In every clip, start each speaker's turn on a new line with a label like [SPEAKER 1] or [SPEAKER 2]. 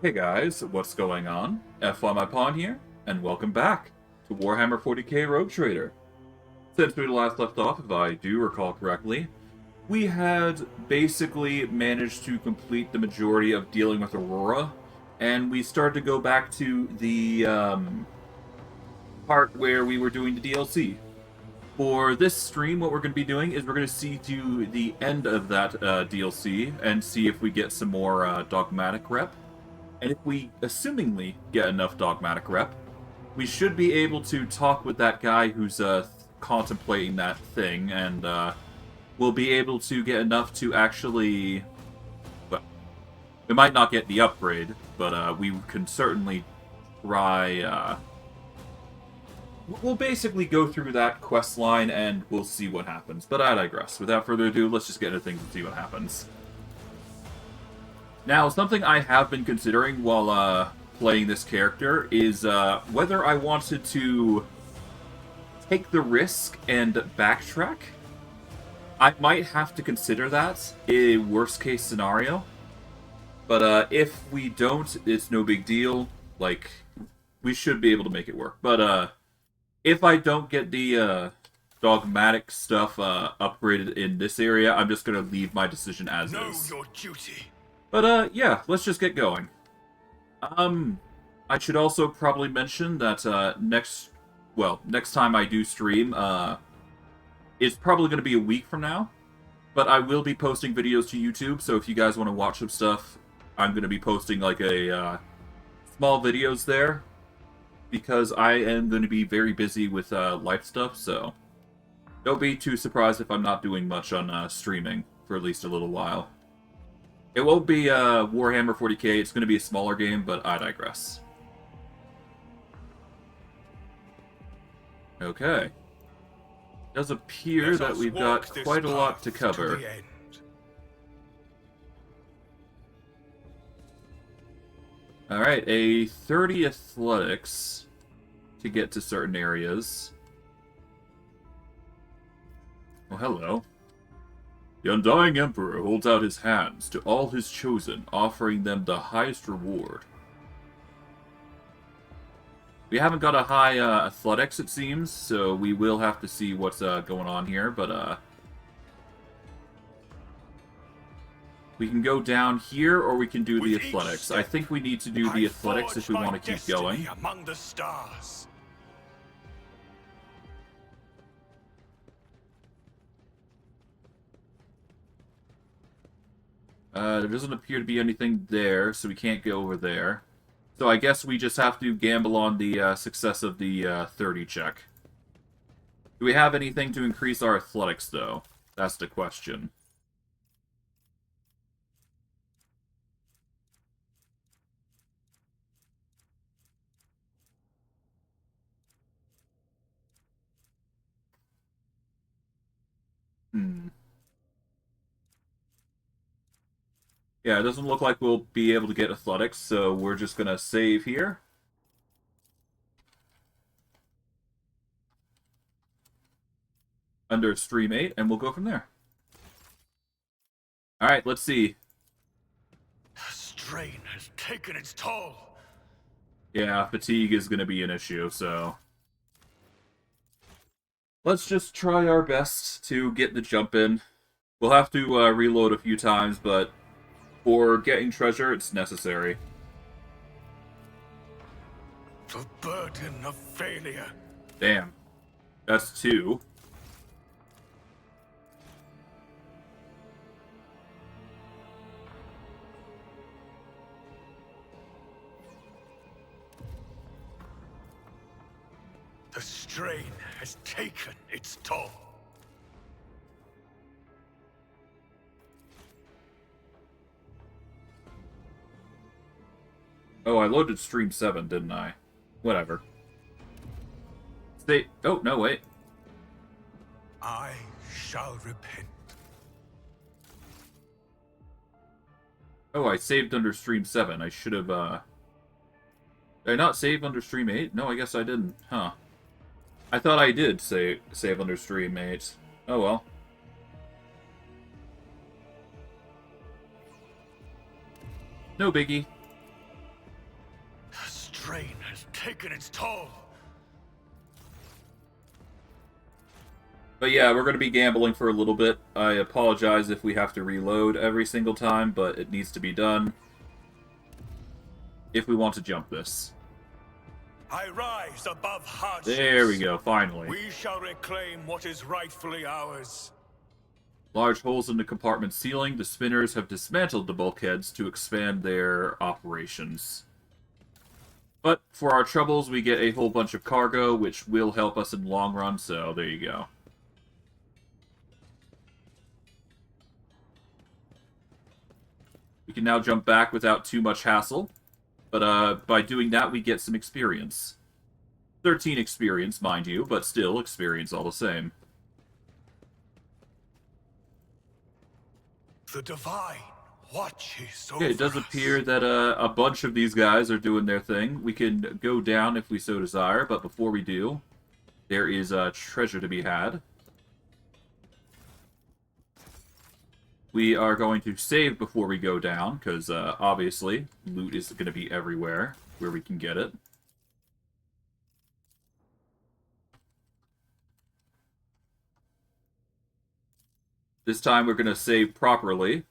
[SPEAKER 1] Hey guys, what's going on? F1 My Pawn here, and welcome back to Warhammer 40k Rogue Trader. Since we last left off, if I do recall correctly, we had basically managed to complete the majority of dealing with Aurora, and we started to go back to the part where we were doing the DLC. For this stream, what we're going to be doing is we're going to see to the end of that DLC and see if we get some more dogmatic rep. And if we, assumingly, get enough dogmatic rep, we should be able to talk with that guy who's contemplating that thing, and we'll be able to get enough to actually... Well, we might not get the upgrade, but we can certainly try... We'll basically go through that quest line, and we'll see what happens. But I digress. Without further ado, let's just get into things and see what happens. Now, something I have been considering while playing this character is whether I wanted to take the risk and backtrack. I might have to consider that a worst-case scenario. But if we don't, it's no big deal. Like, we should be able to make it work. But if I don't get the dogmatic stuff upgraded in this area, I'm just going to leave my decision as is.
[SPEAKER 2] Know your duty.
[SPEAKER 1] But, yeah, let's just get going. I should also probably mention that, next time I do stream, it's probably going to be a week from now. But I will be posting videos to YouTube, so if you guys want to watch some stuff, I'm going to be posting, like, small videos there. Because I am going to be very busy with, life stuff, so... Don't be too surprised if I'm not doing much on, streaming for at least a little while. It won't be Warhammer 40k, it's going to be a smaller game, but I digress. Okay. It does appear that we've got quite a lot to cover. Alright, a 30 athletics to get to certain areas. Oh, hello. The Undying Emperor holds out his hands to all his chosen, offering them the highest reward. We haven't got a high athletics, it seems, so we will have to see what's going on here, but we can go down here, or we can do the athletics. I think we need to do the athletics if we want to keep going.
[SPEAKER 2] Among the stars.
[SPEAKER 1] There doesn't appear to be anything there, so we can't go over there. So I guess we just have to gamble on the success of the 30 check. Do we have anything to increase our athletics, though? That's the question. Yeah, it doesn't look like we'll be able to get athletics, so we're just gonna save here. Under Stream 8, and we'll go from there. Alright, let's see.
[SPEAKER 2] The strain has taken its toll.
[SPEAKER 1] Yeah, fatigue is gonna be an issue, so... Let's just try our best to get the jump in. We'll have to reload a few times, but... For getting treasure, it's necessary.
[SPEAKER 2] The burden of failure.
[SPEAKER 1] Damn. That's 2.
[SPEAKER 2] The strain has taken its toll.
[SPEAKER 1] Oh, I loaded Stream 7, didn't I? Whatever. Stay... Oh, no, wait.
[SPEAKER 2] I shall repent.
[SPEAKER 1] Oh, I saved under Stream 7. I should have, Did I not save under Stream 8? No, I guess I didn't. Huh. I thought I did save under Stream 8. Oh, well. No biggie.
[SPEAKER 2] strain has taken its toll.
[SPEAKER 1] But yeah, we're going to be gambling for a little bit. I apologize if we have to reload every single time, but it needs to be done if we want to jump this.
[SPEAKER 2] I rise above hardships.
[SPEAKER 1] There we go, finally.
[SPEAKER 2] We shall reclaim what is rightfully ours.
[SPEAKER 1] Large holes in the compartment ceiling. The spinners have dismantled the bulkheads to expand their operations. But for our troubles, we get a whole bunch of cargo, which will help us in the long run, so there you go. We can now jump back without too much hassle. But by doing that, we get some experience. 13 experience, mind you, but still experience all the same.
[SPEAKER 2] The divine watches over
[SPEAKER 1] Okay, it does
[SPEAKER 2] us.
[SPEAKER 1] appear that a bunch of these guys are doing their thing. We can go down if we so desire, but before we do, there is treasure to be had. We are going to save before we go down, because obviously, loot is going to be everywhere where we can get it. This time we're going to save properly.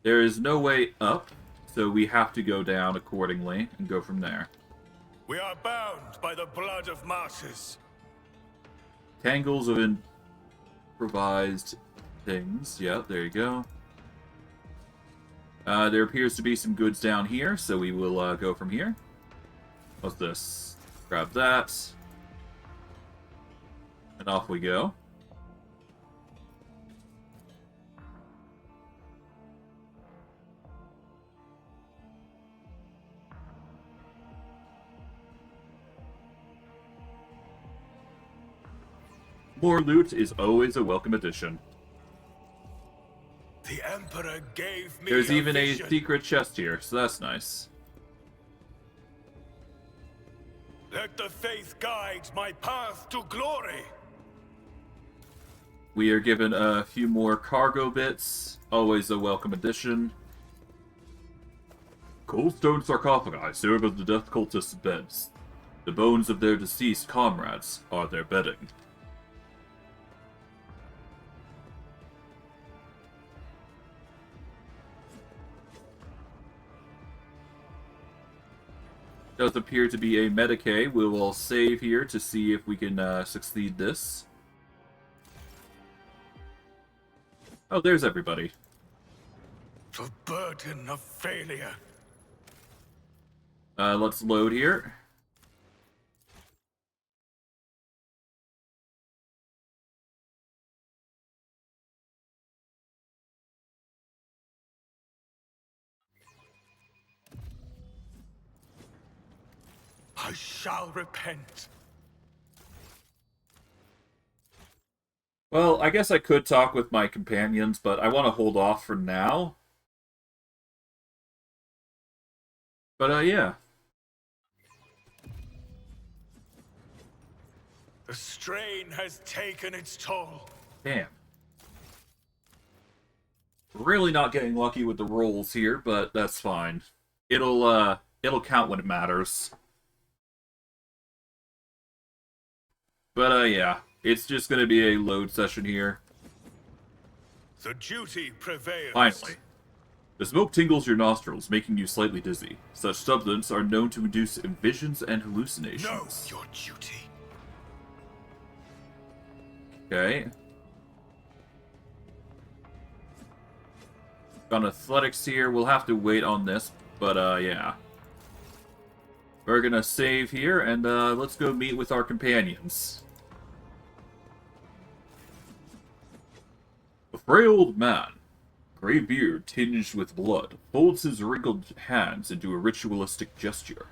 [SPEAKER 1] There is no way up, so we have to go down accordingly and go from there.
[SPEAKER 2] We are bound by the blood of martyrs.
[SPEAKER 1] Tangles of improvised things. Yeah, there you go. There appears to be some goods down here, so we will go from here. What's this? Grab that. And off we go. More loot is always a welcome addition.
[SPEAKER 2] The Emperor gave me
[SPEAKER 1] There's even a
[SPEAKER 2] vision.
[SPEAKER 1] secret chest here, so that's nice.
[SPEAKER 2] Let the faith guide my path to glory.
[SPEAKER 1] We are given a few more cargo bits, always a welcome addition. Coldstone sarcophagi serve as the death cultists' beds. The bones of their deceased comrades are their bedding. Does appear to be a Medicae. We will save here to see if we can succeed this. Oh, there's everybody.
[SPEAKER 2] The burden of failure.
[SPEAKER 1] Let's load here.
[SPEAKER 2] I shall repent.
[SPEAKER 1] Well, I guess I could talk with my companions, but I want to hold off for now. But, yeah.
[SPEAKER 2] The strain has taken its toll.
[SPEAKER 1] Damn. Really not getting lucky with the rolls here, but that's fine. It'll count when it matters. But, yeah. It's just gonna be a load session here.
[SPEAKER 2] The duty prevails.
[SPEAKER 1] Finally. The smoke tingles your nostrils, making you slightly dizzy. Such substances are known to induce visions and hallucinations.
[SPEAKER 2] Know your duty.
[SPEAKER 1] Okay. On athletics here, we'll have to wait on this, but yeah. We're gonna save here, and let's go meet with our companions. A frail old man, gray beard tinged with blood, folds his wrinkled hands into a ritualistic gesture.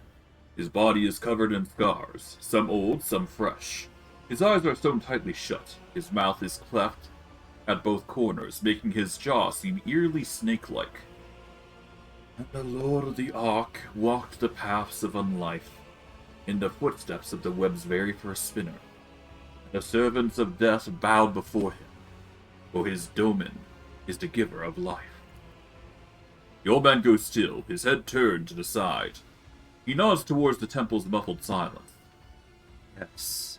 [SPEAKER 1] His body is covered in scars, some old, some fresh. His eyes are sewn tightly shut, his mouth is cleft at both corners, making his jaw seem eerily snake-like. And the Lord of the Ark walked the paths of unlife, in the footsteps of the web's very first spinner. The servants of death bowed before him, for his domain is the giver of life. The old man goes still, his head turned to the side. He nods towards the temple's muffled silence. Yes.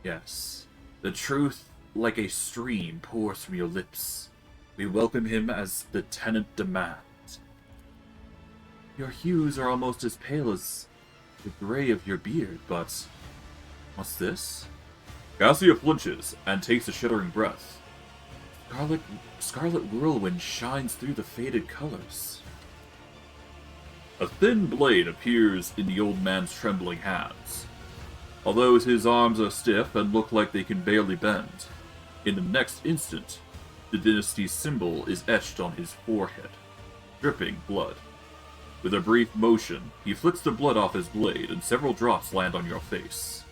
[SPEAKER 1] Yes. The truth, like a stream, pours from your lips. We welcome him as the tenant demands. Your hues are almost as pale as the gray of your beard, but... what's this? Cassia flinches and takes a shuddering breath. Scarlet whirlwind shines through the faded colors. A thin blade appears in the old man's trembling hands. Although his arms are stiff and look like they can barely bend, in the next instant, the dynasty's symbol is etched on his forehead, dripping blood. With a brief motion, he flicks the blood off his blade and several drops land on your face.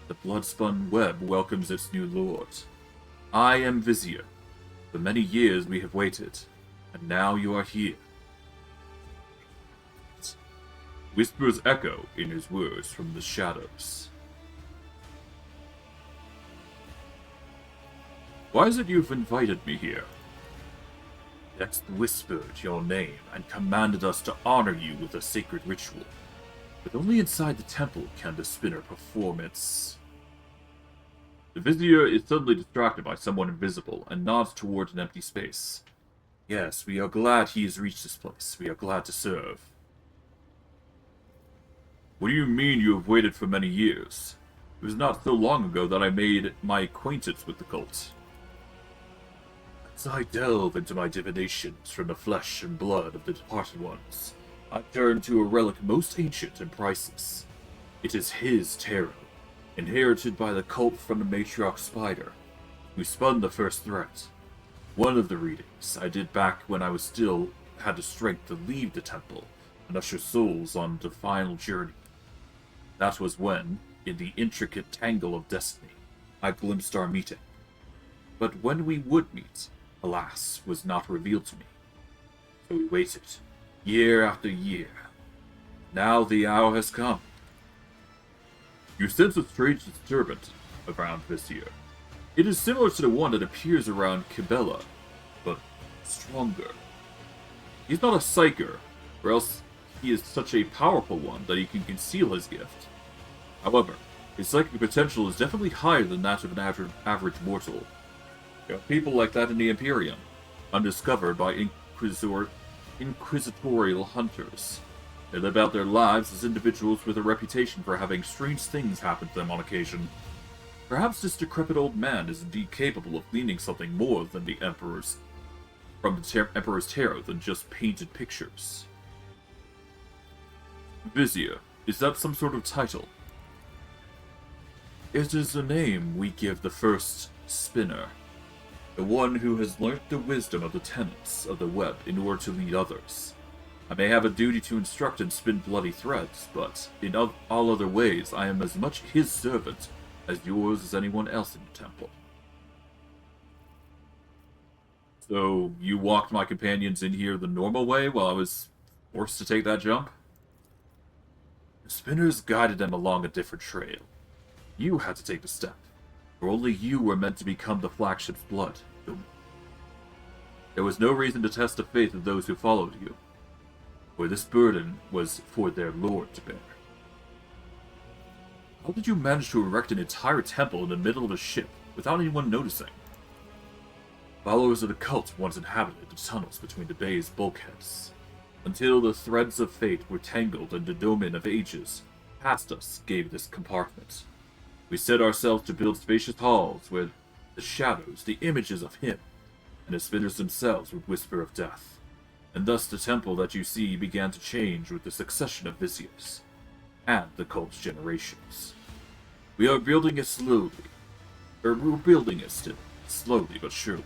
[SPEAKER 1] The blood-spun web welcomes its new lord. I am Vizier. For many years we have waited, and now you are here. Whispers echo in his words from the shadows. Why is it you've invited me here? Dex whispered your name and commanded us to honor you with a sacred ritual. But only inside the temple can the spinner perform its... The Vizier is suddenly distracted by someone invisible and nods towards an empty space. Yes, we are glad he has reached this place. We are glad to serve. What do you mean you have waited for many years? It was not so long ago that I made my acquaintance with the cult. As I delve into my divinations from the flesh and blood of the departed ones, I turn to a relic most ancient and priceless. It is his tarot, inherited by the cult from the matriarch Spider, who spun the first threat. One of the readings I did back when I was still had the strength to leave the temple and usher souls on the final journey. That was when, in the intricate tangle of destiny, I glimpsed our meeting. But when we would meet, alas, was not revealed to me. So we waited, year after year. Now the hour has come. You sense a strange disturbance around Vizier. It is similar to the one that appears around Kibela, but stronger. He's not a psyker, or else he is such a powerful one that he can conceal his gift. However, his psychic potential is definitely higher than that of an average mortal. There are people like that in the Imperium, undiscovered by inquisitorial hunters. They live out their lives as individuals with a reputation for having strange things happen to them on occasion. Perhaps this decrepit old man is indeed capable of gleaning something more than the Emperor's tarot than just painted pictures. Vizier, is that some sort of title? It is the name we give the first spinner, the one who has learnt the wisdom of the tenets of the web in order to lead others. I may have a duty to instruct and spin bloody threads, but in all other ways I am as much his servant as yours as anyone else in the temple. So, you walked my companions in here the normal way while I was forced to take that jump? The spinners guided them along a different trail. You had to take the step, for only you were meant to become the flagship's blood. There was no reason to test the faith of those who followed you, for this burden was for their lord to bear. How did you manage to erect an entire temple in the middle of a ship without anyone noticing? Followers of the cult once inhabited the tunnels between the bay's bulkheads, until the threads of fate were tangled and the domain of ages past us gave this compartment. We set ourselves to build spacious halls where the shadows, the images of him, and the spinners themselves would whisper of death. And thus the temple that you see began to change with the succession of viziers, and the cult's generations. We are building it slowly, or we're building it still, slowly but surely.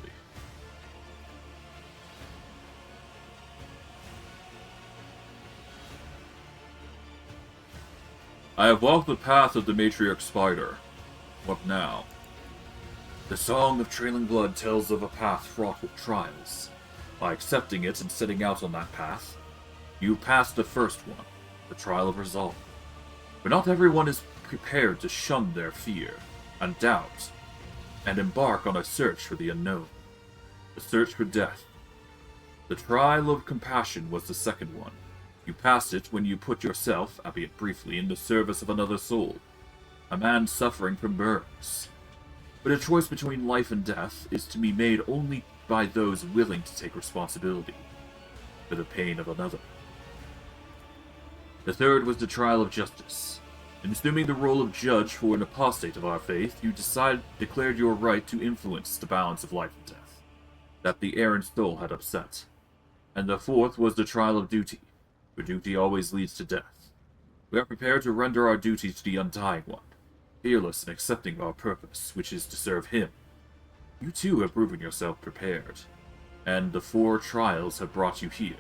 [SPEAKER 1] I have walked the path of the matriarch Spider. What now? The Song of Trailing Blood tells of a path fraught with trials. By accepting it and setting out on that path, you pass the first one, the trial of resolve. But not everyone is prepared to shun their fear and doubt, and embark on a search for the unknown, a search for death. The trial of compassion was the second one. You passed it when you put yourself, albeit briefly, in the service of another soul, a man suffering from burns. But a choice between life and death is to be made only by those willing to take responsibility for the pain of another. The third was the trial of justice. In assuming the role of judge for an apostate of our faith, you declared your right to influence the balance of life and death that the errant soul had upset. And the fourth was the trial of duty, for duty always leads to death. We are prepared to render our duty to the Undying One, fearless in accepting our purpose, which is to serve him. You too have proven yourself prepared, and the 4 trials have brought you here.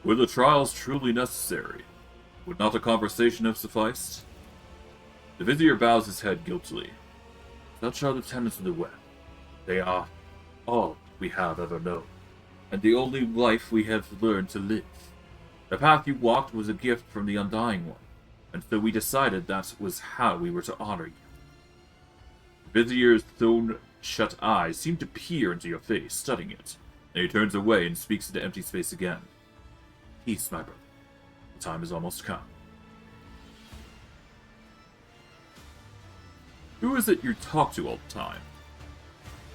[SPEAKER 1] Were the trials truly necessary? Would not a conversation have sufficed? The Vizier bows his head guiltily. Such are the tenets of the web. They are all we have ever known, and the only life we have learned to live. The path you walked was a gift from the Undying One, and so we decided that was how we were to honor you. The Vizier's stone-shut eyes seem to peer into your face, studying it, and he turns away and speaks into empty space again. Peace, my brother. The time has almost come. Who is it you talk to all the time?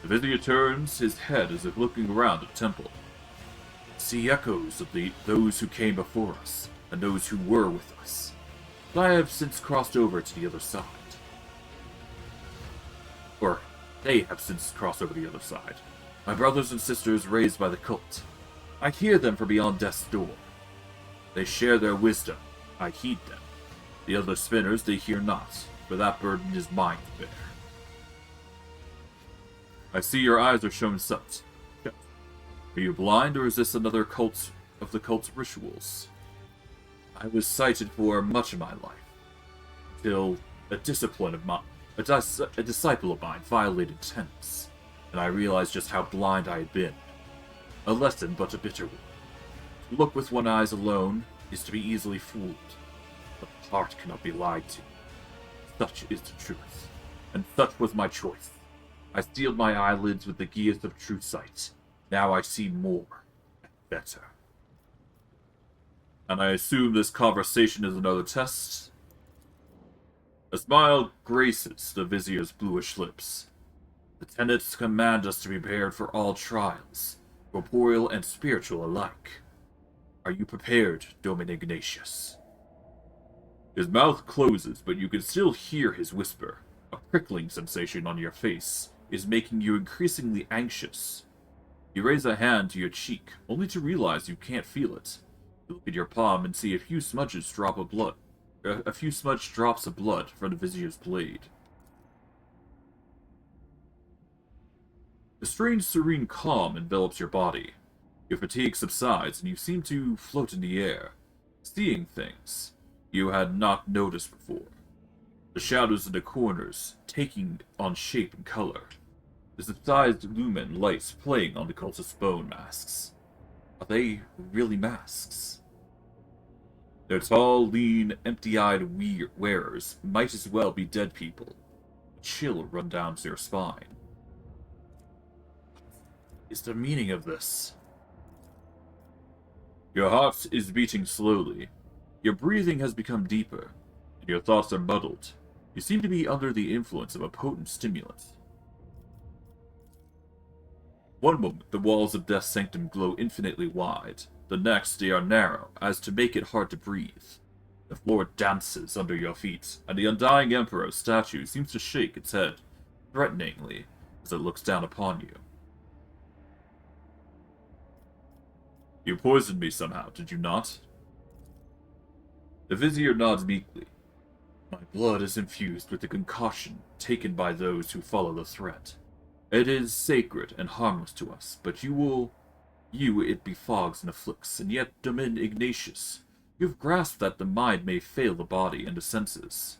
[SPEAKER 1] The Vizier turns his head as if looking around the temple. See echoes of those who came before us, and those who were with us. But I have since crossed over to the other side. Or, they have since crossed over to the other side. My brothers and sisters raised by the cult. I hear them from beyond death's door. They share their wisdom. I heed them. The other spinners they hear not, for that burden is mine to bear. I see your eyes are shown such. Are you blind, or is this another cult of the cult's rituals? I was cited for much of my life, till a disciple of mine violated tenets, and I realized just how blind I had been. A lesson, but a bitter one. To look with one eye alone is to be easily fooled, but the heart cannot be lied to. Such is the truth, and such was my choice. I sealed my eyelids with the gears of true sight. Now I see more and better. And I assume this conversation is another test? A smile graces the Vizier's bluish lips. The tenets command us to be prepared for all trials, corporeal and spiritual alike. Are you prepared, Domin Ignatious? His mouth closes, but you can still hear his whisper. A prickling sensation on your face is making you increasingly anxious. You raise a hand to your cheek, only to realize you can't feel it. You look at your palm and see a few smudged drops of blood from the Vizier's blade. A strange serene calm envelops your body. Your fatigue subsides and you seem to float in the air, seeing things you had not noticed before. The shadows in the corners taking on shape and color. The subsidized lumen lights playing on the cultist's bone masks. Are they really masks? Their tall, lean, empty-eyed wearers might as well be dead people. A chill run down to your spine. What is the meaning of this? Your heart is beating slowly. Your breathing has become deeper, and your thoughts are muddled. You seem to be under the influence of a potent stimulant. One moment, the walls of Death's Sanctum glow infinitely wide. The next, they are narrow, as to make it hard to breathe. The floor dances under your feet, and the Undying Emperor's statue seems to shake its head, threateningly, as it looks down upon you. You poisoned me somehow, did you not? The Vizier nods meekly. My blood is infused with the concoction taken by those who follow the threat. It is sacred and harmless to us, but it befogs and afflicts, and yet, Domin Ignatius, you have grasped that the mind may fail the body and the senses.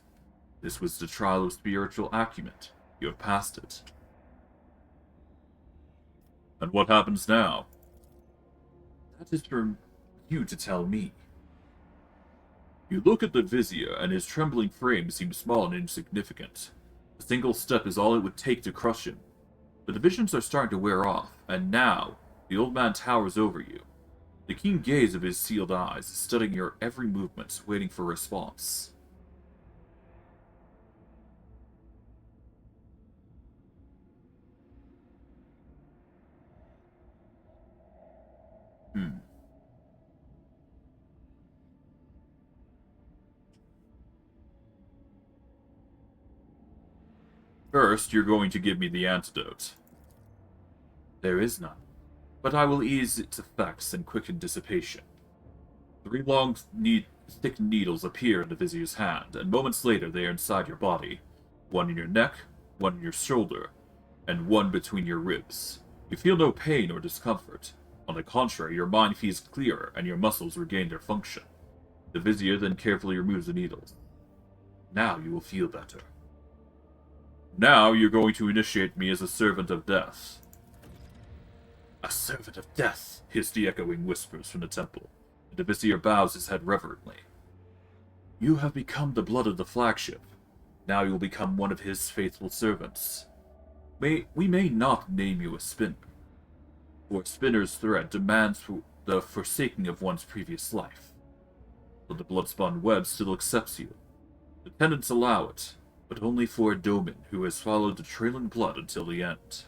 [SPEAKER 1] This was the trial of spiritual acumen. You have passed it. And what happens now? That is for you to tell me. You look at the Vizier, and his trembling frame seems small and insignificant. A single step is all it would take to crush him. But the visions are starting to wear off, and now the old man towers over you. The keen gaze of his sealed eyes is studying your every movement, waiting for a response. First, you're going to give me the antidote. There is none, but I will ease its effects and quicken dissipation. 3 long, thick needles appear in the vizier's hand, and moments later they are inside your body. 1 in your neck, 1 in your shoulder, and 1 between your ribs. You feel no pain or discomfort. On the contrary, your mind feels clearer, and your muscles regain their function. The vizier then carefully removes the needles. Now you will feel better. Now you're going to initiate me as a servant of death. A servant of death, hiss the echoing whispers from the temple. The vizier bows his head reverently. You have become the blood of the flagship. Now you will become one of his faithful servants. We may not name you a spinner, for a spinner's thread demands the forsaking of one's previous life. But the blood-spun web still accepts you. The tenants allow it, but only for a domin who has followed the trailing blood until the end.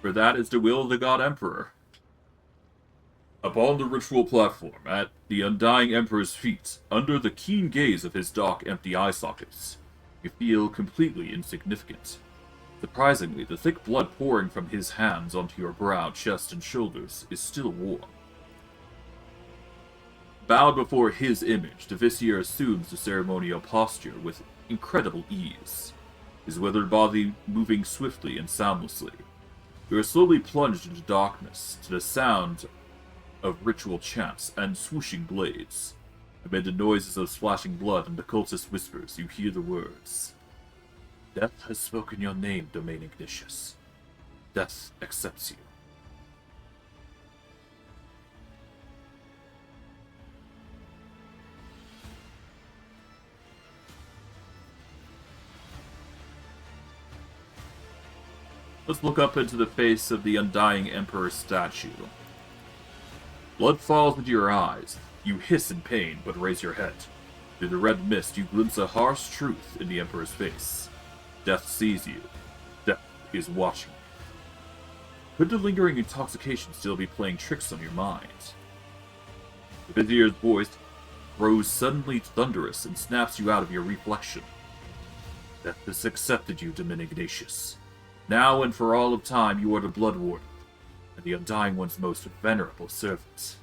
[SPEAKER 1] For that is the will of the God Emperor. Upon the ritual platform, at the Undying Emperor's feet, under the keen gaze of his dark, empty eye sockets, you feel completely insignificant. Surprisingly, the thick blood pouring from his hands onto your brow, chest, and shoulders is still warm. Bowed before his image, the vizier assumes the ceremonial posture with incredible ease, his withered body moving swiftly and soundlessly. You are slowly plunged into darkness, to the sound of ritual chants and swooshing blades. Amid the noises of splashing blood and the cultist whispers, you hear the words. Death has spoken your name, Domain Ignatious. Death accepts you. Let's look up into the face of the Undying Emperor's statue. Blood falls into your eyes. You hiss in pain, but raise your head. Through the red mist, you glimpse a harsh truth in the Emperor's face. Death sees you. Death is watching you. Could the lingering intoxication still be playing tricks on your mind? The vizier's voice grows suddenly thunderous and snaps you out of your reflection. Death has accepted you, Domin Ignatious. Now and for all of time, you are the Blood Warden, and the Undying One's most venerable servant.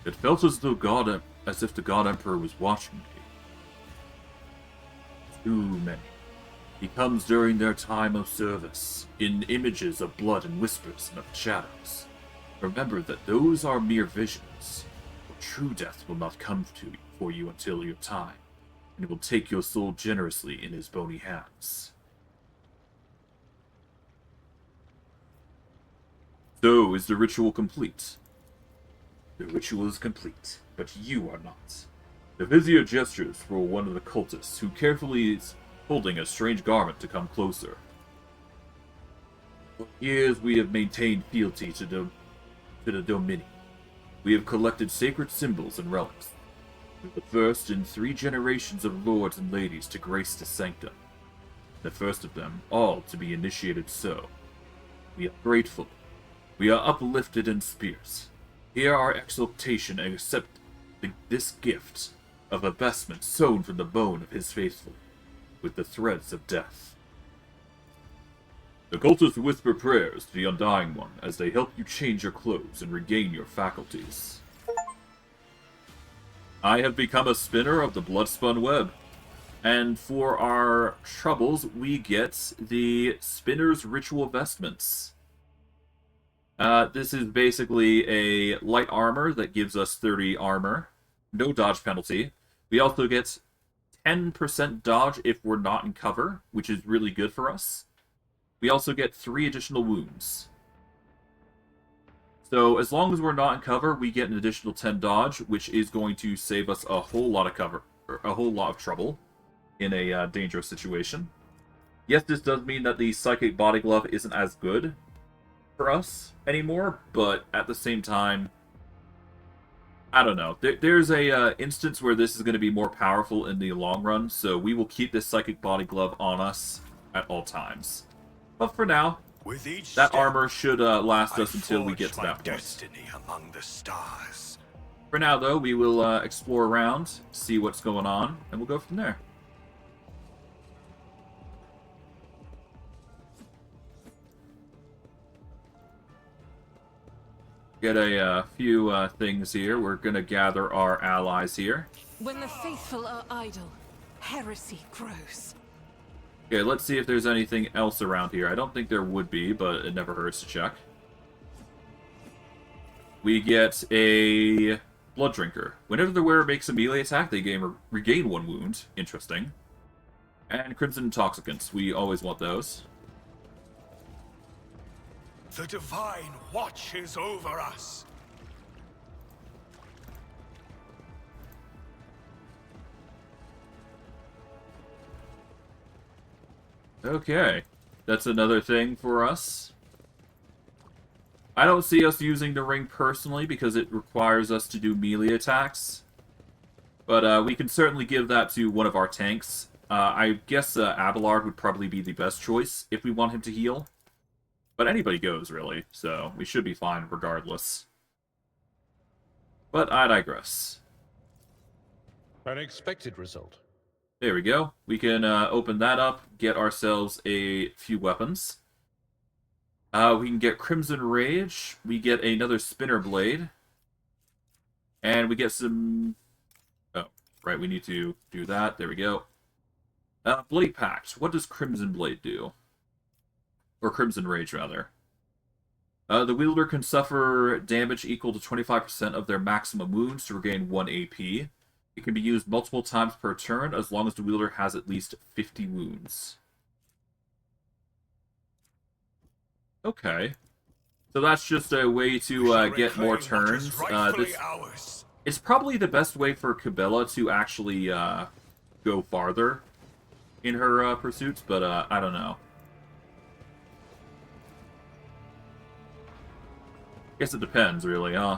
[SPEAKER 1] It felt as if the God Emperor was watching me. Too many. He comes during their time of service, in images of blood and whispers and of shadows. Remember that those are mere visions. For true death will not come for you until your time, and he will take your soul generously in his bony hands. So, is the ritual complete? The ritual is complete, but you are not. The vizier gestures for one of the cultists, who carefully is holding a strange garment to come closer. For years we have maintained fealty to the Domini. We have collected sacred symbols and relics. We were the first in 3 generations of lords and ladies to grace the sanctum. The first of them all to be initiated so. We are grateful. We are uplifted in spirits. Hear our exultation and accept this gift of a vestment sewn from the bone of his faithful, with the threads of death. The cultists whisper prayers to the Undying One as they help you change your clothes and regain your faculties. I have become a spinner of the blood-spun web. And for our troubles, we get the Spinner's Ritual Vestments. This is basically a light armor that gives us 30 armor. No dodge penalty. We also get 10% dodge if we're not in cover, which is really good for us. We also get 3 additional wounds. So as long as we're not in cover, we get an additional 10 dodge, which is going to save us a whole lot of cover, or a whole lot of trouble in a dangerous situation. Yes, this does mean that the Psychic Body Glove isn't as good for us anymore, but at the same time, I don't know. There's a instance where this is going to be more powerful in the long run, so we will keep this Psychic Body Glove on us at all times. But for now,
[SPEAKER 2] With each
[SPEAKER 1] that
[SPEAKER 2] step,
[SPEAKER 1] armor should last us
[SPEAKER 2] I
[SPEAKER 1] until we
[SPEAKER 2] forge
[SPEAKER 1] get to
[SPEAKER 2] my
[SPEAKER 1] that point.
[SPEAKER 2] destiny among the stars.
[SPEAKER 1] For now, though, we will explore around, see what's going on, and we'll go from there. Get a few things here. We're going to gather our allies here.
[SPEAKER 3] When the faithful are idle, heresy grows.
[SPEAKER 1] Okay, let's see if there's anything else around here. I don't think there would be, but it never hurts to check. We get a Blood Drinker. Whenever the wearer makes a melee attack, they regain 1 wound. Interesting. And Crimson Intoxicants. We always want those.
[SPEAKER 2] The divine watches over us.
[SPEAKER 1] Okay. That's another thing for us. I don't see us using the ring personally because it requires us to do melee attacks. But we can certainly give that to one of our tanks. I guess Abelard would probably be the best choice if we want him to heal. But anybody goes, really, so we should be fine regardless. But I digress.
[SPEAKER 4] An expected result.
[SPEAKER 1] There we go. We can open that up, get ourselves a few weapons. We can get Crimson Rage. We get another Spinner Blade. And we get some... Oh, right, we need to do that. There we go. Blade Pact. What does Crimson Blade do? Or Crimson Rage, rather. The wielder can suffer damage equal to 25% of their maximum wounds to regain 1 AP. It can be used multiple times per turn as long as the wielder has at least 50 wounds. Okay. So that's just a way to get more turns. It's probably the best way for Cabela to actually go farther in her pursuits, but I don't know. Guess it depends, really, huh?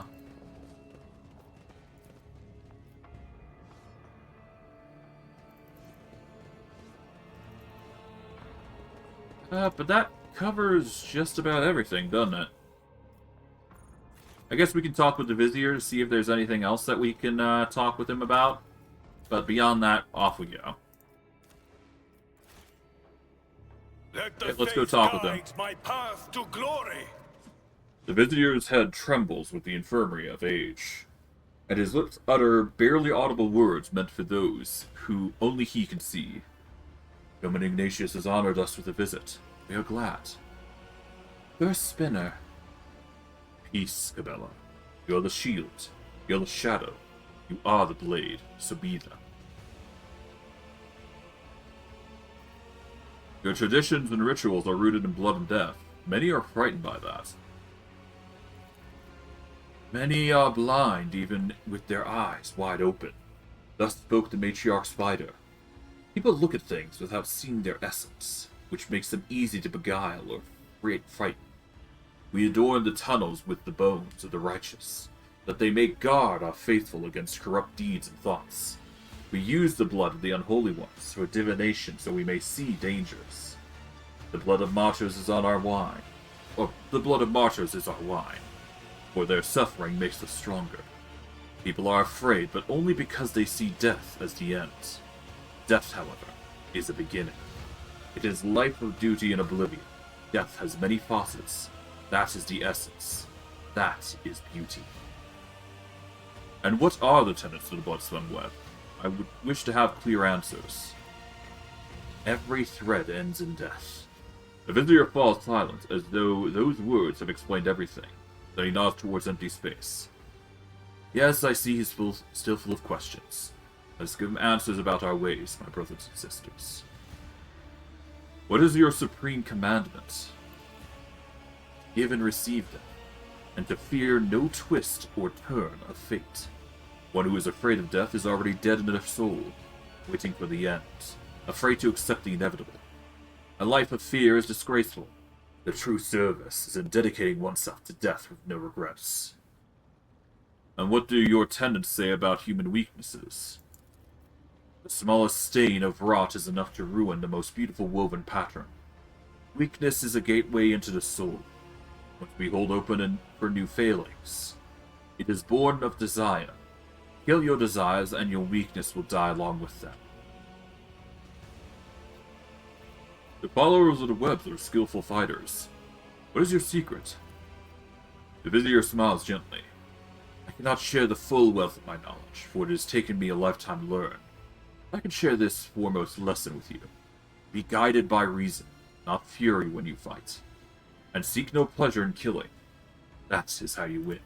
[SPEAKER 1] But that covers just about everything, doesn't it? I guess we can talk with the Vizier to see if there's anything else that we can talk with him about. But beyond that, off we go. Okay, let's go talk with him.
[SPEAKER 2] My path to glory.
[SPEAKER 1] The Vizier's head trembles with the infirmary of age, and his lips utter barely audible words meant for those who only he can see. Yeoman Ignatius has honored us with a visit. We are glad. First Spinner. Peace, Cabela. You're the shield. You're the shadow. You are the blade, so be them. Your traditions and rituals are rooted in blood and death. Many are frightened by that. Many are blind, even with their eyes wide open. Thus spoke the matriarch Spider. People look at things without seeing their essence, which makes them easy to beguile or create fright. We adorn the tunnels with the bones of the righteous, that they may guard our faithful against corrupt deeds and thoughts. We use the blood of the unholy ones for divination so we may see dangers. The blood of martyrs is on our wine, or the blood of martyrs is our wine, for their suffering makes us stronger. People are afraid, but only because they see death as the end. Death, however, is a beginning. It is life of duty and oblivion. Death has many facets. That is the essence. That is beauty. And what are the tenets of the Blood-Spun Web? I would wish to have clear answers. Every thread ends in death. The visitor falls silent, as though those words have explained everything. Then he nods towards empty space. Yes, I see he's still full of questions. Let's give him answers about our ways, my brothers and sisters. What is your supreme commandment? Give and receive them, and to fear no twist or turn of fate. One who is afraid of death is already dead in their soul, waiting for the end, afraid to accept the inevitable. A life of fear is disgraceful. The true service is in dedicating oneself to death with no regrets. And what do your tenets say about human weaknesses? The smallest stain of rot is enough to ruin the most beautiful woven pattern. Weakness is a gateway into the soul, which we hold open for new failings. It is born of desire. Kill your desires and your weakness will die along with them. The followers of the webs are skillful fighters. What is your secret? The vizier smiles gently. I cannot share the full wealth of my knowledge, for it has taken me a lifetime to learn. I can share this foremost lesson with you. Be guided by reason, not fury when you fight. And seek no pleasure in killing. That is how you win.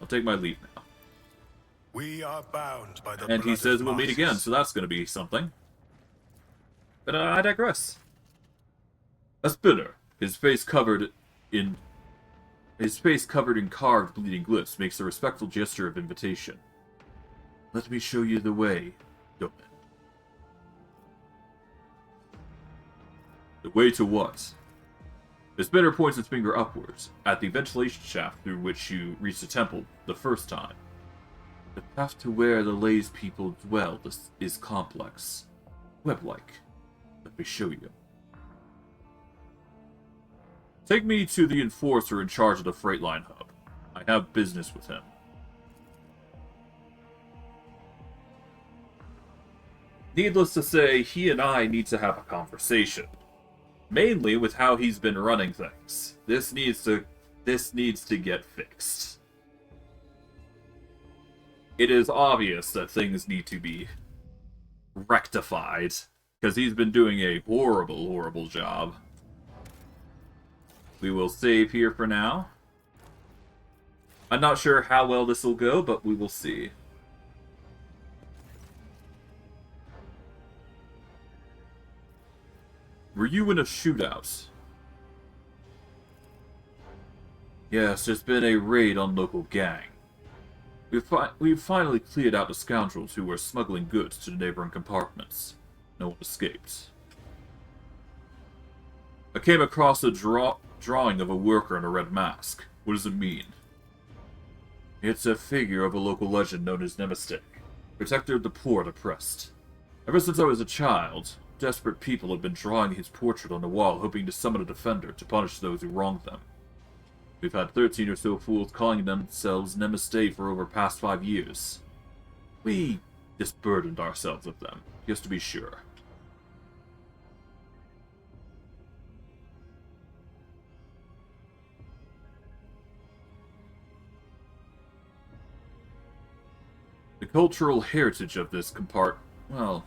[SPEAKER 1] I'll take my leave now.
[SPEAKER 2] We are bound by the
[SPEAKER 1] And he
[SPEAKER 2] blood
[SPEAKER 1] says
[SPEAKER 2] of
[SPEAKER 1] we'll meet
[SPEAKER 2] martyrs.
[SPEAKER 1] again, so that's going to be something. But I digress. A spinner, his face covered in carved bleeding glyphs, makes a respectful gesture of invitation. Let me show you the way, yeoman. The way to what? The spinner points its finger upwards, at the ventilation shaft through which you reached the temple the first time. The path to where the Lays people dwell is complex, web-like. Let me show you. Take me to the enforcer in charge of the freight line hub. I have business with him. Needless to say, he and I need to have a conversation. Mainly with how he's been running things. This needs to get fixed. It is obvious that things need to be rectified, because he's been doing a horrible, horrible job. We will save here for now. I'm not sure how well this will go, but we will see. Were you in a shootout? Yes, there's been a raid on local gang. We've finally cleared out the scoundrels who were smuggling goods to the neighboring compartments. No one escaped. I came across a drawing of a worker in a red mask. What does it mean? It's a figure of a local legend known as Nemesis, protector of the poor and oppressed. Ever since I was a child, desperate people have been drawing his portrait on the wall, hoping to summon a defender to punish those who wronged them. We've had 13 or so fools calling themselves Nemesis for over past 5 years. We disburdened ourselves of them, just to be sure. The cultural heritage of this well,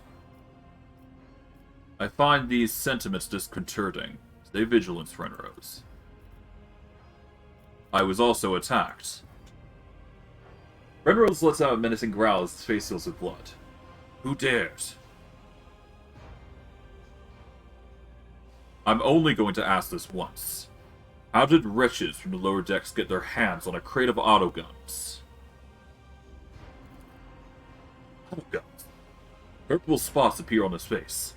[SPEAKER 1] I find these sentiments disconcerting. Stay vigilant, friend Rose. I was also attacked. Red Rose lets out a menacing growl as his face fills with blood. Who dares? I'm only going to ask this once. How did wretches from the lower decks get their hands on a crate of autoguns? Autoguns? Purple spots appear on his face.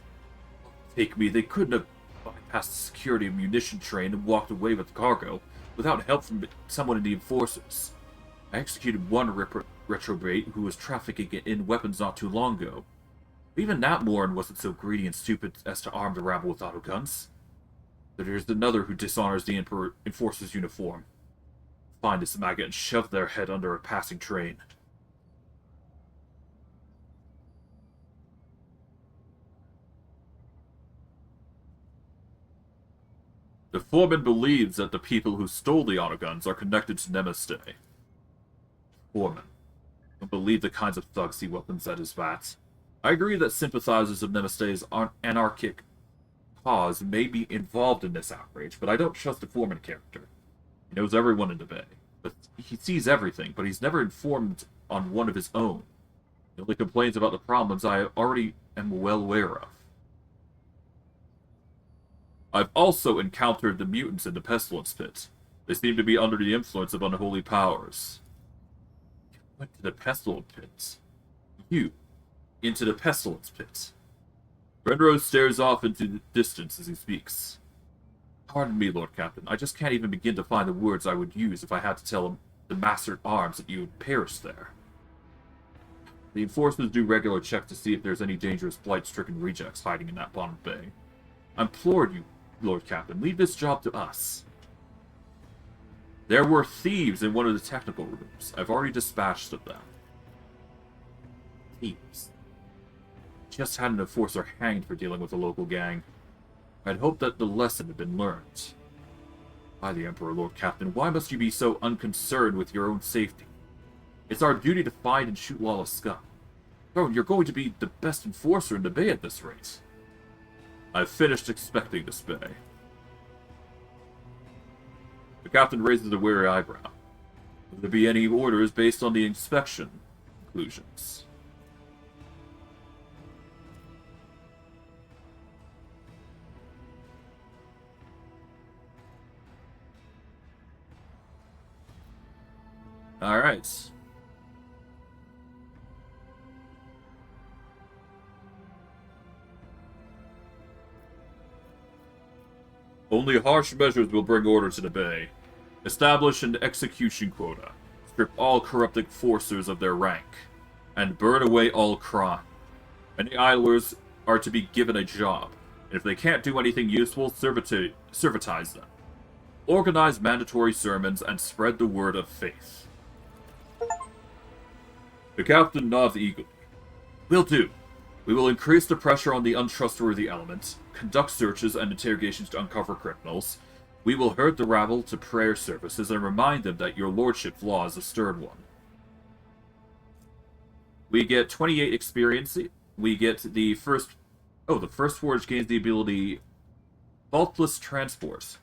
[SPEAKER 1] Take me, they couldn't have bypassed the security munition train and walked away with the cargo without help from someone in the enforcers. I executed one retrobate who was trafficking in weapons not too long ago. But even that moron wasn't so greedy and stupid as to arm the rabble with autoguns. There's another who dishonors the enforcer's uniform. Find this maggot and shove their head under a passing train. The foreman believes that the people who stole the autoguns are connected to Nemesis. Foreman. Don't believe the kinds of thugs he weapons at his vat. I agree that sympathizers of Nemaste's anarchic cause may be involved in this outrage, but I don't trust the foreman character. He knows everyone in the Bay, but he sees everything, but he's never informed on one of his own. He only complains about the problems I already am well aware of. I've also encountered the mutants in the Pestilence Pit. They seem to be under the influence of unholy powers. You went to the Pestilence Pit. You, into the Pestilence Pit. Renrose stares off into the distance as he speaks. Pardon me, Lord Captain. I just can't even begin to find the words I would use if I had to tell him the Master-at-Arms that you had perished there. The enforcers do regular checks to see if there's any dangerous blight-stricken rejects hiding in that bottom bay. I implored you, Lord Captain, leave this job to us. There were thieves in one of the technical rooms. I've already dispatched of them. Thieves. Just had an enforcer hanged for dealing with a local gang. I'd hoped that the lesson had been learned. By the Emperor, Lord Captain, why must you be so unconcerned with your own safety? It's our duty to find and shoot lawless scum. Throne, you're going to be the best enforcer in the Bay at this rate. I've finished expecting this Bay. The captain raises a weary eyebrow. Will there be any orders based on the inspection conclusions? Alright. Only harsh measures will bring order to the Bay. Establish an execution quota. Strip all corrupt enforcers of their rank. And burn away all crime. Any idlers are to be given a job. And if they can't do anything useful, servitize them. Organize mandatory sermons and spread the word of faith. The captain nods eagerly. Will do. We will increase the pressure on the untrustworthy elements, conduct searches and interrogations to uncover criminals. We will herd the rabble to prayer services and remind them that your lordship's law is a stern one. We get 28 experience. We get the first... Oh, the first forge gains the ability Faultless Transport.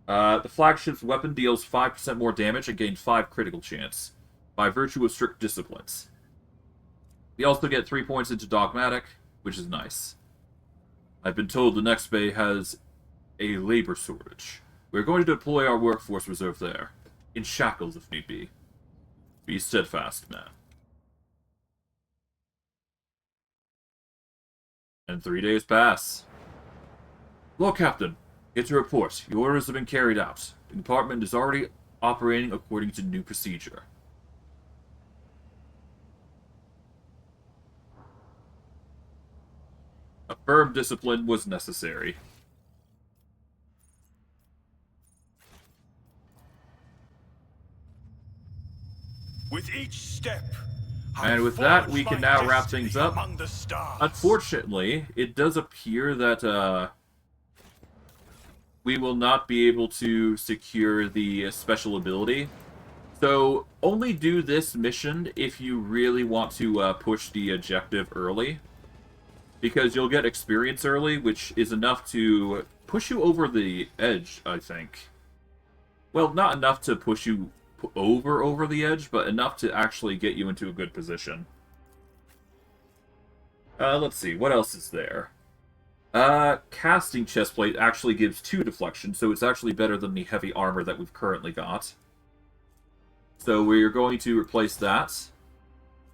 [SPEAKER 1] The flagship's weapon deals 5% more damage and gains 5 critical chance, by virtue of strict disciplines. We also get 3 points into Dogmatic, which is nice. I've been told the next bay has a labor shortage. We're going to deploy our workforce reserve there, in shackles if need be. Be steadfast, man. And 3 days pass. Lord Captain, get to report. Your orders have been carried out. The department is already operating according to new procedure. A firm discipline was necessary.
[SPEAKER 2] With each step,
[SPEAKER 1] And with that, we can now wrap things up. Unfortunately, it does appear that we will not be able to secure the special ability. So, only do this mission if you really want to push the objective early. Because you'll get experience early, which is enough to push you over the edge, I think. Well, not enough to push you over the edge, but enough to actually get you into a good position. Let's see, what else is there? Casting chestplate actually gives 2 deflection, so it's actually better than the heavy armor that we've currently got. So we're going to replace that.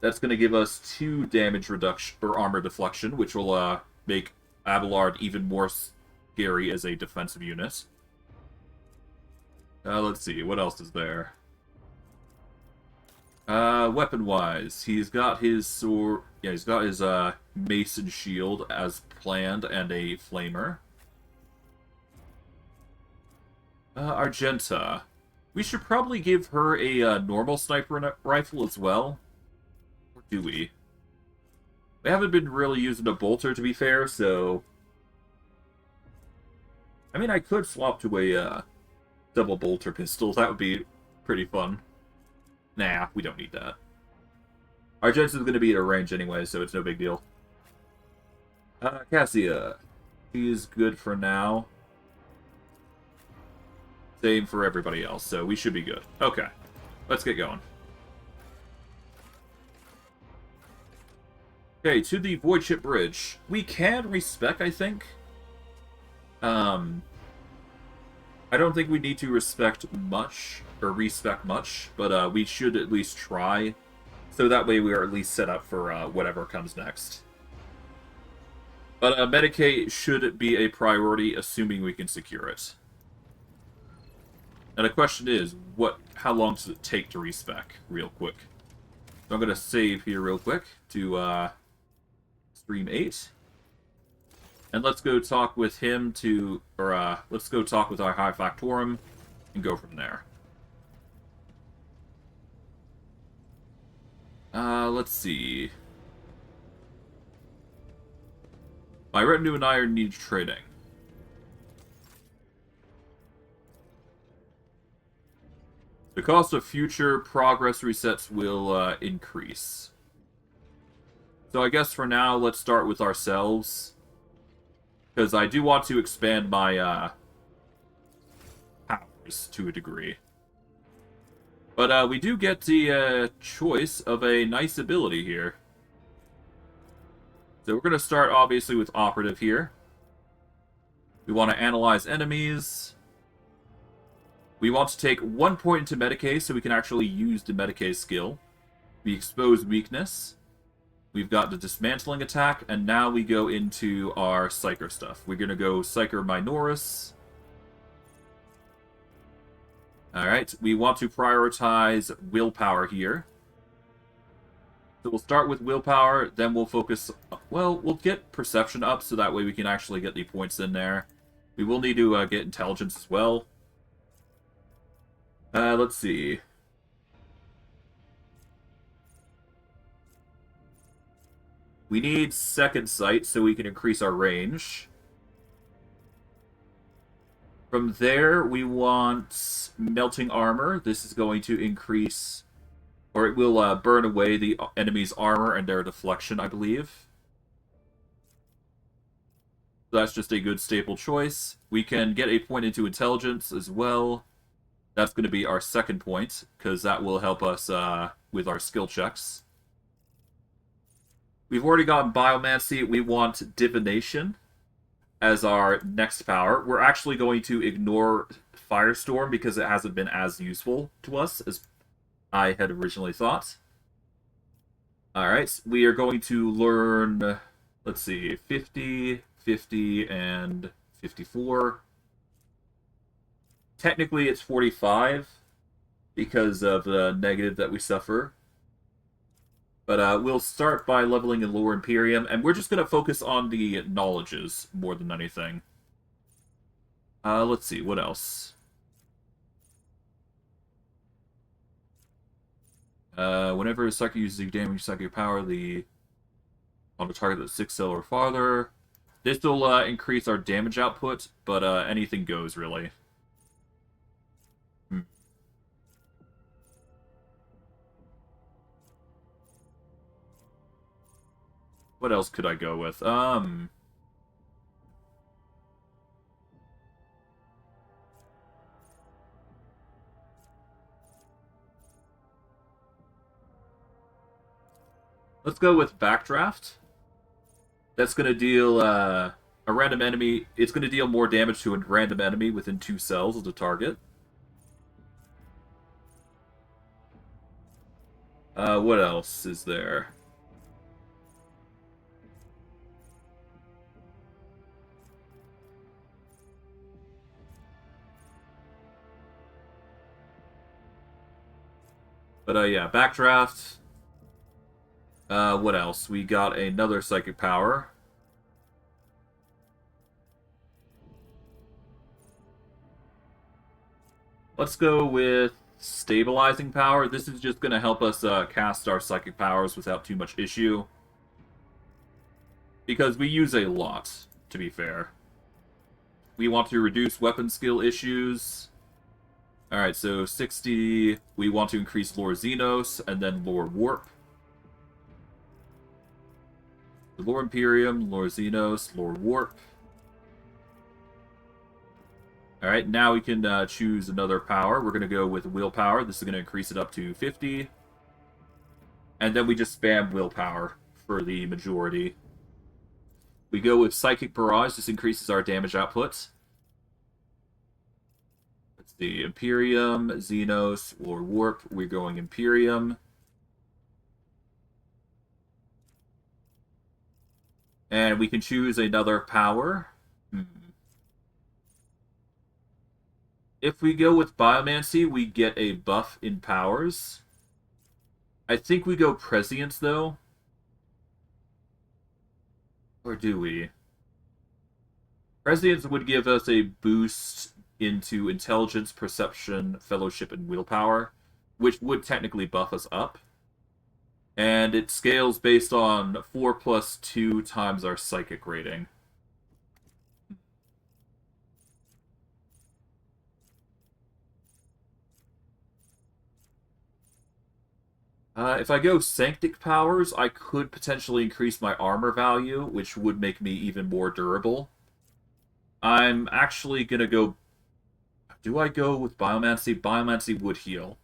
[SPEAKER 1] That's going to give us 2 damage reduction, or armor deflection, which will make Abelard even more scary as a defensive unit. Let's see, what else is there? Weapon-wise, he's got his sword... Yeah, he's got his mace and shield as planned, and a flamer. Argenta. We should probably give her a normal sniper rifle as well. Or do we? We haven't been really using a bolter, to be fair, so... I mean, I could swap to a double bolter pistol. That would be pretty fun. Nah, we don't need that. Our Jensen's going to be at a range anyway, so it's no big deal. Cassia. She's good for now. Same for everybody else, so we should be good. Okay, let's get going. Okay, to the Void Ship Bridge. We can respec, I think. I don't think we need to respect much, or respec much, but we should at least try. So that way we are at least set up for whatever comes next. But Medicaid should be a priority, assuming we can secure it. And the question is, how long does it take to respec, real quick? So I'm going to save here real quick to stream 8. And let's go talk with him let's go talk with our High Factorum and go from there. Let's see. My retinue and I are need trading. The cost of future progress resets will increase. So I guess for now, let's start with ourselves. Because I do want to expand my powers to a degree. But we do get the choice of a nice ability here. So we're going to start, obviously, with Operative here. We want to analyze enemies. We want to take 1 point into Medicaid so we can actually use the Medicaid skill. We expose weakness. We've got the dismantling attack, and now we go into our Psyker stuff. We're going to go Psyker Minoris. Alright, we want to prioritize willpower here. So we'll start with willpower, then we'll focus... Well, we'll get perception up, so that way we can actually get the points in there. We will need to get intelligence as well. Let's see. We need second sight, so we can increase our range. From there, we want melting armor. This is going to increase... Or it will burn away the enemy's armor and their deflection, I believe. So that's just a good staple choice. We can get a point into intelligence as well. That's going to be our second point, because that will help us with our skill checks. We've already gotten Biomancy. We want Divination as our next power. We're actually going to ignore Firestorm because it hasn't been as useful to us as I had originally thought. Alright, we are going to learn, let's see, 50, 50, and 54. Technically it's 45 because of the negative that we suffer. But we'll start by leveling in Lore Imperium, and we're just going to focus on the knowledges more than anything. Let's see, what else? Whenever a Psyker uses a damage Psyker power, on a target that's 6 cell or farther. This will increase our damage output, but anything goes, really. What else could I go with? Let's go with Backdraft. That's going to deal a random enemy. It's going to deal more damage to a random enemy within 2 cells of the target. What else is there? But yeah, Backdraft. What else? We got another Psychic Power. Let's go with Stabilizing Power. This is just going to help us cast our Psychic Powers without too much issue. Because we use a lot, to be fair. We want to reduce weapon skill issues. Alright, so 60, we want to increase Lore Xenos, and then Lore Warp. Lore Imperium, Lore Xenos, Lore Warp. Alright, now we can choose another power. We're going to go with Willpower. This is going to increase it up to 50. And then we just spam Willpower for the majority. We go with Psychic Barrage. This increases our damage output. Let's see. Imperium, Xenos, or Warp. We're going Imperium. And we can choose another power. If we go with Biomancy, we get a buff in powers. I think we go Prescience, though. Or do we? Prescience would give us a boost into Intelligence, Perception, Fellowship, and Willpower, which would technically buff us up. And it scales based on 4 plus 2 times our Psychic rating. If I go Sanctic Powers, I could potentially increase my armor value, which would make me even more durable. I'm actually gonna go... Do I go with Biomancy? Biomancy would heal.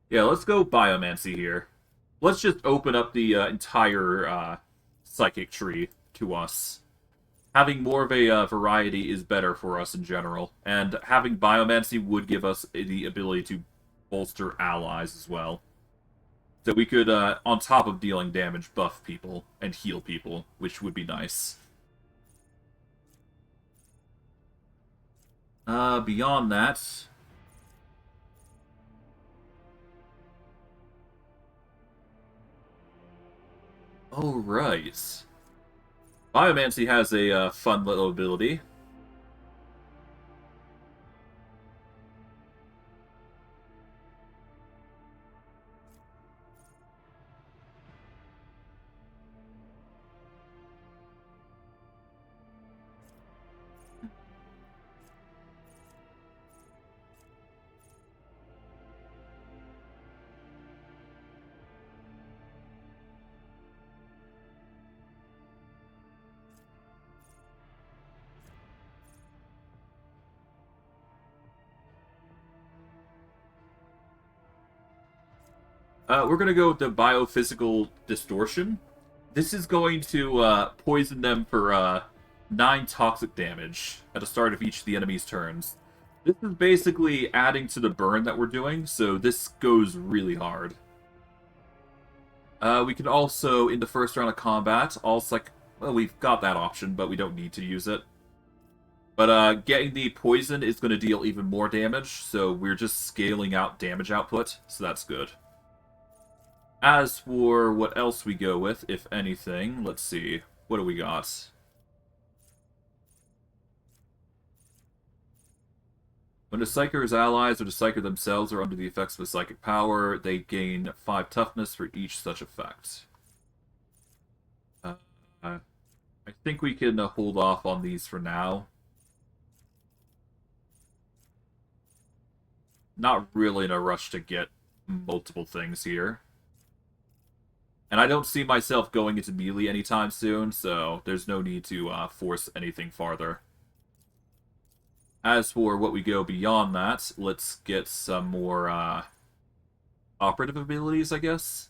[SPEAKER 1] Yeah, let's go Biomancy here. Let's just open up the entire Psychic tree to us. Having more of a variety is better for us in general, and having Biomancy would give us the ability to bolster allies as well. So we could, on top of dealing damage, buff people and heal people, which would be nice. Beyond that... Oh, right. Biomancy has a fun little ability. We're going to go with the Biophysical Distortion. This is going to poison them for 9 toxic damage at the start of each of the enemy's turns. This is basically adding to the burn that we're doing, so this goes really hard. We can also, in the first round of combat, well, we've got that option, but we don't need to use it. But getting the poison is going to deal even more damage, so we're just scaling out damage output, so that's good. As for what else we go with, if anything, let's see. What do we got? When the Psyker's allies or the Psyker themselves are under the effects of a psychic power, they gain 5 toughness for each such effect. I think we can hold off on these for now. Not really in a rush to get multiple things here. And I don't see myself going into melee anytime soon, so there's no need to force anything farther. As for what we go beyond that, let's get some more operative abilities, I guess.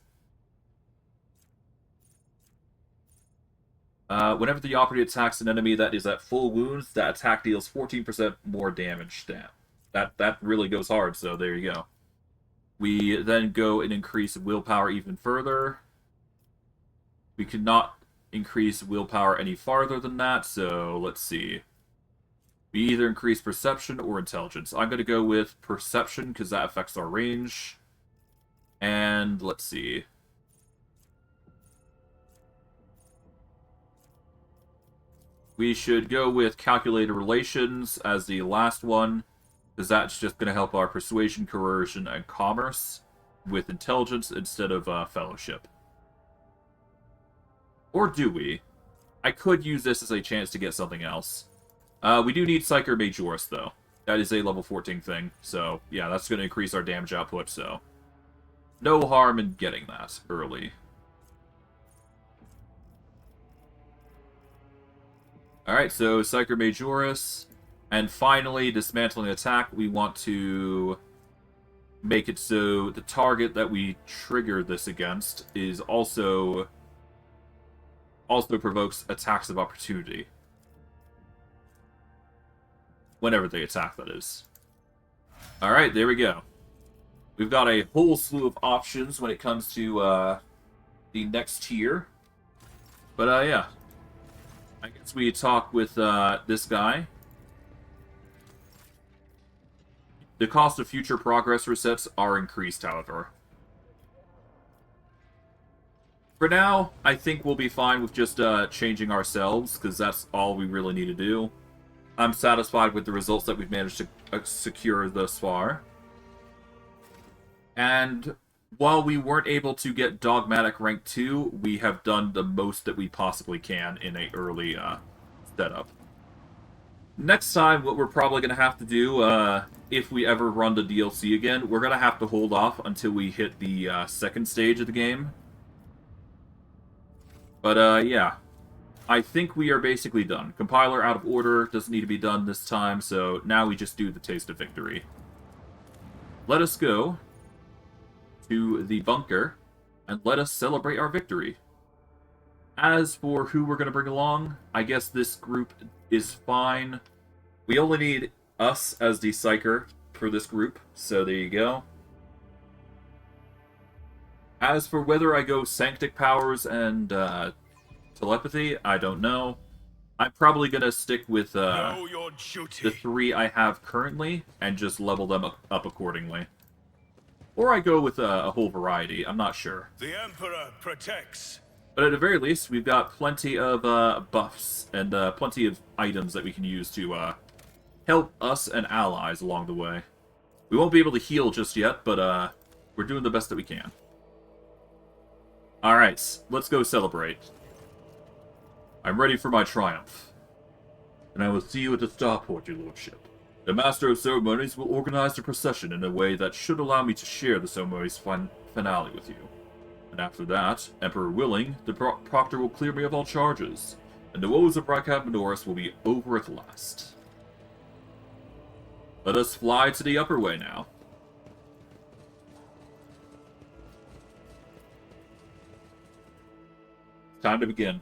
[SPEAKER 1] Whenever the operative attacks an enemy that is at full wounds, that attack deals 14% more damage. That really goes hard, so there you go. We then go and increase willpower even further. We cannot increase willpower any farther than that, so let's see. We either increase perception or intelligence. I'm going to go with perception because that affects our range. And let's see. We should go with calculated relations as the last one, because that's just going to help our persuasion, coercion, and commerce with intelligence instead of fellowship. Or do we? I could use this as a chance to get something else. We do need Psyker Majoris, though. That is a level 14 thing, so yeah, that's going to increase our damage output, so no harm in getting that early. Alright, so Psyker Majoris. And finally, dismantling attack, we want to make it so the target that we trigger this against is also provokes attacks of opportunity. Whenever they attack, that is. Alright, there we go. We've got a whole slew of options when it comes to the next tier. But yeah. I guess we talk with this guy. The cost of future progress resets are increased, however. For now, I think we'll be fine with just changing ourselves, because that's all we really need to do. I'm satisfied with the results that we've managed to secure thus far. And while we weren't able to get Dogmatic Rank 2, we have done the most that we possibly can in an early setup. Next time, what we're probably going to have to do, if we ever run the DLC again, we're going to have to hold off until we hit the second stage of the game. But yeah, I think we are basically done. Compiler out of order, doesn't need to be done this time, so now we just do the Taste of Victory. Let us go to the bunker, and let us celebrate our victory. As for who we're going to bring along, I guess this group is fine. We only need us as the Psyker for this group, so there you go. As for whether I go Sanctic Powers and Telepathy, I don't know. I'm probably going to stick with
[SPEAKER 2] Know your duty.
[SPEAKER 1] the 3 I have currently, and just level them up accordingly. Or I go with a whole variety, I'm not sure.
[SPEAKER 2] The Emperor protects.
[SPEAKER 1] But at the very least, we've got plenty of buffs and plenty of items that we can use to help us and allies along the way. We won't be able to heal just yet, but we're doing the best that we can. Alright, let's go celebrate. I'm ready for my triumph. And I will see you at the starport, your lordship. The Master of Ceremonies will organize the procession in a way that should allow me to share the ceremony's finale with you. And after that, Emperor willing, the Proctor will clear me of all charges, and the woes of Rykab Minoris will be over at last. Let us fly to the upper way now. Time to begin.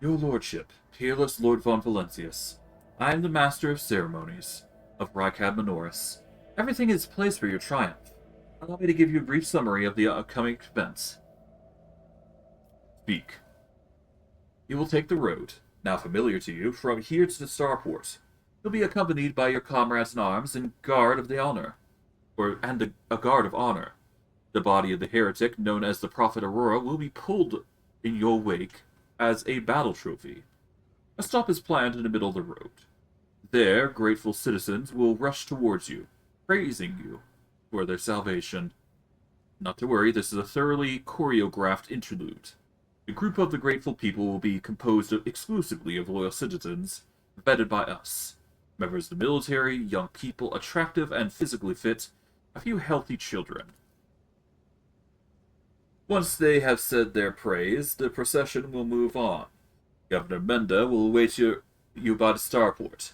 [SPEAKER 1] Your lordship, peerless Lord von Valentius, I am the Master of Ceremonies of Rykab Minoris. Everything is placed for your triumph. Allow me to give you a brief summary of the upcoming events. Speak. You will take the road, now familiar to you, from here to the starport. You'll be accompanied by your comrades in arms and guard of the honor, a guard of honor. The body of the heretic, known as the Prophet Aurora, will be pulled in your wake as a battle trophy. A stop is planned in the middle of the road. There, grateful citizens will rush towards you, praising you for their salvation. Not to worry, this is a thoroughly choreographed interlude. The group of the grateful people will be composed exclusively of loyal citizens, vetted by us. Members of the military, young people, attractive and physically fit, a few healthy children. Once they have said their praise, the procession will move on. Governor Menda will await you by the starport.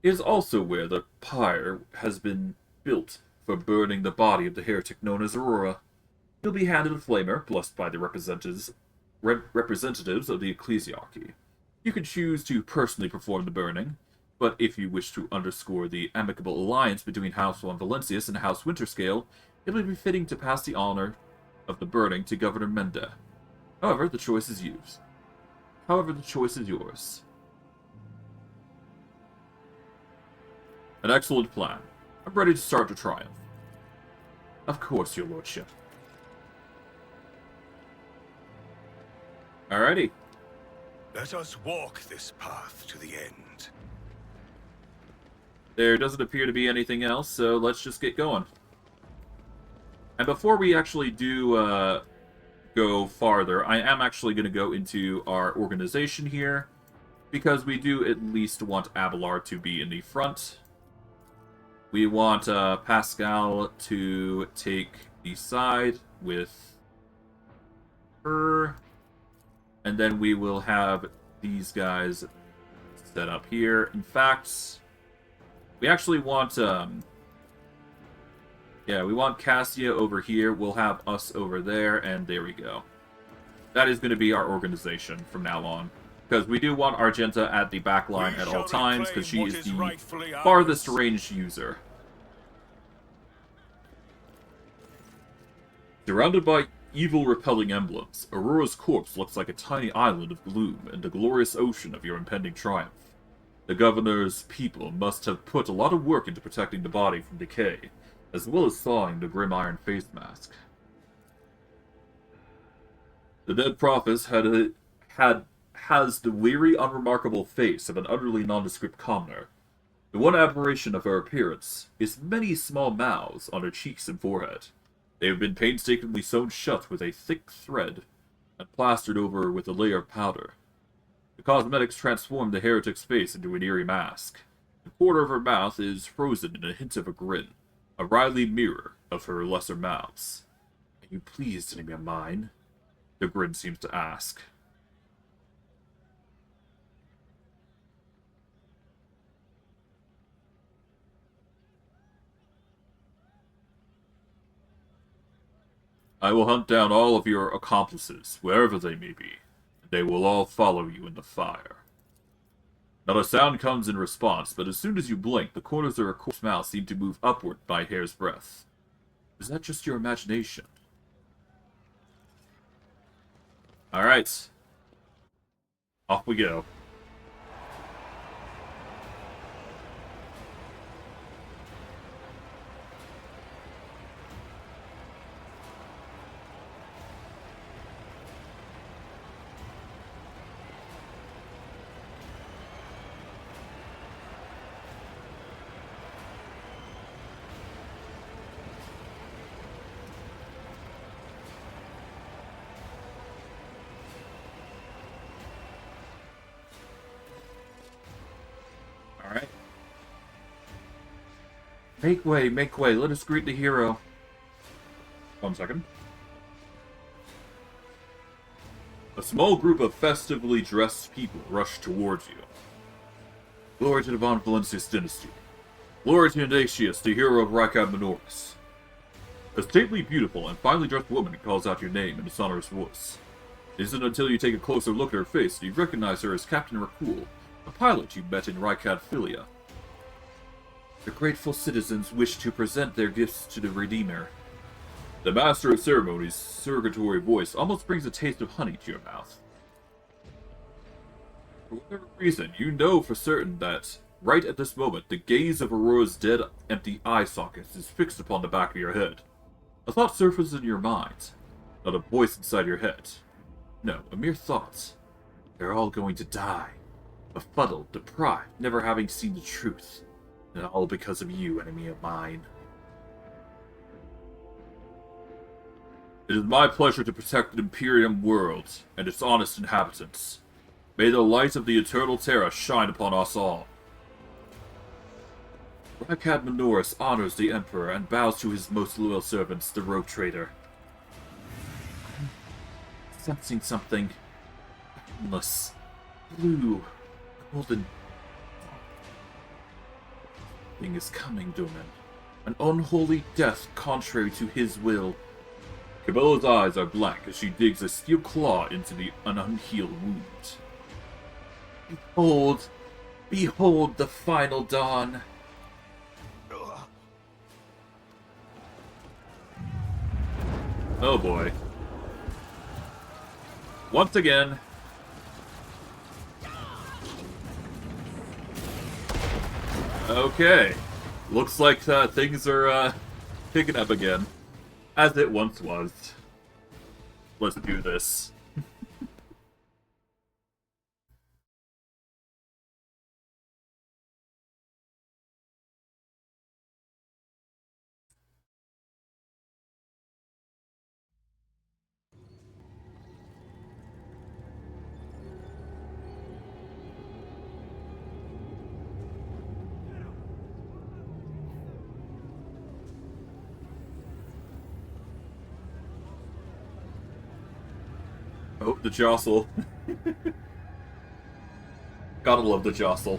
[SPEAKER 1] It is also where the pyre has been built for burning the body of the heretic known as Aurora. You'll be handed a flamer, blessed by the representatives of the ecclesiarchy. You can choose to personally perform the burning, but if you wish to underscore the amicable alliance between House von Valentius and House Winterscale, it will be fitting to pass the honor of the burning to Governor Menda. However, the choice is yours. An excellent plan. I'm ready to start the triumph. Of course, your lordship. Alrighty.
[SPEAKER 2] Let us walk this path to the end.
[SPEAKER 1] There doesn't appear to be anything else, so let's just get going. And before we actually do go farther, I am actually going to go into our organization here, because we do at least want Abelard to be in the front. We want Pascal to take the side with her, and then we will have these guys set up here. In fact, we actually want we want Cassia over here. We'll have us over there, and there we go. That is going to be our organization from now on. Because we do want Argenta at the back line at all times, because she is the farthest range user. Surrounded by evil repelling emblems, Aurora's corpse looks like a tiny island of gloom in the glorious ocean of your impending triumph. The governor's people must have put a lot of work into protecting the body from decay, as well as thawing the grim iron face mask. The dead prophet has the weary, unremarkable face of an utterly nondescript commoner. The one aberration of her appearance is many small mouths on her cheeks and forehead. They have been painstakingly sewn shut with a thick thread and plastered over with a layer of powder. The cosmetics transform the heretic's face into an eerie mask. The corner of her mouth is frozen in a hint of a grin, a wily mirror of her lesser mouths. Are you pleased, enemy of mine? The grin seems to ask. I will hunt down all of your accomplices, wherever they may be, and they will all follow you in the fire. Not a sound comes in response, but as soon as you blink, the corners of her corpse mouth seem to move upward by a hair's breadth. Is that just your imagination? Alright. Off we go. Alright. Make way, let us greet the hero. 1 second. A small group of festively dressed people rush towards you. Glory to the Von Valencius dynasty. Glory to Ignatious, the hero of Rykab Minoris. A stately, beautiful, and finely dressed woman calls out your name in a sonorous voice. It isn't until you take a closer look at her face that you recognize her as Captain Rakul, a pilot you met in Rykad Philia. The grateful citizens wish to present their gifts to the Redeemer. The Master of Ceremonies' surrogatory voice almost brings a taste of honey to your mouth. For whatever reason, you know for certain that, right at this moment, the gaze of Aurora's dead, empty eye sockets is fixed upon the back of your head. A thought surfaces in your mind, not a voice inside your head. No, a mere thought. They're all going to die. Befuddled, deprived, never having seen the truth. And all because of you, enemy of mine. It is my pleasure to protect the Imperium world and its honest inhabitants. May the light of the Eternal Terra shine upon us all. Rykad Minoris honors the Emperor and bows to his most loyal servants, the Rogue Trader. I'm sensing something. Endless. Blue. Golden. Thing is coming, Doman. An unholy death contrary to his will. Cabela's eyes are blank as she digs a steel claw into an unhealed wound. Behold! Behold the final dawn! Oh boy. Once again. Okay. Looks like things are picking up again. As it once was. Let's do this. Oh, the jostle. Gotta love the jostle.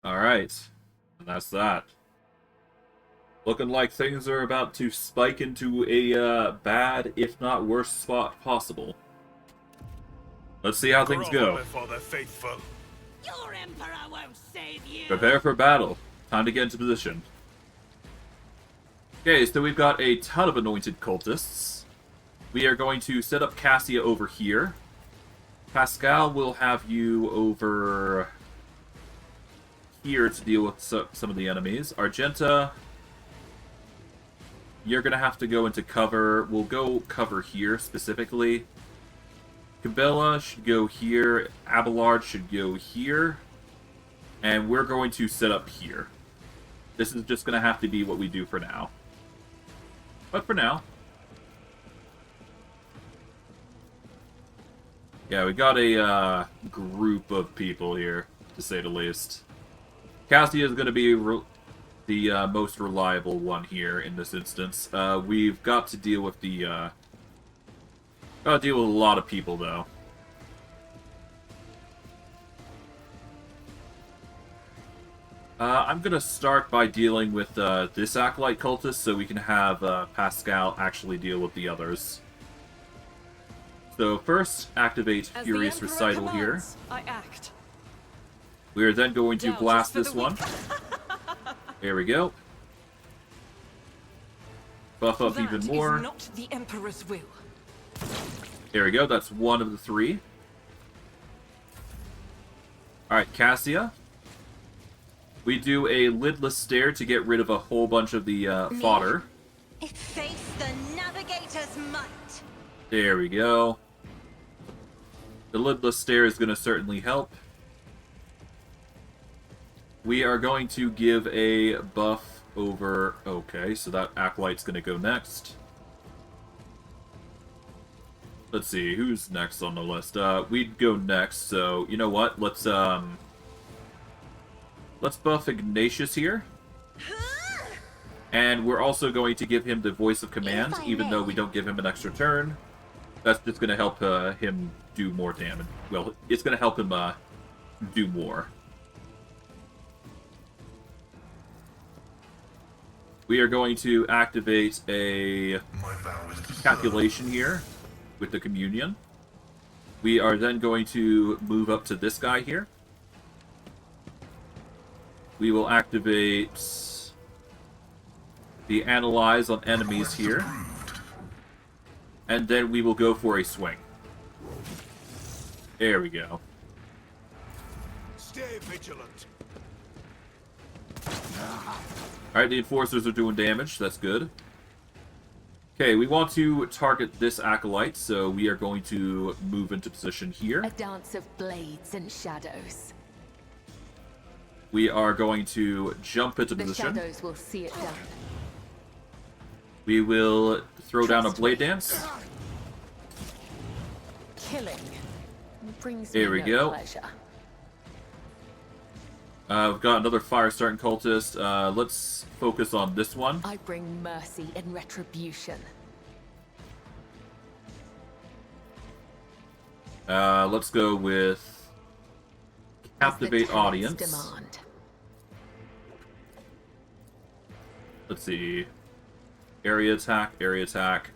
[SPEAKER 1] Alright. And that's that. Looking like things are about to spike into a bad, if not worse, spot possible. Let's see how things
[SPEAKER 2] Grovel
[SPEAKER 1] go.
[SPEAKER 2] before the faithful.
[SPEAKER 3] Your Emperor won't save you!
[SPEAKER 1] Prepare for battle. Time to get into position. Okay, so we've got a ton of anointed cultists. We are going to set up Cassia over here. Pascal will have you over here to deal with some of the enemies. Argenta, you're going to have to go into cover. We'll go cover here specifically. Cabela should go here. Abelard should go here. And we're going to set up here. This is just going to have to be what we do for now. But for now. Yeah, we got a group of people here, to say the least. Cassia is going to be the most reliable one here in this instance. We've got to deal with the... gotta deal with a lot of people, though. I'm gonna start by dealing with this Acolyte Cultist, so we can have Pascal actually deal with the others. So first, activate
[SPEAKER 3] As
[SPEAKER 1] Furious
[SPEAKER 3] the Emperor
[SPEAKER 1] Recital here.
[SPEAKER 3] commands, I act.
[SPEAKER 1] We are then going to
[SPEAKER 3] Down
[SPEAKER 1] blast
[SPEAKER 3] just for
[SPEAKER 1] this
[SPEAKER 3] the
[SPEAKER 1] one. There we go. Buff up
[SPEAKER 3] That
[SPEAKER 1] even more.
[SPEAKER 3] is not the Emperor's will.
[SPEAKER 1] There we go, that's one of the three. Alright, Cassia. We do a lidless stare to get rid of a whole bunch of the fodder.
[SPEAKER 5] Face the navigator's might.
[SPEAKER 1] There we go. The lidless stare is going to certainly help. We are going to give a buff over... Okay, so that Acolyte's going to go next. Let's see, who's next on the list? We'd go next, so you know what? Let's buff Ignatius here. And we're also going to give him the voice of command, even though we don't give him an extra turn. That's just going to help him do more damage. Well, it's going to help him do more. We are going to activate a calculation here with the communion. We are then going to move up to this guy here. We will activate the analyze on enemies here. And then we will go for a swing. There we go.
[SPEAKER 2] Stay vigilant.
[SPEAKER 1] Alright, the enforcers are doing damage. That's good. Okay, we want to target this Acolyte, so we are going to move into position here.
[SPEAKER 5] A dance of blades and shadows.
[SPEAKER 1] We are going to jump into
[SPEAKER 5] The
[SPEAKER 1] position.
[SPEAKER 5] shadows will see it done.
[SPEAKER 1] We will throw down a blade dance.
[SPEAKER 5] Killing brings
[SPEAKER 1] There
[SPEAKER 5] me
[SPEAKER 1] we
[SPEAKER 5] no
[SPEAKER 1] go.
[SPEAKER 5] pleasure.
[SPEAKER 1] We've got another fire starting cultist. Let's focus on this one.
[SPEAKER 5] I bring mercy and retribution.
[SPEAKER 1] Let's go with Captivate
[SPEAKER 5] As the tenants
[SPEAKER 1] Audience.
[SPEAKER 5] demand.
[SPEAKER 1] Let's see. Area attack,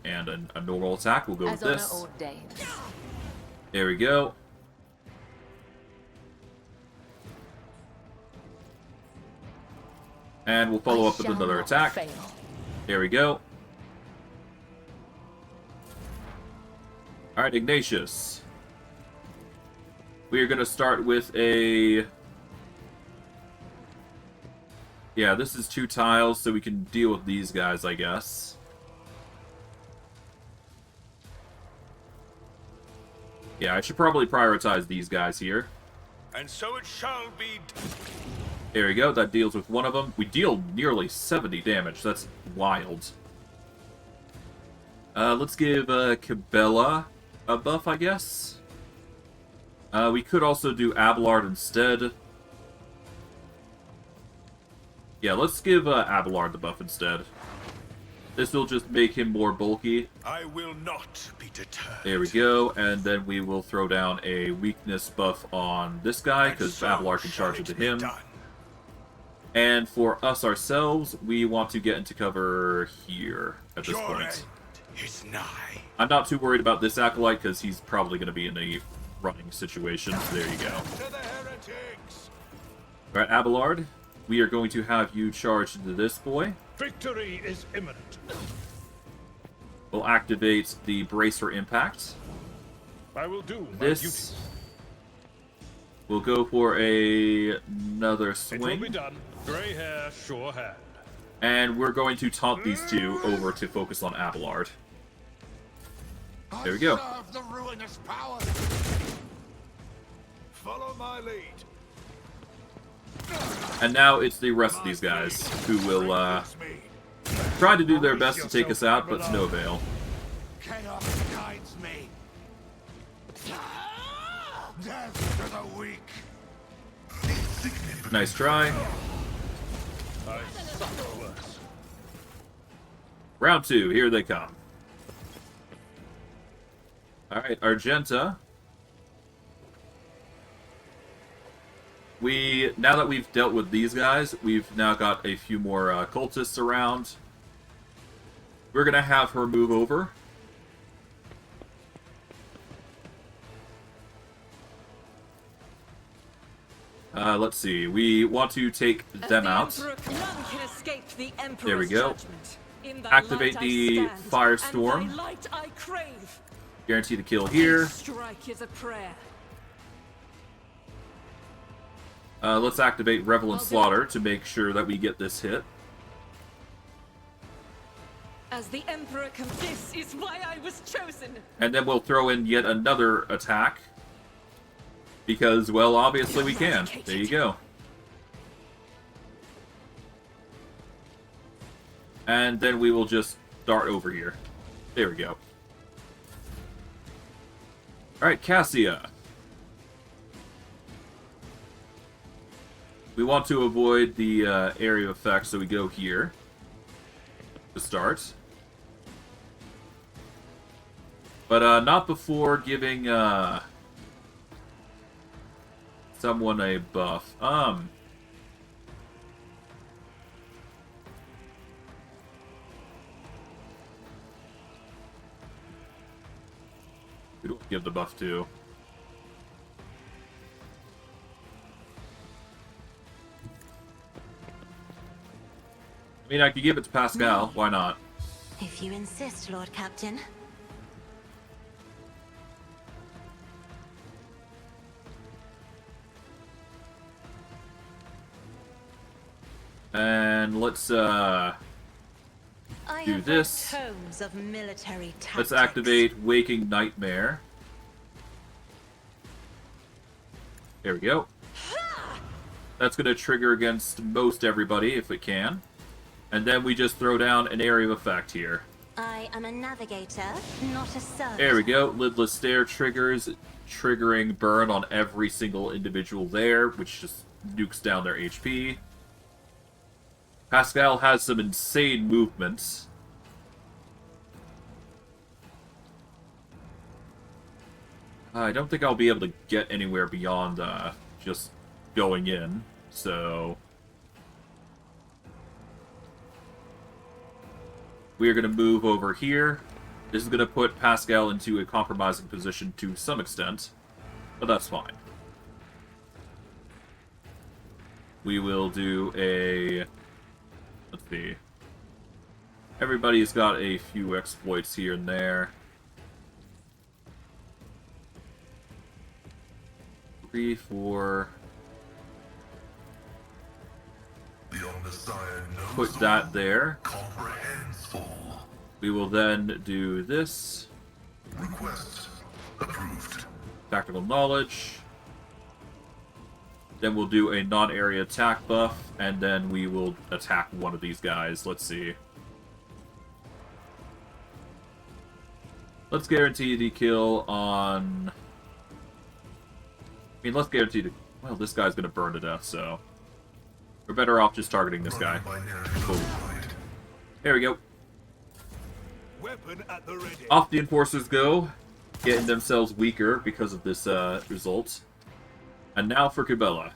[SPEAKER 1] and a normal attack. We'll go
[SPEAKER 5] As
[SPEAKER 1] with this.
[SPEAKER 5] honor ordains.
[SPEAKER 1] There we go. And we'll follow
[SPEAKER 5] I
[SPEAKER 1] up with
[SPEAKER 5] shall
[SPEAKER 1] another
[SPEAKER 5] not
[SPEAKER 1] attack.
[SPEAKER 5] fail.
[SPEAKER 1] There we go. Alright, Ignatius. We are going to start with a... Yeah, this is 2 tiles, so we can deal with these guys, I guess. Yeah, I should probably prioritize these guys here.
[SPEAKER 2] And so it shall be.
[SPEAKER 1] There we go, that deals with one of them. We deal nearly 70 damage, that's wild. Let's give Cabela a buff, I guess. We could also do Abelard instead. Yeah, let's give Abelard the buff instead. This will just make him more bulky.
[SPEAKER 2] I will not be deterred.
[SPEAKER 1] There we go, and then we will throw down a weakness buff on this guy,
[SPEAKER 2] And
[SPEAKER 1] because
[SPEAKER 2] so
[SPEAKER 1] Abelard can
[SPEAKER 2] shall
[SPEAKER 1] charge
[SPEAKER 2] it
[SPEAKER 1] into
[SPEAKER 2] be
[SPEAKER 1] him.
[SPEAKER 2] done.
[SPEAKER 1] And for us ourselves, we want to get into cover here at this
[SPEAKER 2] Your
[SPEAKER 1] point.
[SPEAKER 2] end is nigh.
[SPEAKER 1] I'm not too worried about this Acolyte, because he's probably going to be in a running situation, so there you go.
[SPEAKER 2] To the heretics.
[SPEAKER 1] Alright, Abelard, we are going to have you charge into this boy.
[SPEAKER 4] Victory is imminent.
[SPEAKER 1] We'll activate the Brace for Impact.
[SPEAKER 4] I will do my
[SPEAKER 1] This
[SPEAKER 4] duty.
[SPEAKER 1] will go for another
[SPEAKER 4] It will
[SPEAKER 1] swing.
[SPEAKER 4] be done. Grey hair, sure hand.
[SPEAKER 1] And we're going to taunt these two over to focus on Abelard. There we go.
[SPEAKER 2] Serve the ruinous power. Follow my lead.
[SPEAKER 1] And now it's the rest of these guys who will try to do their best to take us out, but to no avail.
[SPEAKER 2] Chaos guides me. Death to the weak.
[SPEAKER 1] Nice try.
[SPEAKER 4] I suffer worse.
[SPEAKER 1] Round 2, here they come. Alright, Argenta. Now that we've dealt with these guys, we've now got a few more cultists around. We're gonna have her move over. Let's see. We want to take them out.
[SPEAKER 3] None can escape the Emperor's
[SPEAKER 1] There we go.
[SPEAKER 3] judgment. In thy
[SPEAKER 1] Activate
[SPEAKER 3] light I
[SPEAKER 1] the
[SPEAKER 3] stand,
[SPEAKER 1] Firestorm.
[SPEAKER 3] and thy light I crave.
[SPEAKER 1] Guarantee the kill here.
[SPEAKER 3] Each strike is a prayer.
[SPEAKER 1] Let's activate Revel and Slaughter to make sure that we get this hit.
[SPEAKER 3] As the Emperor this is why I was chosen.
[SPEAKER 1] And then we'll throw in yet another attack. Because, well, obviously we can. There you go. And then we will just start over here. There we go. Alright, Cassia. We want to avoid the area of effect, so we go here to start. But not before giving someone a buff. Who do we give the buff to? I mean, I could give it to Pascal. Why not?
[SPEAKER 6] If you insist, Lord Captain.
[SPEAKER 1] And let's
[SPEAKER 6] I
[SPEAKER 1] do
[SPEAKER 6] have
[SPEAKER 1] this.
[SPEAKER 6] read tomes of military tactics.
[SPEAKER 1] Let's activate Waking Nightmare. There we go. That's going to trigger against most everybody if it can. And then we just throw down an area of effect here.
[SPEAKER 6] I am a navigator, not a servant.
[SPEAKER 1] There we go. Lidless Stare triggers, triggering burn on every single individual there, which just nukes down their HP. Pascal has some insane movements. I don't think I'll be able to get anywhere beyond just going in, so we are going to move over here. This is going to put Pascal into a compromising position to some extent, but that's fine. We will do a... Let's see. Everybody's got a few exploits here and there. 3, 4... Put that there. We will then do this.
[SPEAKER 7] Request approved.
[SPEAKER 1] tactical knowledge. Then we'll do a non-area attack buff, and then we will attack one of these guys. Let's see. Let's guarantee the kill on... I mean, let's guarantee the... Well, this guy's gonna burn to death, so... We're better off just targeting this guy. Boom. There we go.
[SPEAKER 2] Weapon at the ready.
[SPEAKER 1] Off the enforcers go, getting themselves weaker because of this result. And now for Cabela.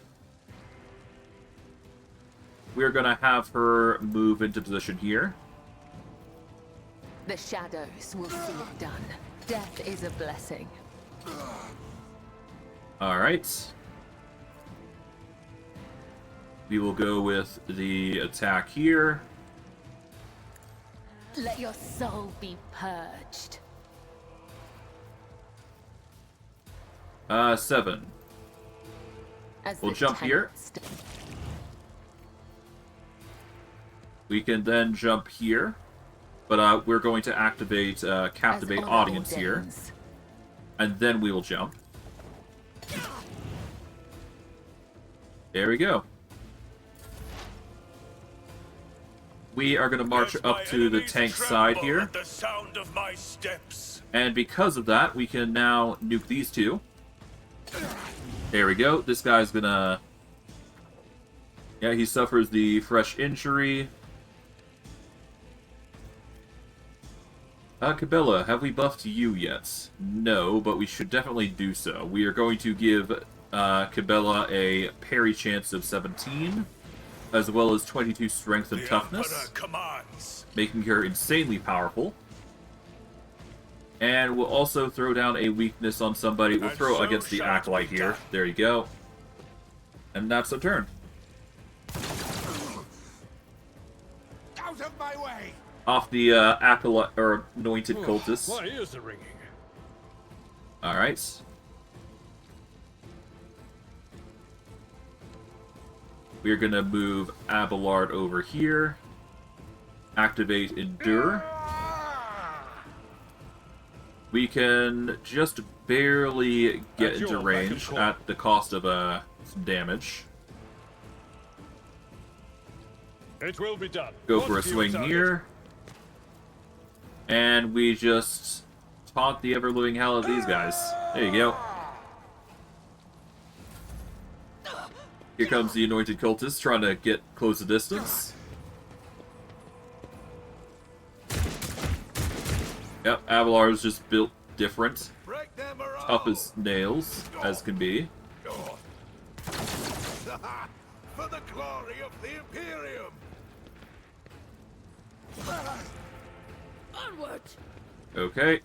[SPEAKER 1] We're gonna have her move into position here.
[SPEAKER 5] The shadows will see it done. Death is a blessing.
[SPEAKER 1] Alright. We will go with the attack here.
[SPEAKER 5] Let your soul be purged.
[SPEAKER 1] 7.
[SPEAKER 5] As
[SPEAKER 1] We'll
[SPEAKER 5] the
[SPEAKER 1] jump here.
[SPEAKER 5] tenant
[SPEAKER 1] We can then jump here. But we're going to activate Captivate
[SPEAKER 5] as honor
[SPEAKER 1] Audience here.
[SPEAKER 5] ordains.
[SPEAKER 1] And then we will jump. There we go. We are going to march
[SPEAKER 2] As
[SPEAKER 1] up
[SPEAKER 2] my
[SPEAKER 1] to the
[SPEAKER 2] enemies
[SPEAKER 1] tank
[SPEAKER 2] tremble
[SPEAKER 1] side here.
[SPEAKER 2] at the sound of my steps.
[SPEAKER 1] And because of that, we can now nuke these two. There we go. This guy's gonna... Yeah, he suffers the fresh injury. Cabela, have we buffed you yet? No, but we should definitely do so. We are going to give Cabela a parry chance of 17, as well as 22 strength and
[SPEAKER 2] The
[SPEAKER 1] toughness,
[SPEAKER 2] Emperor commands.
[SPEAKER 1] making her insanely powerful. And we'll also throw down a weakness on somebody. We'll
[SPEAKER 2] And
[SPEAKER 1] throw
[SPEAKER 2] so
[SPEAKER 1] against the
[SPEAKER 2] shall
[SPEAKER 1] Acolyte
[SPEAKER 2] it be
[SPEAKER 1] here.
[SPEAKER 2] done.
[SPEAKER 1] There you go. And that's a turn.
[SPEAKER 2] Out of my way!
[SPEAKER 1] Off the Acolyte, or Anointed Cultist.
[SPEAKER 4] My ears are ringing.
[SPEAKER 1] Alright. We're gonna move Abelard over here. Activate Endure. We can just barely get
[SPEAKER 4] At
[SPEAKER 1] into
[SPEAKER 4] your beck and
[SPEAKER 1] range
[SPEAKER 4] call.
[SPEAKER 1] at the cost of some damage.
[SPEAKER 4] It will be done.
[SPEAKER 1] Go
[SPEAKER 4] What
[SPEAKER 1] for a
[SPEAKER 4] view
[SPEAKER 1] swing
[SPEAKER 4] is on
[SPEAKER 1] here. And we just taunt the ever-living hell of these guys. There you go. Here comes the Anointed Cultist trying to get close the distance. Yep, Abelard is just built different.
[SPEAKER 2] Break them morale.
[SPEAKER 1] Tough as nails, as can be.
[SPEAKER 2] For the glory of the Imperium!
[SPEAKER 3] Onward!
[SPEAKER 1] Okay.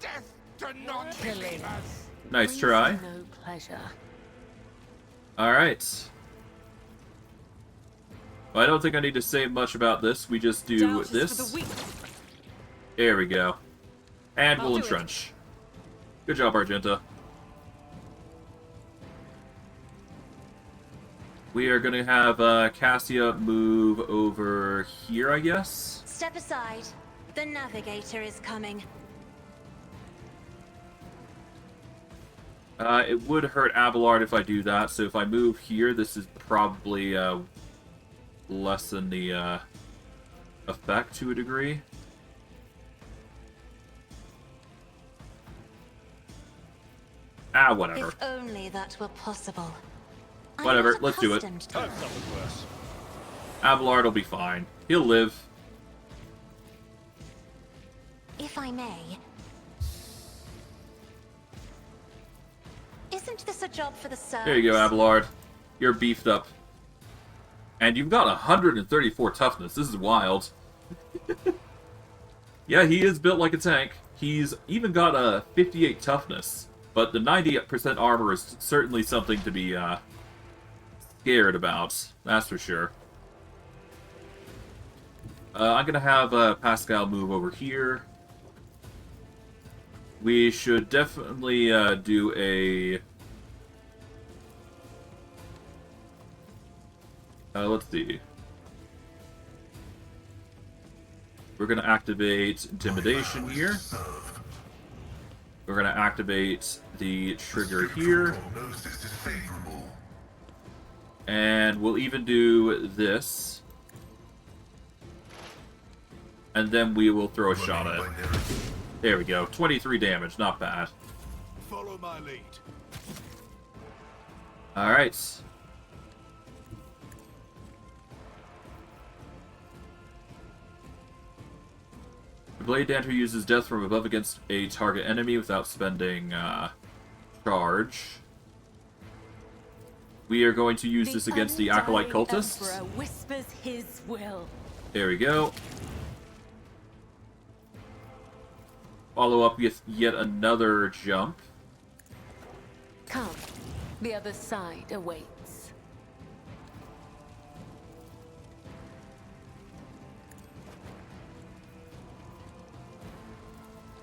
[SPEAKER 2] Death to
[SPEAKER 5] Killing
[SPEAKER 1] Nice
[SPEAKER 5] brings
[SPEAKER 1] try.
[SPEAKER 5] no pleasure.
[SPEAKER 1] Alright. Well, I don't think I need to say much about this. We just do
[SPEAKER 3] Doubt is
[SPEAKER 1] this.
[SPEAKER 3] for the weak.
[SPEAKER 1] There we go. And
[SPEAKER 3] I'll
[SPEAKER 1] we'll
[SPEAKER 3] do it.
[SPEAKER 1] entrench. Good job, Argenta. We are going to have Cassia move over here, I guess.
[SPEAKER 6] Step aside. The navigator is coming.
[SPEAKER 1] It would hurt Abelard if I do that, so if I move here, this is probably lessen the effect to a degree. Whatever.
[SPEAKER 6] If only that were possible. I'm
[SPEAKER 1] Whatever,
[SPEAKER 6] not
[SPEAKER 1] let's do it.
[SPEAKER 6] accustomed to
[SPEAKER 4] I've suffered worse.
[SPEAKER 1] Abelard will be fine. He'll live.
[SPEAKER 6] If I may. Isn't this a job for the serfs?
[SPEAKER 1] There you go, Abelard. You're beefed up. And you've got 134 toughness. This is wild. Yeah, he is built like a tank. He's even got a 58 toughness. But the 90% armor is certainly something to be scared about. That's for sure. I'm going to have Pascal move over here. We should definitely do a... let's see. We're going to activate Intimidation here. We're going to activate the trigger here. And we'll even do this. And then we will throw a shot at it. There we go. 23 damage. Not bad.
[SPEAKER 2] Follow my lead.
[SPEAKER 1] Alright. The Blade Dancer uses death from above against a target enemy without spending charge. We are going to use this against the Acolyte Cultist.
[SPEAKER 3] Whispers his will.
[SPEAKER 1] There we go. Follow up with yet another jump.
[SPEAKER 5] Come. The other side awaits.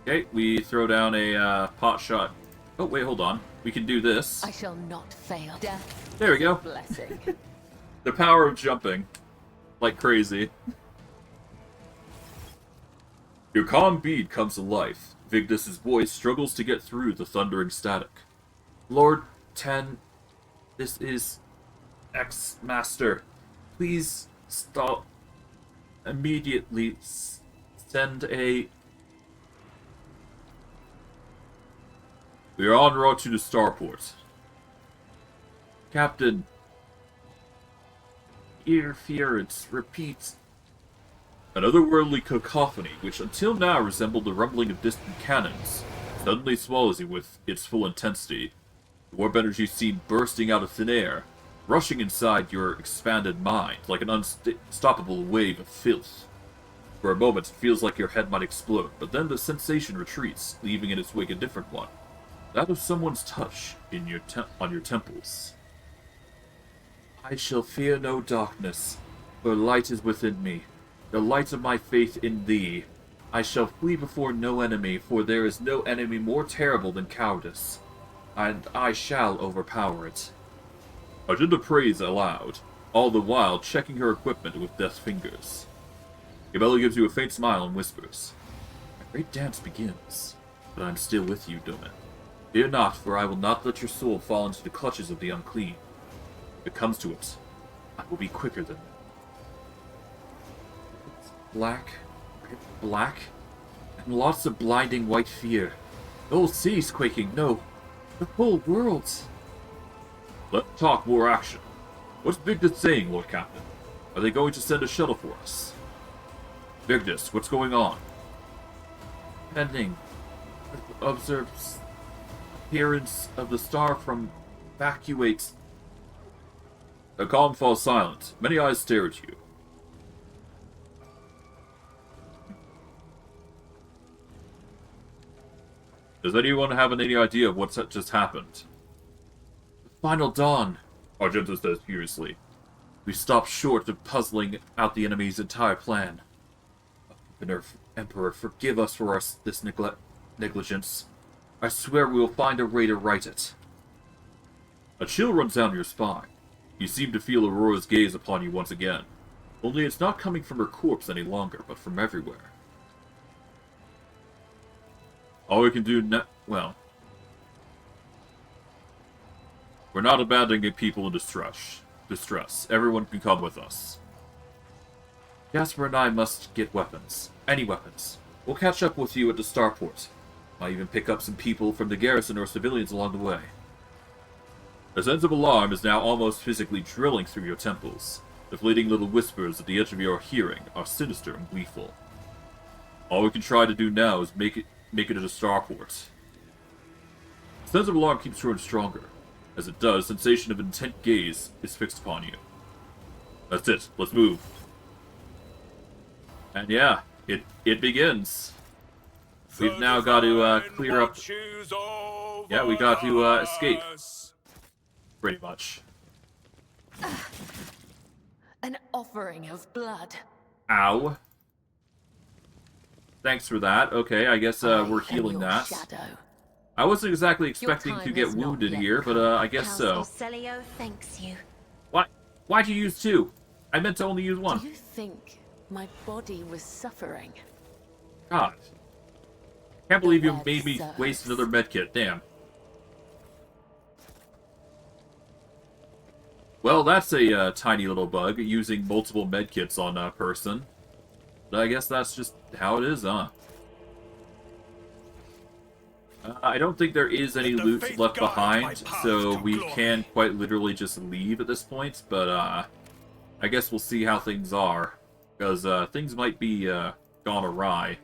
[SPEAKER 1] Okay, we throw down a pot shot. Oh, wait, hold on. We can do this.
[SPEAKER 5] I shall not fail. Death.
[SPEAKER 1] There we go.
[SPEAKER 5] Blessing.
[SPEAKER 1] The power of jumping. Like crazy. Your calm bead comes to life. Vigdus's voice struggles to get through the thundering static. Lord 10, this is X-Master. Please stop. Immediately send a... We are en route to the starport. Captain. Interference repeats. An otherworldly cacophony, which until now resembled the rumbling of distant cannons, suddenly swallows you with its full intensity. The warp energy seemed bursting out of thin air, rushing inside your expanded mind like an unstoppable wave of filth. For a moment, it feels like your head might explode, but then the sensation retreats, leaving in its wake a different one. That of someone's touch in your on your temples. I shall fear no darkness, for light is within me, the light of my faith in thee. I shall flee before no enemy, for there is no enemy more terrible than cowardice, and I shall overpower it. Argenta prays aloud, all the while checking her equipment with deft fingers. Gabella gives you a faint smile and whispers, "My great dance begins, but I'm still with you, Domin. Fear not, for I will not let your soul fall into the clutches of the unclean. If it comes to it, I will be quicker than them." It's black, and lots of blinding white fear. The whole city's quaking, no, the whole world. Let's talk more action. What's Vigdus saying, Lord Captain? Are they going to send a shuttle for us? Vigdus, what's going on? Pending. Observes appearance of the star from evacuates. The calm falls silent. Many eyes stare at you. Does anyone have any idea of what's just happened? The final dawn, Argenta says furiously. We stopped short of puzzling out the enemy's entire plan. Emperor, forgive us for this negligence. I swear we will find a way to right it. A chill runs down your spine. You seem to feel Aurora's gaze upon you once again. Only it's not coming from her corpse any longer, but from everywhere. All we can do now... Well... We're not abandoning people in distress. Everyone can come with us. Jasper and I must get weapons. Any weapons. We'll catch up with you at the starport. Might even pick up some people from the garrison or civilians along the way. A sense of alarm is now almost physically drilling through your temples. The fleeting little whispers at the edge of your hearing are sinister and gleeful. All we can try to do now is make it to the starport. The sense of alarm keeps growing stronger. As it does, sensation of intent gaze is fixed upon you. That's it. Let's move. And yeah, it begins. We've now got to clear up... Yeah, we got to escape. Pretty much.
[SPEAKER 5] An offering of blood.
[SPEAKER 1] Ow. Thanks for that. Okay, I guess we're healing that.
[SPEAKER 5] Shadow.
[SPEAKER 1] I wasn't exactly expecting to get wounded here, but I guess so.
[SPEAKER 6] Council Celio thanks you.
[SPEAKER 1] What? Why'd you use two? I meant to only use one.
[SPEAKER 5] Do you think my body was suffering?
[SPEAKER 1] God. Can't believe you
[SPEAKER 5] web
[SPEAKER 1] made me
[SPEAKER 5] serves.
[SPEAKER 1] waste another medkit. Damn. Well, that's a tiny little bug, using multiple medkits on a person. But I guess that's just how it is, huh? I don't think there is any
[SPEAKER 2] Let the
[SPEAKER 1] loot
[SPEAKER 2] faith
[SPEAKER 1] left
[SPEAKER 2] guide my
[SPEAKER 1] behind,
[SPEAKER 2] path
[SPEAKER 1] so
[SPEAKER 2] to
[SPEAKER 1] we
[SPEAKER 2] glory.
[SPEAKER 1] can quite literally just leave at this point, but I guess we'll see how things are. Because things might be gone awry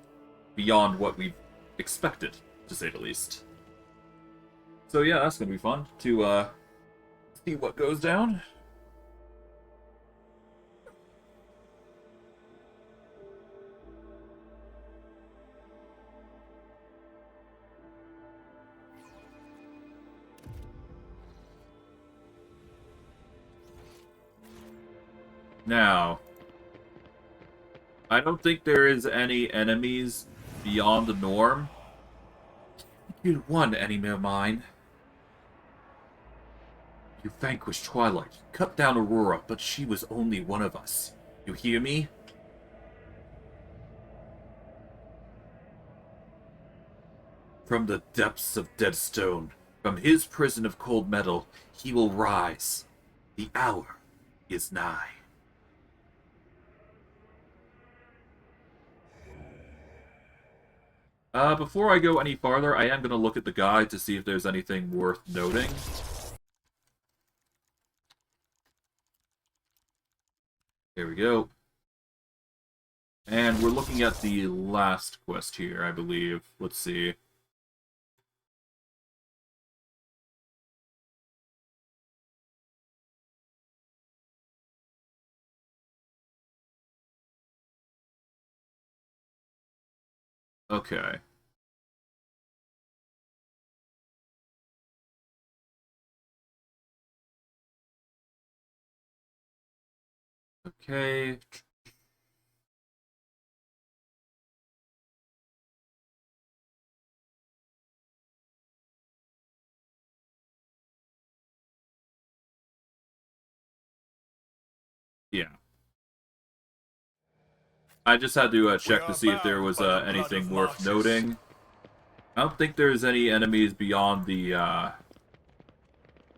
[SPEAKER 1] beyond what we expected, to say the least. So yeah, that's going to be fun to see what goes down. Now, I don't think there is any enemies beyond the norm. You one enemy of mine. You vanquished Twilight, cut down Aurora, but she was only one of us. You hear me? From the depths of Deadstone, from his prison of cold metal, he will rise. The hour is nigh. Before I go any farther, I am going to look at the guide to see if there's anything worth noting. There we go. And we're looking at the last quest here, I believe. Let's see. Okay. Okay. Yeah. I just had to check to see if there was anything worth noting. I don't think there's any enemies beyond the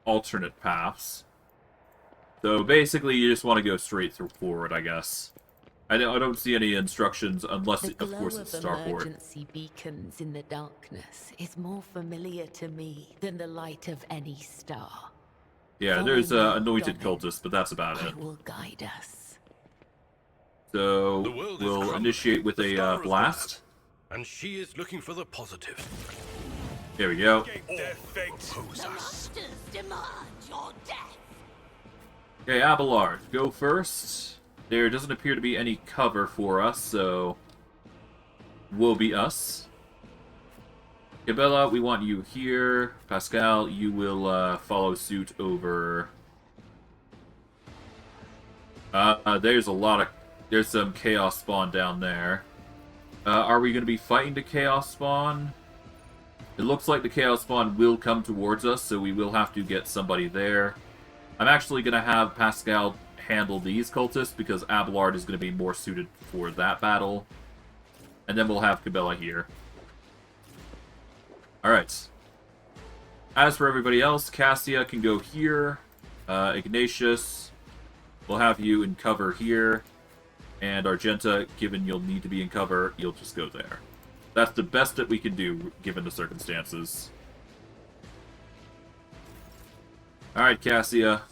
[SPEAKER 1] alternate paths. So basically, you just want to go straight through forward, I guess. I don't see any instructions unless,
[SPEAKER 5] The
[SPEAKER 1] of course,
[SPEAKER 5] glow
[SPEAKER 1] it's
[SPEAKER 5] of
[SPEAKER 1] Starport.
[SPEAKER 5] emergency beacons in the darkness is more familiar to me than the light of any star.
[SPEAKER 1] Yeah,
[SPEAKER 5] Follow
[SPEAKER 1] there's
[SPEAKER 5] me,
[SPEAKER 1] anointed
[SPEAKER 5] Domin.
[SPEAKER 1] cultists, but that's about
[SPEAKER 5] I
[SPEAKER 1] it.
[SPEAKER 5] will guide us.
[SPEAKER 1] So
[SPEAKER 4] The world is
[SPEAKER 1] we'll
[SPEAKER 4] crumbling.
[SPEAKER 1] initiate with
[SPEAKER 4] The
[SPEAKER 1] a
[SPEAKER 4] star is
[SPEAKER 1] blast.
[SPEAKER 4] bad, and she is looking for the positives.
[SPEAKER 1] There we go.
[SPEAKER 2] Escape their fate. Oppose us.
[SPEAKER 3] Masters demand your death.
[SPEAKER 1] Okay, Abelard, go first. There doesn't appear to be any cover for us, so will be us. Gabella, we want you here. Pascal, you will follow suit over. There's some chaos spawn down there. Are we going to be fighting the chaos spawn? It looks like the chaos spawn will come towards us, so we will have to get somebody there. I'm actually going to have Pascal handle these cultists, because Abelard is going to be more suited for that battle. And then we'll have Cabela here. Alright. As for everybody else, Cassia can go here. Ignatius, we'll have you in cover here. And Argenta, given you'll need to be in cover, you'll just go there. That's the best that we can do, given the circumstances. Alright, Cassia.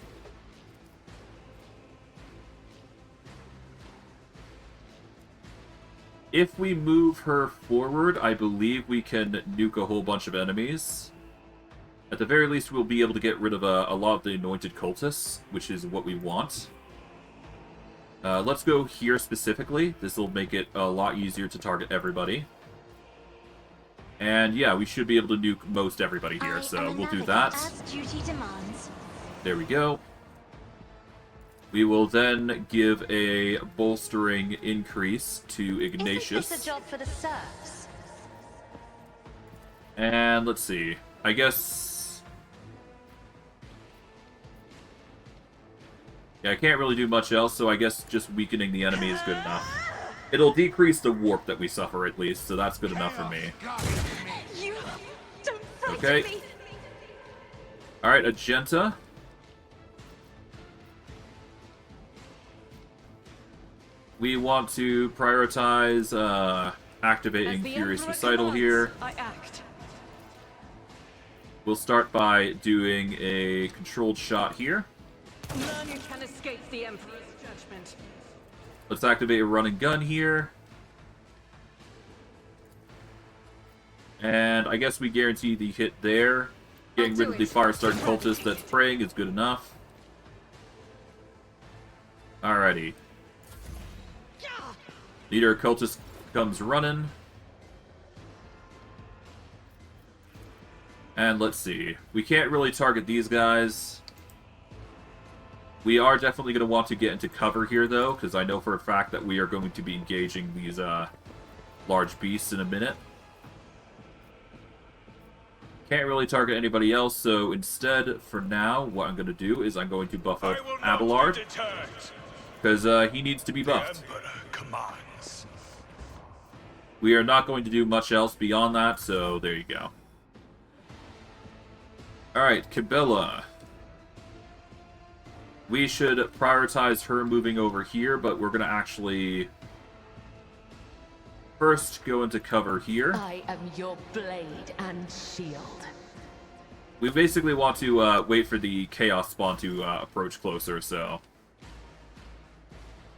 [SPEAKER 1] If we move her forward, I believe we can nuke a whole bunch of enemies. At the very least, we'll be able to get rid of a lot of the anointed cultists, which is what we want. Let's go here specifically. This will make it a lot easier to target everybody. And yeah, we should be able to nuke most everybody here, so we'll do that.
[SPEAKER 6] As duty demands.
[SPEAKER 1] There we go. We will then give a bolstering increase to Ignatius.
[SPEAKER 6] Isn't this a job for the serfs?
[SPEAKER 1] And let's see. I guess... yeah, I can't really do much else, so I guess just weakening the enemy is good enough. It'll decrease the warp that we suffer at least, so that's good enough for me.
[SPEAKER 3] You don't frighten
[SPEAKER 1] Okay.
[SPEAKER 3] me.
[SPEAKER 1] Alright, Agenta. We want to prioritize activating
[SPEAKER 3] As the
[SPEAKER 1] Furious
[SPEAKER 3] Emperor
[SPEAKER 1] Recital
[SPEAKER 3] commands,
[SPEAKER 1] here.
[SPEAKER 3] I act.
[SPEAKER 1] We'll start by doing a controlled shot here.
[SPEAKER 3] None can escape the Emperor's judgment.
[SPEAKER 1] Let's activate a run and gun here. And I guess we guarantee the hit there. Getting rid of the fire-starting cultist that's praying is good enough. Alrighty. Leader cultist comes running. And let's see. We can't really target these guys. We are definitely going to want to get into cover here, though, because I know for a fact that we are going to be engaging these large beasts in a minute. Can't really target anybody else, so instead, for now, what I'm going to do is I'm going to buff up
[SPEAKER 2] I will not
[SPEAKER 1] Abelard,
[SPEAKER 2] be deterred.
[SPEAKER 1] because he needs to be
[SPEAKER 2] The
[SPEAKER 1] buffed.
[SPEAKER 2] Emperor commands.
[SPEAKER 1] We are not going to do much else beyond that, so there you go. Alright, Cabela. We should prioritize her moving over here, but we're going to actually first go into cover here.
[SPEAKER 5] I am your blade and shield.
[SPEAKER 1] We basically want to wait for the Chaos Spawn to approach closer, so...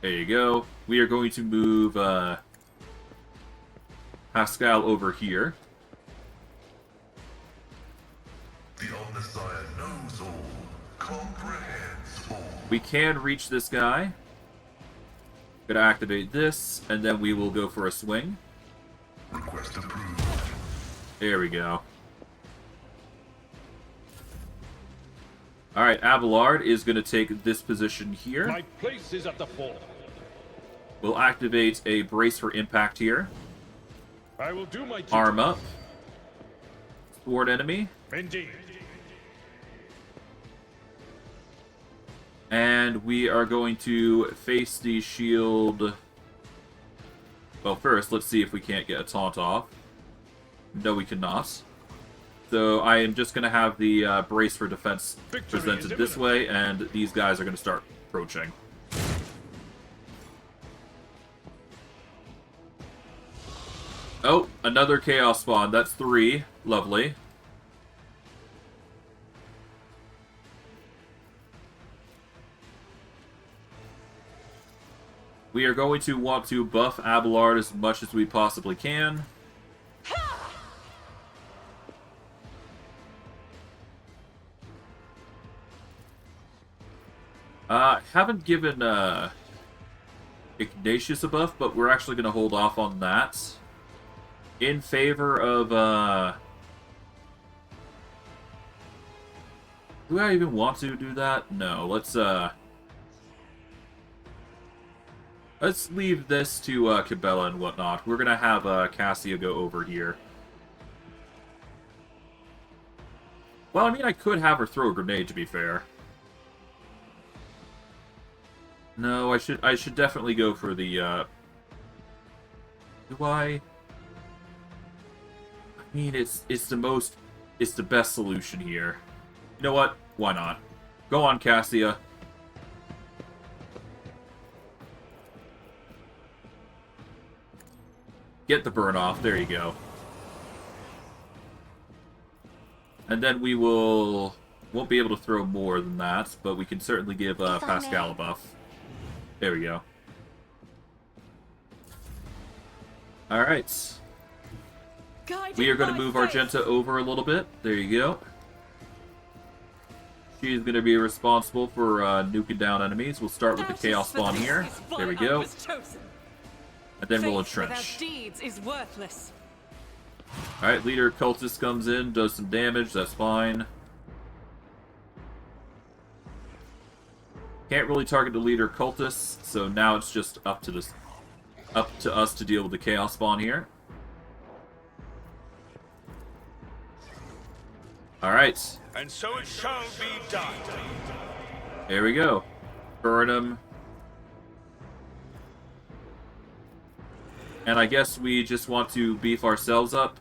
[SPEAKER 1] There you go. We are going to move Pascal over here.
[SPEAKER 7] The Omnissiah knows all, comprehends all.
[SPEAKER 1] We can reach this guy. Gonna activate this, and then we will go for a swing.
[SPEAKER 7] Request approved.
[SPEAKER 1] There we go. Alright, Abelard is going to take this position here.
[SPEAKER 4] My place is at the fore.
[SPEAKER 1] We'll activate a brace for impact here.
[SPEAKER 4] I will do my duty.
[SPEAKER 1] Arm up. Thwart enemy.
[SPEAKER 4] Indeed.
[SPEAKER 1] And we are going to face the shield. Well, first, let's see if we can't get a taunt off. No, we cannot. So I am just going to have the brace for defense
[SPEAKER 4] Victory
[SPEAKER 1] presented
[SPEAKER 4] is
[SPEAKER 1] this way, and these guys are going to start approaching. Oh, another Chaos Spawn. That's 3. Lovely. We are going to want to buff Abelard as much as we possibly can. Haven't given Ignatious a buff, but we're actually going to hold off on that. In favor of, do I even want to do that? No, let's leave this to Cabela and whatnot. We're gonna have Cassia go over here. Well, I mean, I could have her throw a grenade, to be fair. No, I should definitely go for the, do I? I mean, it's the best solution here. You know what? Why not? Go on, Cassia. Get the burn off. There you go. And then we won't be able to throw more than that, but we can certainly give Pascal a buff. There we go. Alright. We are going to move Argenta over a little bit. There you go. She's going to be responsible for nuking down enemies. We'll start with the Chaos Spawn here. There we go. And then we'll entrench.
[SPEAKER 3] Deeds is worthless.
[SPEAKER 1] Alright, Leader Cultist comes in, does some damage, that's fine. Can't really target the Leader Cultist, so now it's just up to us to deal with the Chaos Spawn here. Alright.
[SPEAKER 2] And so it shall be done.
[SPEAKER 1] There we go. Burn him. And I guess we just want to beef ourselves up.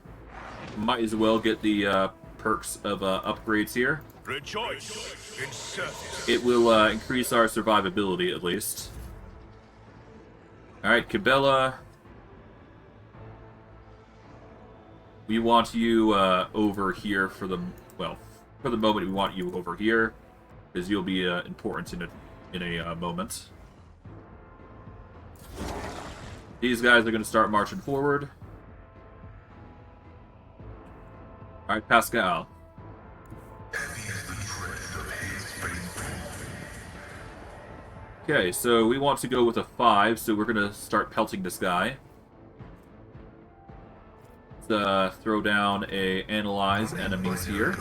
[SPEAKER 1] Might as well get the perks of upgrades here.
[SPEAKER 2] Rejoice in service.
[SPEAKER 1] It will increase our survivability at least. Alright, Cabela. We want you over here for the... Well, for the moment we want you over here. Because you'll be important in a moment. These guys are going to start marching forward. Alright, Pascal. Okay, so we want to go with a 5, so we're going to start pelting this guy. Let's throw down a analyze enemies here.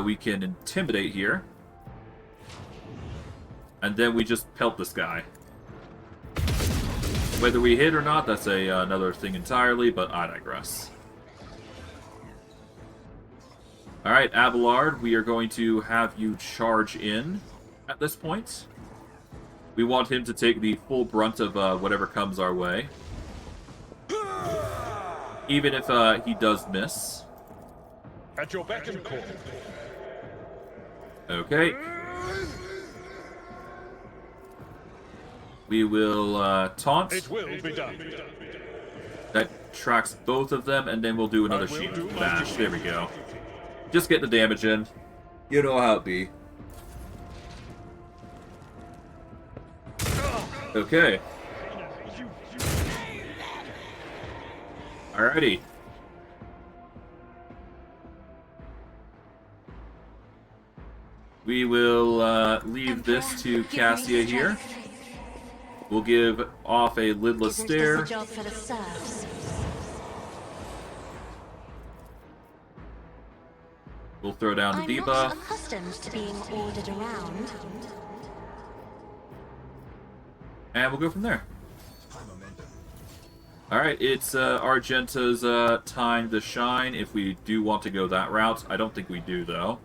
[SPEAKER 1] We can intimidate here. And then we just pelt this guy. Whether we hit or not, that's another thing entirely, but I digress. Alright, Abelard, we are going to have you charge in at this point. We want him to take the full brunt of whatever comes our way. Even if he does miss.
[SPEAKER 4] At your beck and call.
[SPEAKER 1] Okay. We will taunt.
[SPEAKER 4] It will be done.
[SPEAKER 1] That tracks both of them, and then we'll do another sheet bash. There we go. Just get the damage in. You know how it be. Okay. Alrighty. We will leave this to Cassia here. We'll give off a lidless
[SPEAKER 6] Isn't
[SPEAKER 1] stare.
[SPEAKER 6] this a job for the serfs?
[SPEAKER 1] We'll throw down the
[SPEAKER 6] I'm not
[SPEAKER 1] debuff.
[SPEAKER 6] accustomed to being ordered around.
[SPEAKER 1] And we'll go from there. Alright, it's Argenta's time to shine if we do want to go that route. I don't think we do, though.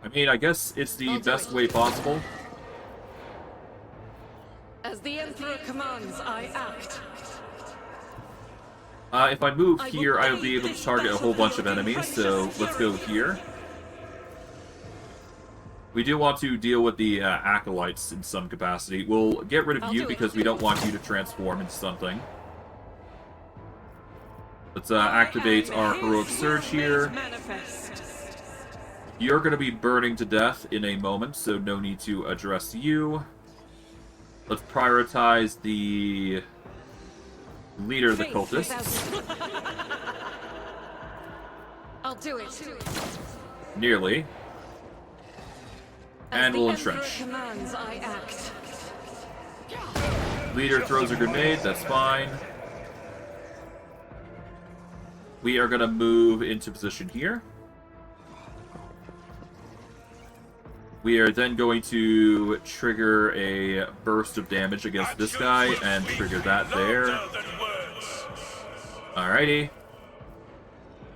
[SPEAKER 1] I mean, I guess it's the best way possible.
[SPEAKER 3] As the Emperor commands, I act.
[SPEAKER 1] If I move here, I will be able to target a whole bunch of enemies, so let's go here. We do want to deal with the acolytes in some capacity. We'll get rid of you because we don't want you to transform into something. Let's activate our heroic surge here. You're going to be burning to death in a moment, so no need to address you. Let's prioritize the leader of the cultists.
[SPEAKER 3] I'll do it.
[SPEAKER 1] Nearly. And we'll entrench.
[SPEAKER 3] Commands, I act.
[SPEAKER 1] Leader throws a grenade, that's fine. We are going to move into position here. We are then going to trigger a burst of damage against this guy and trigger that there. Alrighty.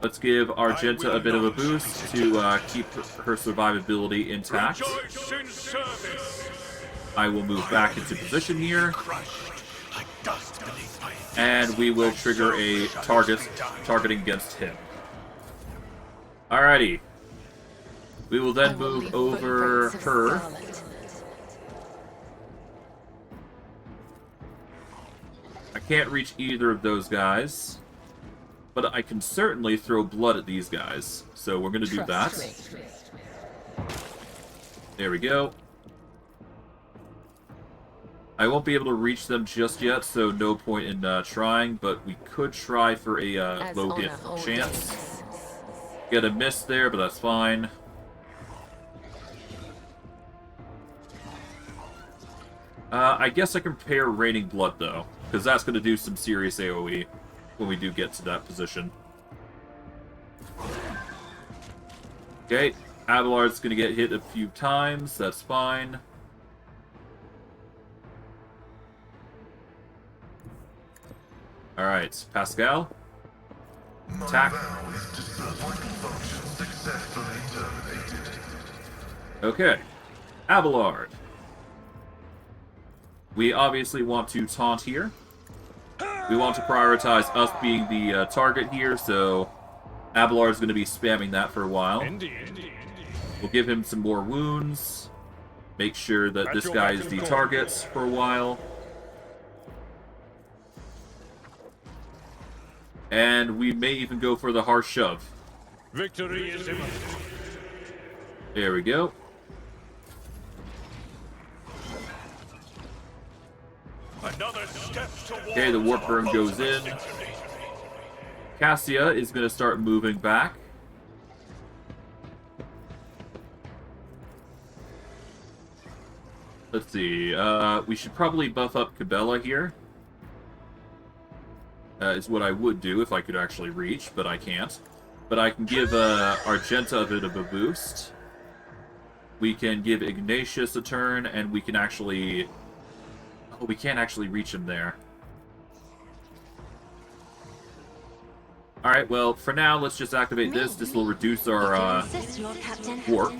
[SPEAKER 1] Let's give Argenta a bit of a boost to keep her survivability intact. I will move back into position here. And we will trigger a targeting against him. Alrighty. We will then move over her. I can't reach either of those guys. But I can certainly throw blood at these guys. So we're going to do that. There we go. I won't be able to reach them just yet, so no point in trying. But we could try for a low hit chance. Get a miss there, but that's fine. I guess I can prepare Raining Blood, though, because that's going to do some serious AoE when we do get to that position. Okay, Abelard's going to get hit a few times, that's fine. Alright, Pascal. Attack.
[SPEAKER 7] My vow is to serve my function successfully.
[SPEAKER 1] Okay. Abelard. We obviously want to taunt here. We want to prioritize us being the target here, so Abelard's going to be spamming that for a while. We'll give him some more wounds. Make sure that this guy is the target for a while. And we may even go for the harsh shove.
[SPEAKER 4] Victory is imminent.
[SPEAKER 1] There we go.
[SPEAKER 2] Another step towards
[SPEAKER 1] Okay, the warp burn goes in. Cassia is going to start moving back. Let's see. We should probably buff up Cabela here. Is what I would do if I could actually reach, but I can't. But I can give Argenta a bit of a boost. We can give Ignatius a turn, and we can actually... Oh, we can't actually reach him there. Alright, well, for now, let's just activate this. This will reduce our warp.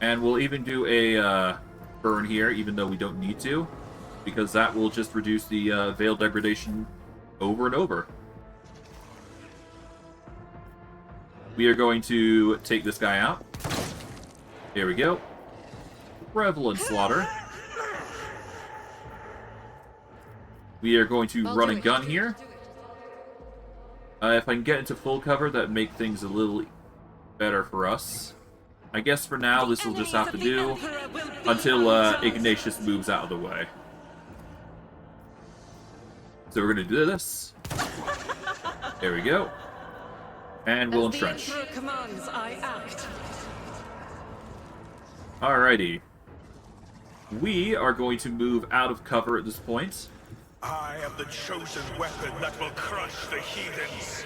[SPEAKER 1] And we'll even do a burn here, even though we don't need to. Because that will just reduce the Veil degradation over and over. We are going to take this guy out. There we go. Prevalent Slaughter. We are going to run and gun here. If I can get into full cover, that make things a little better for us. I guess for now, this will just have to do until Ignatius moves out of the way. So we're going to do this. There we go. And we'll entrench.
[SPEAKER 3] Commands, I act.
[SPEAKER 1] Alrighty. We are going to move out of cover at this point.
[SPEAKER 2] I am the chosen weapon that will crush the heathens.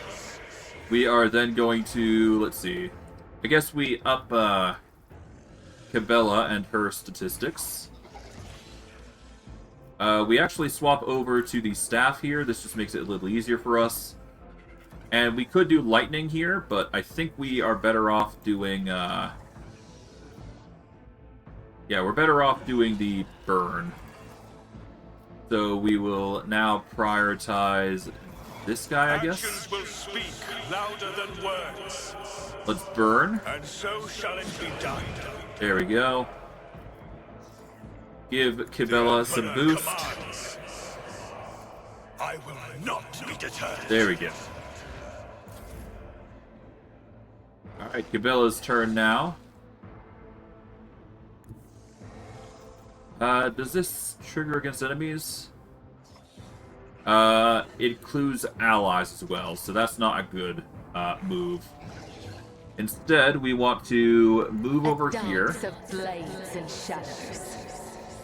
[SPEAKER 1] We are then going to, let's see. I guess we up Cabela and her statistics. We actually swap over to the staff here. This just makes it a little easier for us. And we could do lightning here, but I think we are better off doing, yeah, we're better off doing the burn. So we will now prioritize this guy, I guess.
[SPEAKER 2] Actions will speak louder than words.
[SPEAKER 1] Let's burn.
[SPEAKER 2] And so shall it be done.
[SPEAKER 1] There we go. Give Cabela some boost.
[SPEAKER 2] Commands. I will not be deterred.
[SPEAKER 1] There we go. Alright, Cabela's turn now. Does this trigger against enemies? It includes allies as well, so that's not a good move. Instead, we want to move over here.
[SPEAKER 5] Dance of blades and shadows.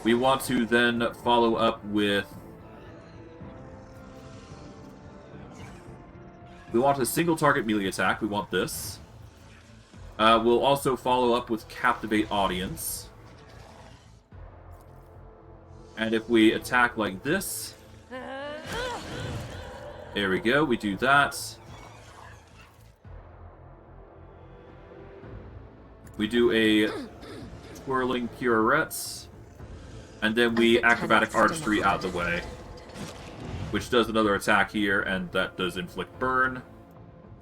[SPEAKER 1] We want to then follow up with... We want a single target melee attack. We want this. We'll also follow up with Captivate Audience. And if we attack like this... There we go, we do that. We do a Twirling Pirouette. And then we Acrobatic Artistry out of the way. Which does another attack here, and that does inflict burn.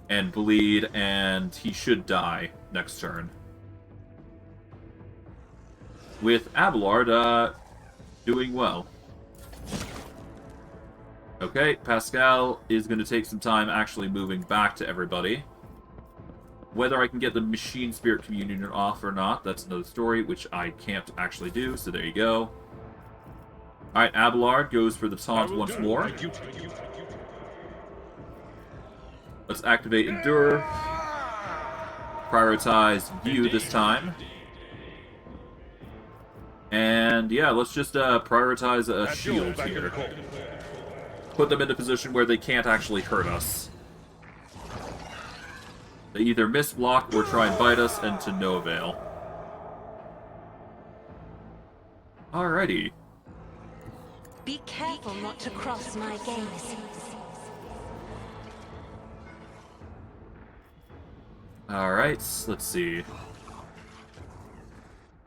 [SPEAKER 1] And bleed, and he should die next turn. With Abelard, doing well. Okay, Pascal is going to take some time actually moving back to everybody. Whether I can get the Machine Spirit Communion off or not, that's another story, which I can't actually do, so there you go. Alright, Abelard goes for the taunt once more. Let's activate Endure. Prioritize View this time. And yeah, let's just prioritize a shield here. Put them in a position where they can't actually hurt us. They either miss block or try and bite us, and to no avail. Alrighty.
[SPEAKER 6] Be careful not to cross my gaze.
[SPEAKER 1] Alright, let's see.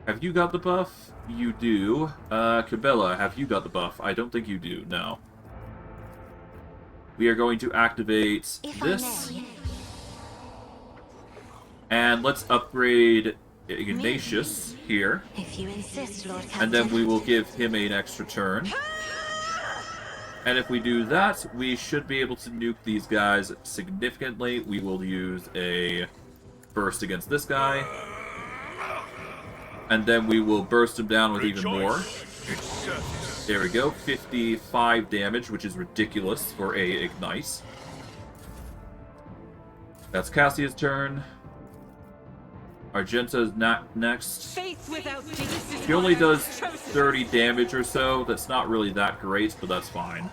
[SPEAKER 1] Have you got the buff? You do. Cabela, have you got the buff? I don't think you do, no. We are going to activate this. And let's upgrade Ignatious here.
[SPEAKER 6] If you insist, Lord Captain.
[SPEAKER 1] And then we will give him an extra turn. And if we do that, we should be able to nuke these guys significantly. We will use a burst against this guy. And then we will burst him down with even more. There we go. 55 damage, which is ridiculous for a Ignite. That's Cassia's turn. Argenta's next.
[SPEAKER 3] Faith without deeds is
[SPEAKER 1] He only does
[SPEAKER 3] chosen.
[SPEAKER 1] 30 damage or so. That's not really that great, but that's fine.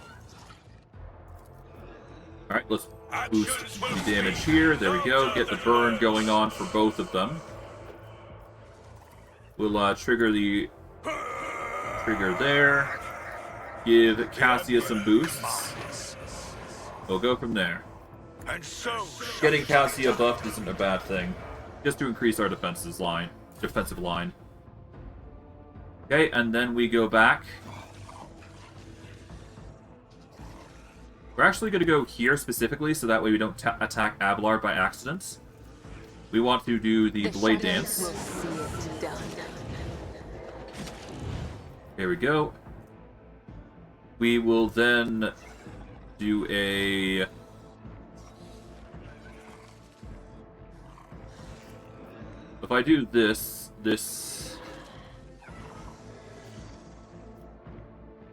[SPEAKER 1] Alright, let's boost the damage here. There we go. Get the burn going on for both of them. We'll trigger the trigger there. Give Cassia some boosts. We'll go from there.
[SPEAKER 2] And so
[SPEAKER 1] Getting Cassia buffed isn't a bad thing. Just to increase our defensive line. Okay, and then we go back. We're actually going to go here specifically, so that way we don't attack Abelard by accident. We want to do the Blade Dance.
[SPEAKER 5] Will see it done.
[SPEAKER 1] Here we go. We will then do a... If I do this...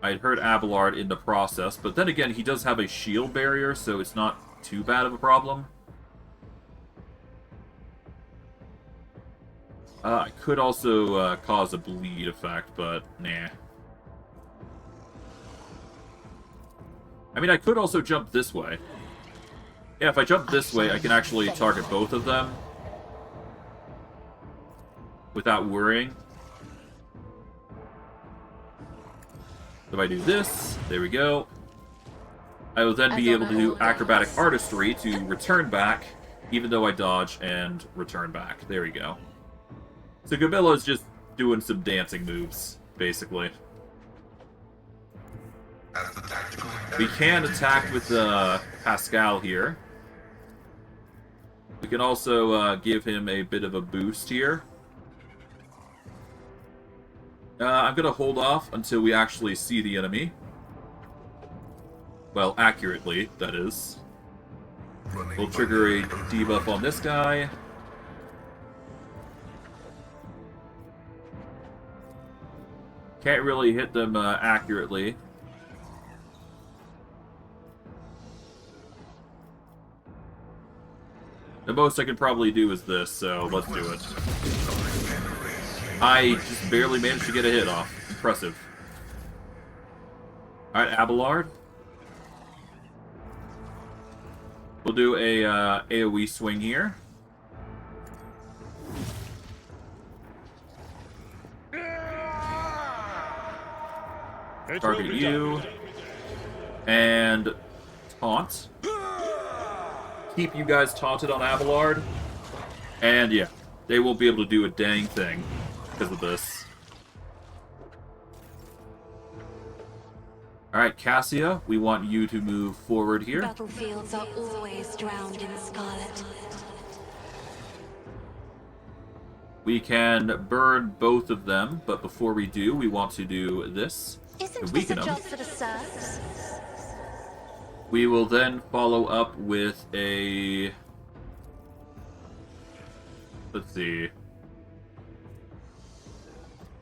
[SPEAKER 1] I'd hurt Abelard in the process, but then again, he does have a shield barrier, so it's not too bad of a problem. I could also cause a bleed effect, but nah. I mean, I could also jump this way. Yeah, if I jump this way, I can actually target both of them without worrying. If I do this, there we go. I will then be able to do acrobatic artistry to return back, even though I dodge and return back. There we go. So Gabilla's just doing some dancing moves, basically.
[SPEAKER 7] As the tactical
[SPEAKER 1] We can attack with Pascal here. We can also give him a bit of a boost here. I'm going to hold off until we actually see the enemy. Well, accurately, that is. We'll trigger a debuff on this guy. Can't really hit them accurately. The most I can probably do is this, so let's do it. I just barely managed to get a hit off. Impressive. Alright, Abelard. We'll do a AoE swing here. Target you. And taunt. Keep you guys taunted on Abelard. And yeah, they won't be able to do a dang thing because of this. Alright, Cassia, we want you to move forward here.
[SPEAKER 6] Battlefields are always drowned in scarlet.
[SPEAKER 1] We can burn both of them, but before we do, we want to do this.
[SPEAKER 6] Isn't
[SPEAKER 1] to
[SPEAKER 6] this a
[SPEAKER 1] weaken them.
[SPEAKER 6] job for the serfs?
[SPEAKER 1] We will then follow up with a... Let's see.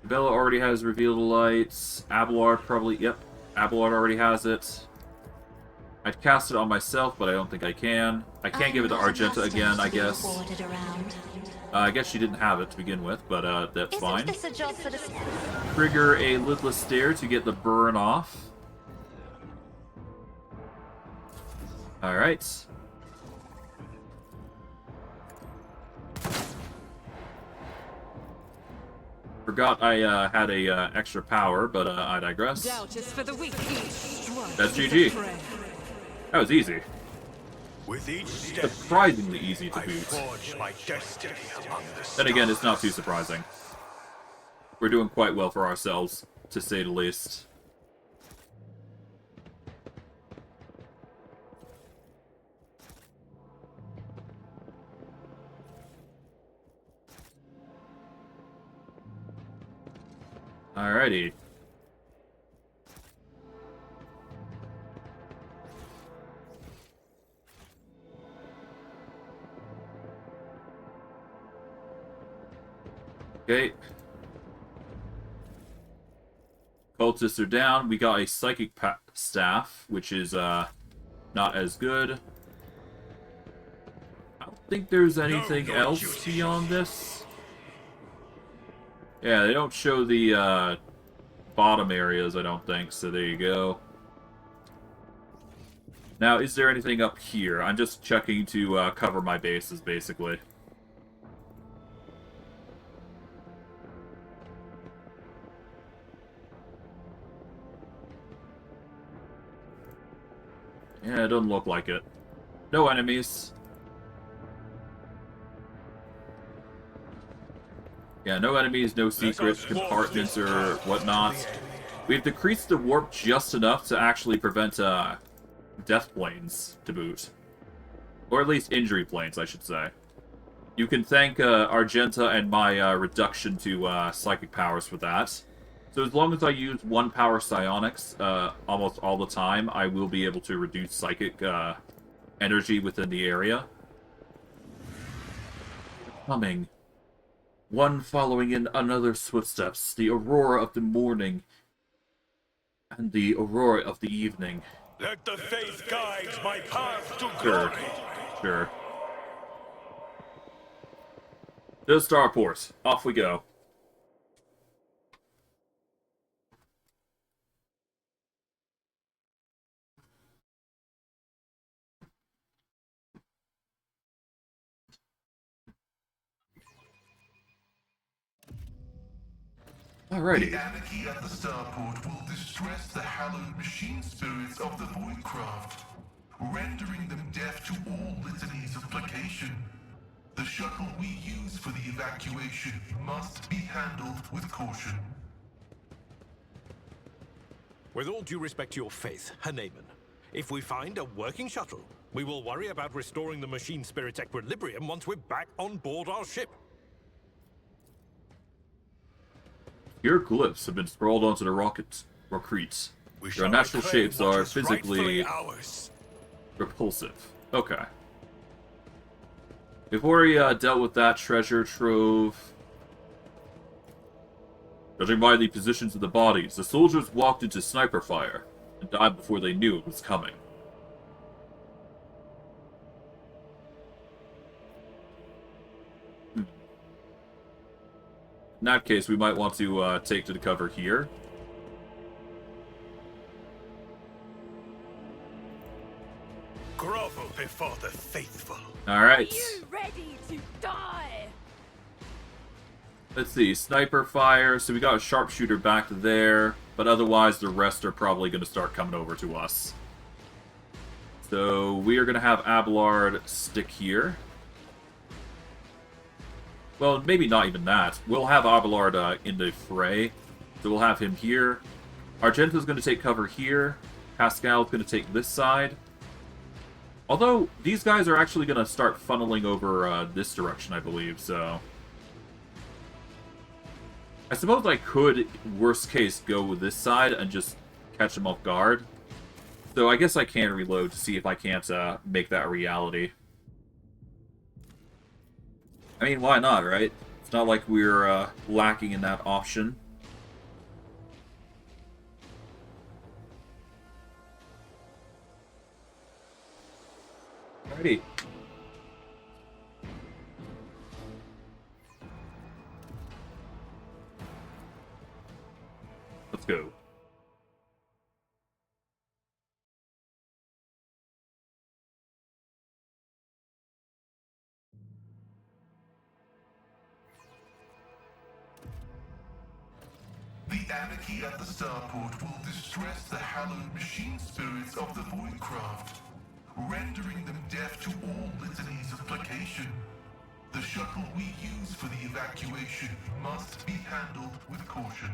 [SPEAKER 1] Bella already has Reveal the Lights. Abelard probably... Yep, Abelard already has it. I'd cast it on myself, but I don't think I can. I can't give it to Argenta again, I guess. I guess she didn't have it to begin with, but that's fine.
[SPEAKER 6] Isn't this a job for the...
[SPEAKER 1] Trigger a Lidless Stare to get the burn off. Alright. Forgot I had a extra power, but I digress.
[SPEAKER 3] Doubt is for the weak.
[SPEAKER 1] That's GG. That was easy.
[SPEAKER 2] with each step,
[SPEAKER 1] Surprisingly easy to
[SPEAKER 2] I
[SPEAKER 1] boot.
[SPEAKER 2] forge my destiny among the stars.
[SPEAKER 1] Then again, it's not too surprising. We're doing quite well for ourselves, to say the least. Alrighty. Okay. Cultists are down. We got a psychic staff, which is not as good. I don't think there's anything else beyond this. Yeah, they don't show the bottom areas, I don't think, so there you go. Now, is there anything up here? I'm just checking to cover my bases, basically. Yeah, it doesn't look like it. No enemies. Yeah, no enemies, no secrets, compartments, or whatnot. We've decreased the warp just enough to actually prevent death planes to boot. Or at least injury planes, I should say. You can thank Argenta and my reduction to psychic powers for that. So as long as I use 1 power psionics almost all the time, I will be able to reduce psychic energy within the area. Coming. One following in another's footsteps, the aurora of the morning and the aurora of the evening.
[SPEAKER 2] Let the faith guide my path to
[SPEAKER 1] Sure.
[SPEAKER 2] glory.
[SPEAKER 1] Sure. To the starport. Off we go. Alrighty.
[SPEAKER 7] The anarchy at the starport will distress the hallowed machine spirits of the Voidcraft, rendering them deaf to all litanies of placation. The shuttle we use for the evacuation must be handled with caution.
[SPEAKER 4] With all due respect to your faith, Haneman, if we find a working shuttle, we will worry about restoring the machine spirit's equilibrium once we're back on board our ship.
[SPEAKER 1] Your glyphs have been scrawled onto the rockretes. Their natural shapes are physically repulsive. Okay. Before he dealt with that treasure trove... Judging by the positions of the bodies, the soldiers walked into sniper fire and died before they knew it was coming. In that case, we might want to take to the cover here.
[SPEAKER 2] Grovel before the faithful.
[SPEAKER 1] Alright.
[SPEAKER 3] You ready to die?
[SPEAKER 1] Let's see, sniper fire. So we got a sharpshooter back there, but otherwise the rest are probably going to start coming over to us. So we are going to have Abelard stick here. Well, maybe not even that. We'll have Abelard in the fray. So we'll have him here. Argenta's going to take cover here. Pascal's going to take this side. Although, these guys are actually going to start funneling over this direction, I believe, so... I suppose I could, worst case, go with this side and just catch them off guard. So I guess I can reload to see if I can't make that a reality. I mean, why not, right? It's not like we're lacking in that option. Alrighty. Let's go.
[SPEAKER 7] The anarchy at the starport will distress the hallowed machine spirits of the Voidcraft, rendering them deaf to all litanies of placation. The shuttle we use for the evacuation must be handled with caution.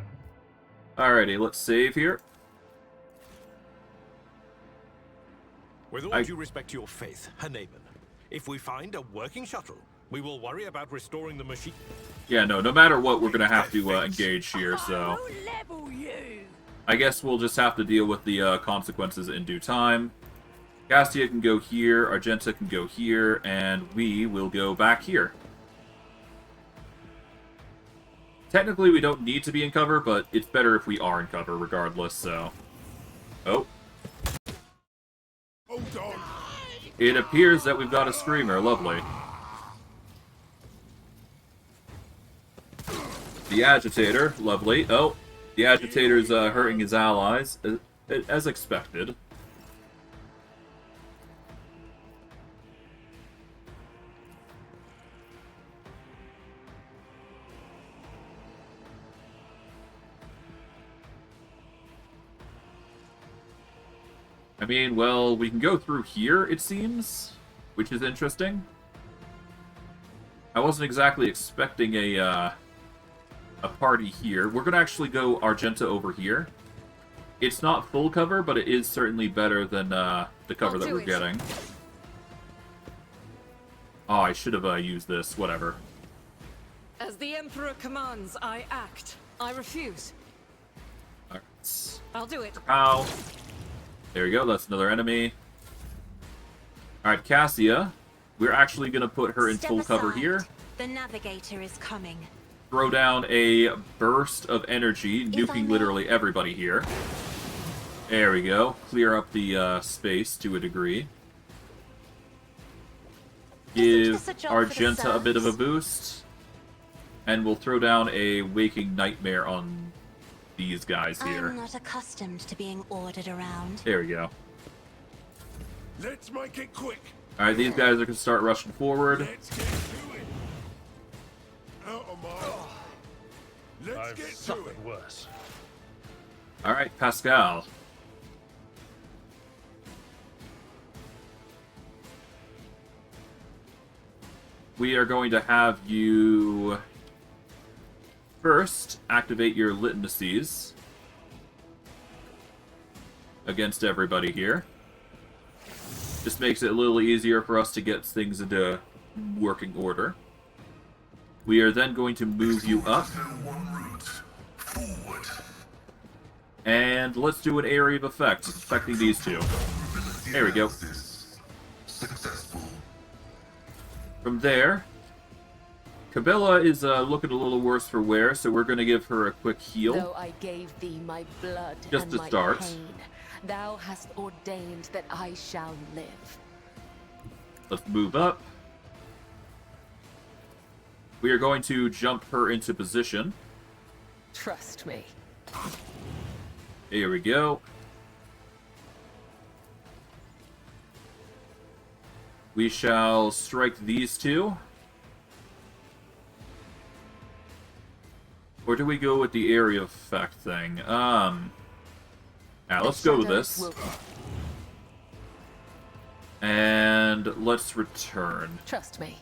[SPEAKER 1] Alrighty, let's save here.
[SPEAKER 4] With all due respect to your faith, Haneman, if we find a working shuttle, we will worry about restoring the machine.
[SPEAKER 1] Yeah, no matter what, we're gonna have to engage here, so... I guess we'll just have to deal with the consequences in due time. Castia can go here, Argenta can go here, and we will go back here. Technically, we don't need to be in cover, but it's better if we are in cover regardless, so... Oh.
[SPEAKER 2] Hold on.
[SPEAKER 1] It appears that we've got a screamer. Lovely. The agitator. Lovely. Oh, the agitator's hurting his allies, as expected. I mean, well, we can go through here, it seems, which is interesting. I wasn't exactly expecting a party here. We're going to actually go Argenta over here. It's not full cover, but it is certainly better than the cover that we're getting. Oh, I should have used this. Whatever.
[SPEAKER 3] As the Emperor commands, I act. I refuse.
[SPEAKER 1] Alright.
[SPEAKER 3] I'll do it.
[SPEAKER 1] Ow. There we go, that's another enemy. Alright, Cassia. We're actually going to put her in full cover here.
[SPEAKER 6] The navigator is coming.
[SPEAKER 1] Throw down a burst of energy, nuking literally everybody here. There we go. Clear up the space to a degree. Give Argenta a bit of a boost. And we'll throw down a Waking Nightmare on these guys here.
[SPEAKER 6] I'm not accustomed to being ordered around.
[SPEAKER 1] There we go.
[SPEAKER 2] Let's make it quick.
[SPEAKER 1] Alright, these guys are going to start rushing forward.
[SPEAKER 2] Let's get to it. Out of my... Let's get to it.
[SPEAKER 4] Worse.
[SPEAKER 1] Alright, Pascal. We are going to have you first activate your litanies against everybody here. Just makes it a little easier for us to get things into working order. We are then going to move you up. And let's do an area of effect, affecting these two. There we go. From there, Cabela is looking a little worse for wear, so we're going to give her a quick heal.
[SPEAKER 5] Though I gave thee my blood
[SPEAKER 1] just
[SPEAKER 5] and
[SPEAKER 1] to
[SPEAKER 5] my
[SPEAKER 1] start.
[SPEAKER 5] pain, thou hast ordained that I shall live.
[SPEAKER 1] Let's move up. We are going to jump her into position.
[SPEAKER 5] Trust me.
[SPEAKER 1] Here we go. We shall strike these two. Or do we go with the area effect thing? Now let's go with this. And let's return.
[SPEAKER 5] Trust me.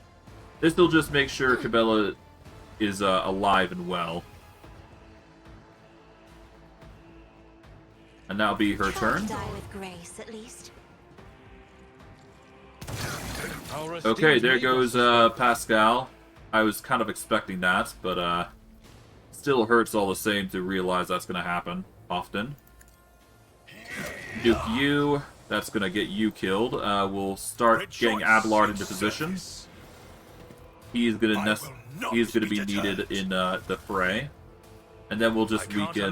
[SPEAKER 1] This will just make sure Cabela is alive and well. And that'll be her turn.
[SPEAKER 6] Die with grace, at least.
[SPEAKER 1] Okay, there goes Pascal. I was kind of expecting that, but still hurts all the same to realize that's going to happen often. Duke you, that's going to get you killed. We'll start getting Abelard into position. He's going to be needed in the fray. And then we'll just weaken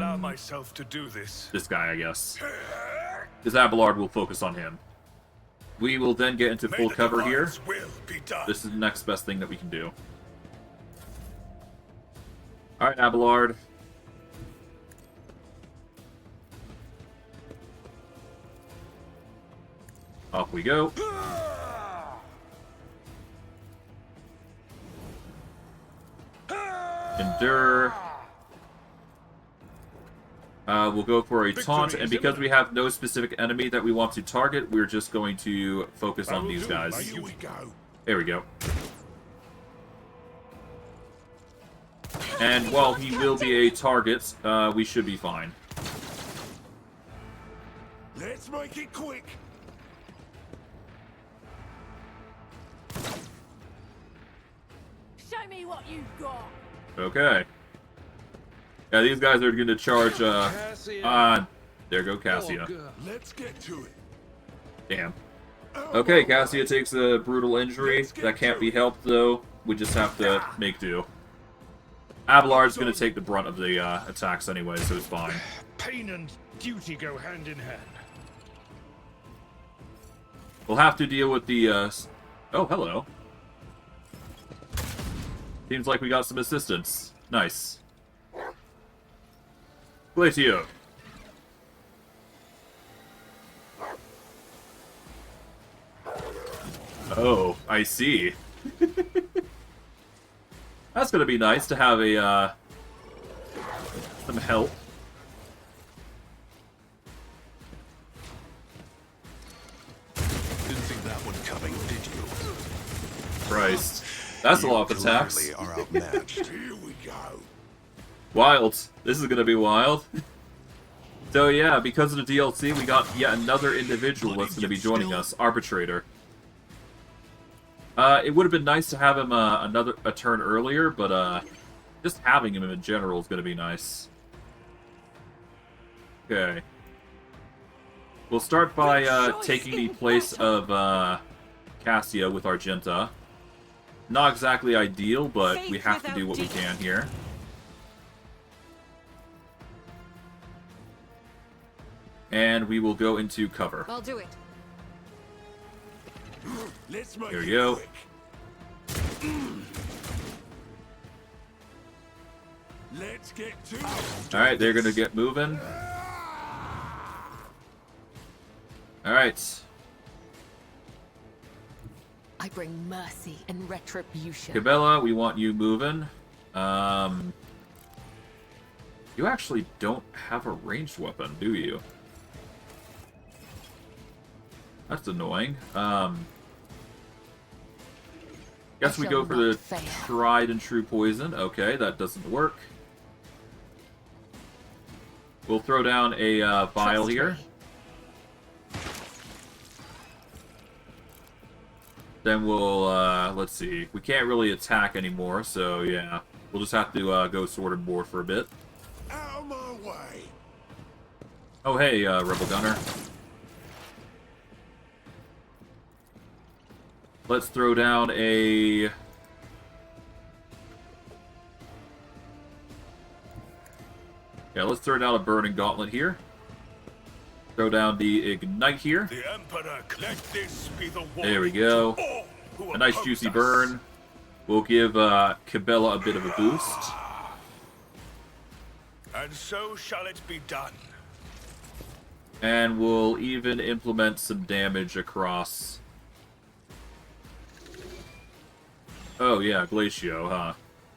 [SPEAKER 1] this guy, I guess. Because Abelard will focus on him. We will then get into full cover here. This is the next best thing that we can do. Alright, Abelard. Off we go. Endure. We'll go for a taunt, and because we have no specific enemy that we want to target, we're just going to focus on these guys. There we go. And while he will be a target, we should be fine.
[SPEAKER 2] Let's make it quick.
[SPEAKER 6] Show me what you've got.
[SPEAKER 1] Okay. Yeah, these guys are going to charge, there go Cassia.
[SPEAKER 2] Let's get to it.
[SPEAKER 1] Damn. Okay, Cassia takes a brutal injury. That can't be helped, though. We just have to make do. Abelard's going to take the brunt of the attacks anyway, so it's fine.
[SPEAKER 2] Pain and duty go hand in hand.
[SPEAKER 1] We'll have to deal with the, Oh, hello. Seems like we got some assistance. Nice. Glacio. Oh, I see. That's gonna be nice to have a, some help.
[SPEAKER 2] Didn't think that one coming, did you?
[SPEAKER 1] Christ. That's a lot of attacks.
[SPEAKER 2] Clearly are outmatched. Here we go.
[SPEAKER 1] Wild. This is gonna be wild. So yeah, because of the DLC, we got yet another individual that's gonna be joining us, Arbitrator. It would have been nice to have him a turn earlier, but just having him in general is gonna be nice. Okay. We'll start by taking the place of Cassia with Argenta. Not exactly ideal, but we have to do what we can here. And we will go into cover.
[SPEAKER 3] I'll do it.
[SPEAKER 2] Let's make
[SPEAKER 1] Here we
[SPEAKER 2] it
[SPEAKER 1] go.
[SPEAKER 2] quick. Let's get to it.
[SPEAKER 1] Alright, they're gonna get moving. Alright.
[SPEAKER 5] I bring mercy and retribution.
[SPEAKER 1] Cabela, we want you moving. You actually don't have a ranged weapon, do you? That's annoying. Guess we go for the tried and true poison. Okay, that doesn't work. We'll throw down a vial here. Then we'll, let's see. We can't really attack anymore, so yeah. We'll just have to go sword and board for a bit.
[SPEAKER 2] Out of my way.
[SPEAKER 1] Oh, hey, Rebel Gunner. Let's throw down a... Yeah, let's throw down a Burning Gauntlet here. Throw down the Ignite here.
[SPEAKER 2] The Emperor, let this be the war.
[SPEAKER 1] There we go. A nice juicy burn. We'll give Cabela a bit of a boost.
[SPEAKER 2] And so shall it be done.
[SPEAKER 1] And we'll even implement some damage across... Oh yeah, Glacio,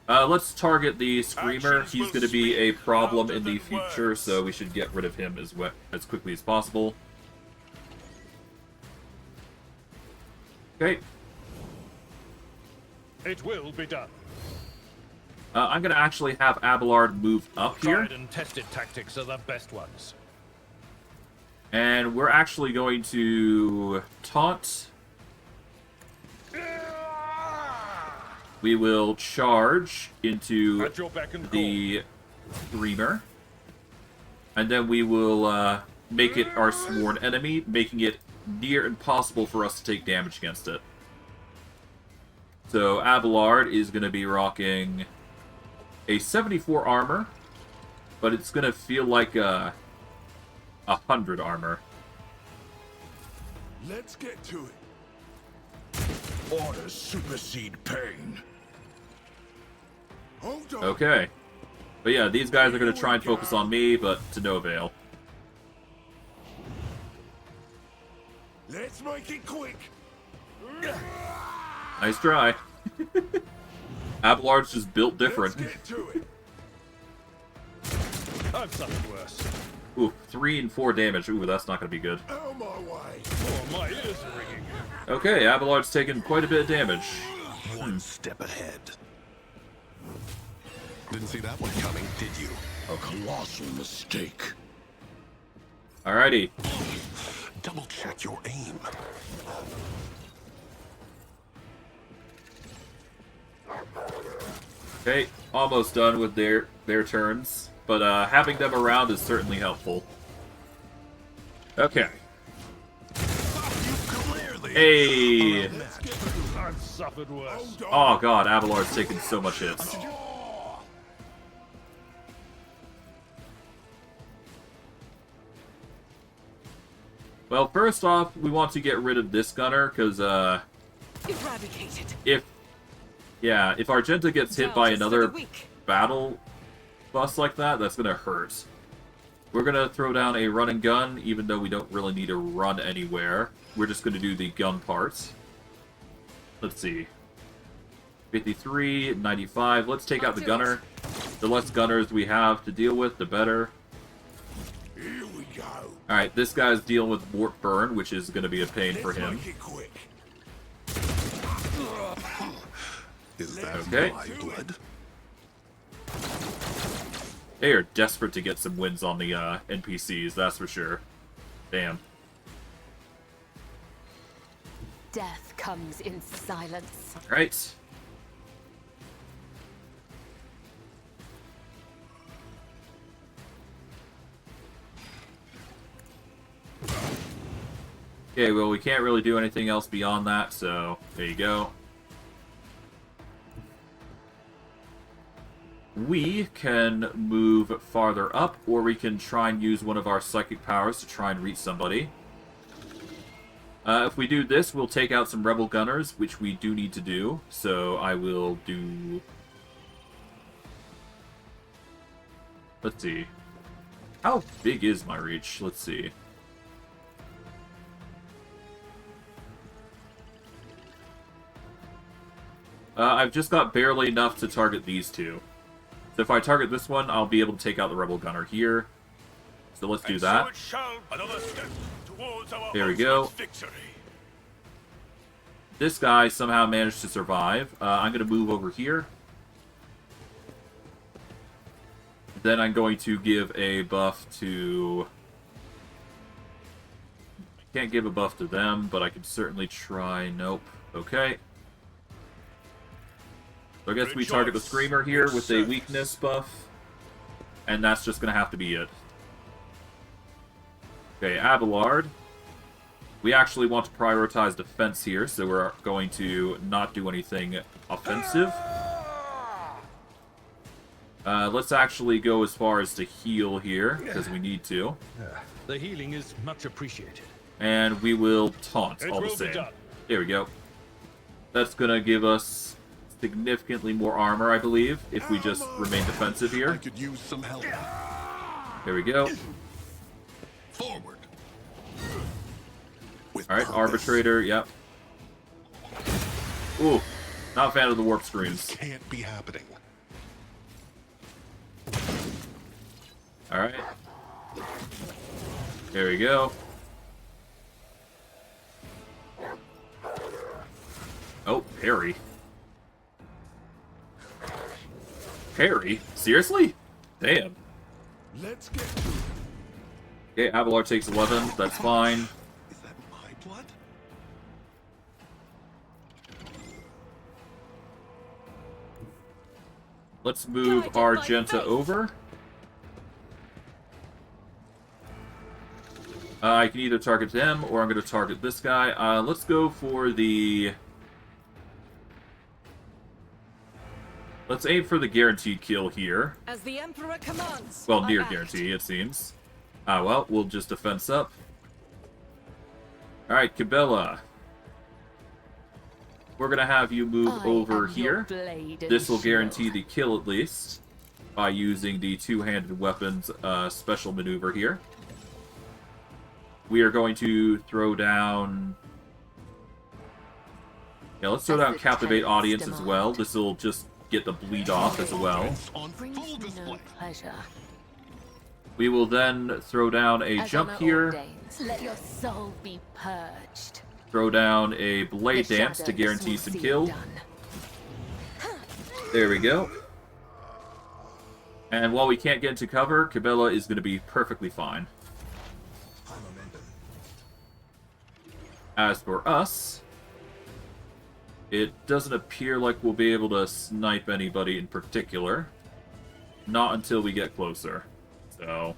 [SPEAKER 1] huh? Let's target the Screamer. He's going to be a problem in the future, so we should get rid of him as quickly as possible. Okay.
[SPEAKER 4] It will be done.
[SPEAKER 1] I'm going to actually have Abelard move up here.
[SPEAKER 4] Tried and tested tactics are the best ones.
[SPEAKER 1] And we're actually going to taunt. We will charge into
[SPEAKER 4] At your beck and
[SPEAKER 1] the Screamer. And then we will make it our sworn enemy, making it near impossible for us to take damage against it. So Abelard is going to be rocking a 74 armor, but it's going to feel like a 100 armor.
[SPEAKER 2] Let's get to it. Orders supersede pain. Hold on.
[SPEAKER 1] Okay. But yeah, these guys are going to try and focus on me, but to no avail.
[SPEAKER 2] Let's make it quick.
[SPEAKER 1] Nice try. Abelard's just built different.
[SPEAKER 2] Let's get to it.
[SPEAKER 4] I've suffered worse.
[SPEAKER 1] Ooh, 3 and 4 damage. Ooh, that's not going to be good.
[SPEAKER 2] Out of my way.
[SPEAKER 4] Oh, my ears are ringing.
[SPEAKER 1] Okay, Abelard's taken quite a bit of damage.
[SPEAKER 2] One step ahead. Didn't see that one coming, did you?
[SPEAKER 8] A colossal mistake.
[SPEAKER 1] Alrighty.
[SPEAKER 2] Double check your aim.
[SPEAKER 1] Okay, almost done with their turns, but having them around is certainly helpful. Okay. Hey!
[SPEAKER 2] I've suffered worse.
[SPEAKER 1] Oh god, Abelard's taking so much hits. Well, first off, we want to get rid of this gunner, because,
[SPEAKER 3] Eradicated.
[SPEAKER 1] if Argenta gets hit
[SPEAKER 3] Down
[SPEAKER 1] by
[SPEAKER 3] just for
[SPEAKER 1] another
[SPEAKER 3] the weak.
[SPEAKER 1] battle bus like that, that's gonna hurt. We're gonna throw down a run and gun, even though we don't really need to run anywhere. We're just gonna do the gun parts. Let's see. 53, 95. Let's take out the gunner. The less gunners we have to deal with, the better.
[SPEAKER 2] Here we go.
[SPEAKER 1] Alright, this guy's dealing with warp burn, which is gonna be a pain for him.
[SPEAKER 2] Make it quick.
[SPEAKER 8] Is that
[SPEAKER 1] Okay.
[SPEAKER 8] my blood?
[SPEAKER 1] They are desperate to get some wins on the NPCs, that's for sure. Damn.
[SPEAKER 5] Death comes in silence.
[SPEAKER 1] Alright. Okay, well, we can't really do anything else beyond that, so there you go. We can move farther up, or we can try and use one of our psychic powers to try and reach somebody. If we do this, we'll take out some rebel gunners, which we do need to do, so I will do... Let's see. How big is my reach? Let's see. I've just got barely enough to target these two. So if I target this one, I'll be able to take out the rebel gunner here. So let's do that. There we go. This guy somehow managed to survive. I'm going to move over here. Then I'm going to give a buff to... I can't give a buff to them, but I can certainly try. Nope. Okay. So I guess we target the Screamer here with a weakness buff. And that's just going to have to be it. Okay, Abelard. We actually want to prioritize defense here, so we're going to not do anything offensive. Let's actually go as far as to heal here, because we need to.
[SPEAKER 4] The healing is much appreciated.
[SPEAKER 1] And we will taunt all the
[SPEAKER 4] will be
[SPEAKER 1] same.
[SPEAKER 4] done.
[SPEAKER 1] There we go. That's going to give us significantly more armor, I believe, if we just remain defensive
[SPEAKER 8] I
[SPEAKER 1] here.
[SPEAKER 8] could use some help.
[SPEAKER 1] There we go.
[SPEAKER 8] Forward. With
[SPEAKER 1] Alright,
[SPEAKER 8] purpose.
[SPEAKER 1] Arbitrator, yep. Ooh, not a fan of the warp
[SPEAKER 8] This
[SPEAKER 1] screens.
[SPEAKER 8] can't be happening.
[SPEAKER 1] Alright. There we go. Oh, parry. Parry? Seriously? Damn.
[SPEAKER 2] Let's get to it.
[SPEAKER 1] Okay, Abelard takes 11. That's fine.
[SPEAKER 8] Is that my blood?
[SPEAKER 1] Let's move
[SPEAKER 3] Guided by
[SPEAKER 1] Argenta
[SPEAKER 3] faith.
[SPEAKER 1] over. I can either target them, or I'm going to target this guy. Let's go for the... Let's aim for the guaranteed kill here.
[SPEAKER 3] As the Emperor commands.
[SPEAKER 1] Well,
[SPEAKER 3] I
[SPEAKER 1] near
[SPEAKER 3] act.
[SPEAKER 1] guarantee, it seems. Well, we'll just defense up. Alright, Cabela. We're going to have you move
[SPEAKER 5] I
[SPEAKER 1] over
[SPEAKER 5] am your
[SPEAKER 1] here.
[SPEAKER 5] blade and
[SPEAKER 1] This will
[SPEAKER 5] shield.
[SPEAKER 1] guarantee the kill at least, by using the two-handed weapons special maneuver here. We are going to throw down... Yeah, let's throw
[SPEAKER 5] As
[SPEAKER 1] down
[SPEAKER 5] the
[SPEAKER 1] Captivate
[SPEAKER 5] tenants
[SPEAKER 1] Audience as
[SPEAKER 5] demand.
[SPEAKER 1] well. This will just get the bleed off as well.
[SPEAKER 8] It's on
[SPEAKER 5] Brings
[SPEAKER 8] full
[SPEAKER 5] me no
[SPEAKER 8] display.
[SPEAKER 5] pleasure.
[SPEAKER 1] We will then throw down a
[SPEAKER 5] As
[SPEAKER 1] jump
[SPEAKER 5] honor
[SPEAKER 1] here,
[SPEAKER 5] ordains, let your soul be purged.
[SPEAKER 1] throw down a Blade
[SPEAKER 5] The
[SPEAKER 1] Dance to
[SPEAKER 5] shadows
[SPEAKER 1] guarantee
[SPEAKER 5] will
[SPEAKER 1] some
[SPEAKER 5] see
[SPEAKER 1] kill.
[SPEAKER 5] done.
[SPEAKER 1] There we go. And while we can't get into cover, Cabela is going to be perfectly fine. As for us, it doesn't appear like we'll be able to snipe anybody in particular. Not until we get closer. So,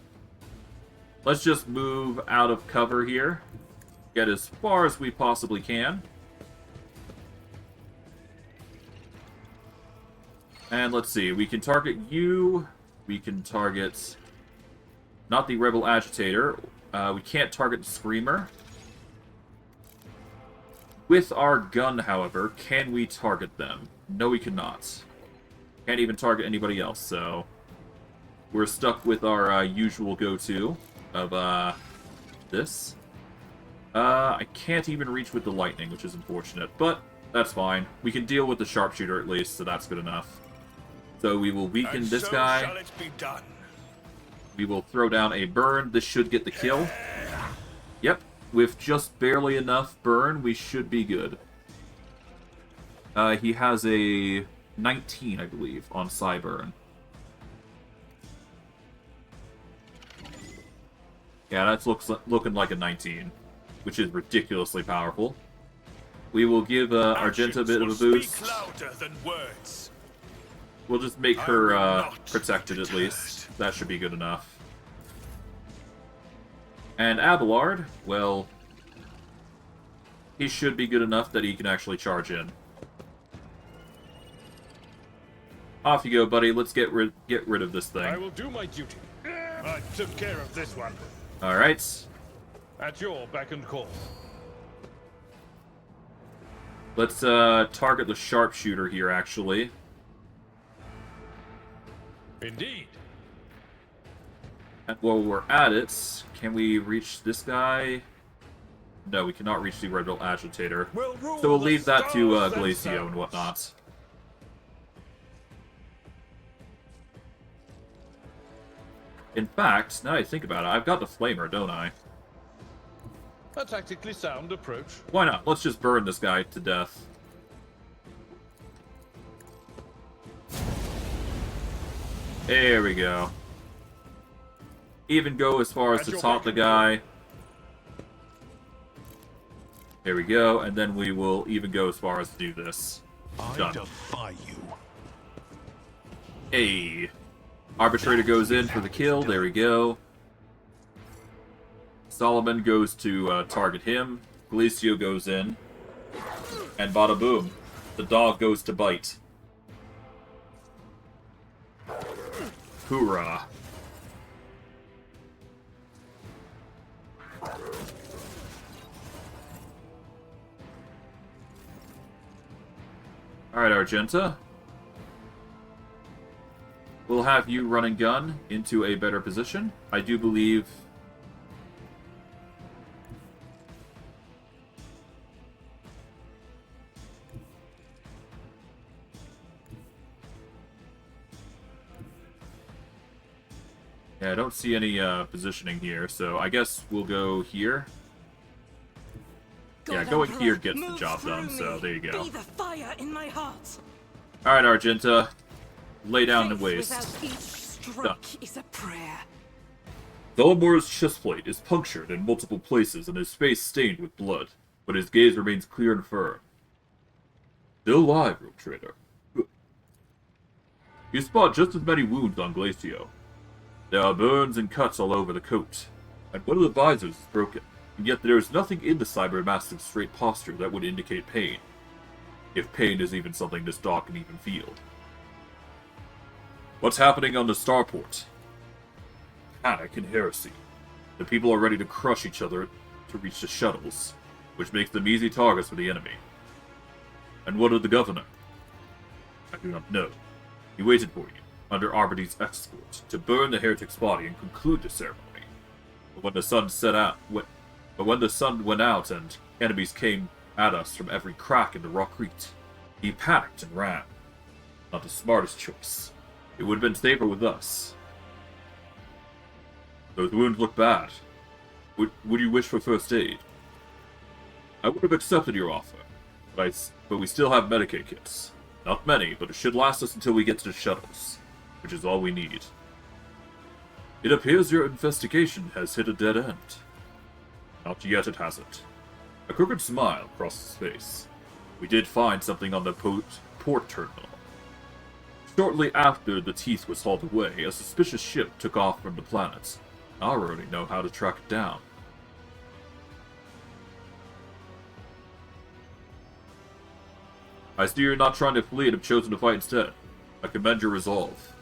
[SPEAKER 1] let's just move out of cover here. Get as far as we possibly can. And let's see, we can target you. We can target... not the Rebel Agitator. We can't target the Screamer. With our gun, however, can we target them? No, we cannot. Can't even target anybody else, so... we're stuck with our usual go-to of this. I can't even reach with the lightning, which is unfortunate, but that's fine. We can deal with the sharpshooter at least, so that's good enough. So we will weaken this guy.
[SPEAKER 2] Shall it be done?
[SPEAKER 1] We will throw down a burn. This should get the kill. Yep, with just barely enough burn, we should be good. He has a 19, I believe, on Psyburn. Yeah, that's looking like a 19, which is ridiculously powerful. We will give Argenta a bit of a boost.
[SPEAKER 2] Speak louder than words.
[SPEAKER 1] We'll just make her protected at least. That should be good enough. And Abelard, well, he should be good enough that he can actually charge in. Off you go, buddy. Let's get rid of this thing.
[SPEAKER 2] I will do my duty. I took care of this one.
[SPEAKER 1] All right.
[SPEAKER 2] At your beck and call.
[SPEAKER 1] Let's target the sharpshooter here, actually.
[SPEAKER 2] Indeed.
[SPEAKER 1] And while we're at it, can we reach this guy? No, we cannot reach the Rebel Agitator. So we'll leave that to Glacio and whatnot. In fact, now that I think about it, I've got the Flamer, don't I?
[SPEAKER 2] A tactically sound approach.
[SPEAKER 1] Why not? Let's just burn this guy to death. There we go. Even go as far as to taunt the guy. There we go, and then we will even go as far as to do this.
[SPEAKER 8] I
[SPEAKER 1] Done.
[SPEAKER 8] defy you.
[SPEAKER 1] Hey. Arbitrator goes in for the kill, there we go. Solomon goes to target him. Glacio goes in. And bada boom. The dog goes to bite. Hoorah. Alright, Argenta. We'll have you run and gun into a better position. I do believe... yeah, I don't see any positioning here, so I guess we'll go here. Yeah, going here gets the job done, so there you go.
[SPEAKER 3] Be the fire in my heart.
[SPEAKER 1] Alright, Argenta. Lay down and waste.
[SPEAKER 3] Without each stroke is a prayer.
[SPEAKER 1] Delamore's chestplate is punctured in multiple places and his face stained with blood, but his gaze remains clear and firm. Still alive, rogue trader. You spot just as many wounds on Glacio. There are burns and cuts all over the coat, and one of the visors is broken, and yet there is nothing in the cybermastive's straight posture that would indicate pain. If pain is even something this dog can even feel. What's happening on the starport? Panic and heresy. The people are ready to crush each other to reach the shuttles, which makes them easy targets for the enemy. And what of the governor? I do not know. He waited for you, under Arbity's escort, to burn the heretic's body and conclude the ceremony. But when the sun went out and enemies came at us from every crack in the Rockreet, he panicked and ran. Not the smartest choice. It would have been safer with us. Those wounds look bad. Would you wish for first aid? I would have accepted your offer, but we still have Medicaid kits. Not many, but it should last us until we get to the shuttles, which is all we need. It appears your investigation has hit a dead end. Not yet, it hasn't. A crooked smile crossed his face. We did find something on the port terminal. Shortly after the teeth was hauled away, a suspicious ship took off from the planet. I already know how to track it down. I see you're not trying to flee and have chosen to fight instead. I commend your resolve.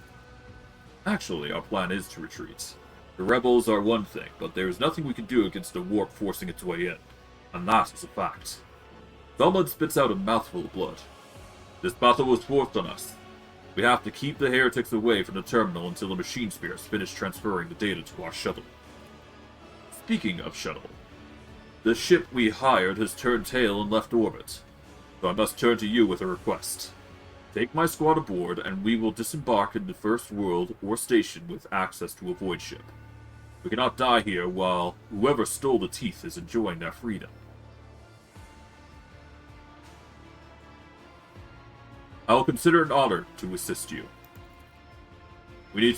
[SPEAKER 1] Actually, our plan is to retreat. The rebels are one thing, but there is nothing we can do against the warp forcing its way in. And that is a fact. Someone spits out a mouthful of blood. This battle was forced on us. We have to keep the heretics away from the terminal until the machine spirits finish transferring the data to our shuttle. Speaking of shuttle, the ship we hired has turned tail and left orbit. So I must turn to you with a request. Take my squad aboard, and we will disembark in the First World or station with access to a void ship. We cannot die here while whoever stole the teeth is enjoying their freedom. I will consider it an honor to assist you. We need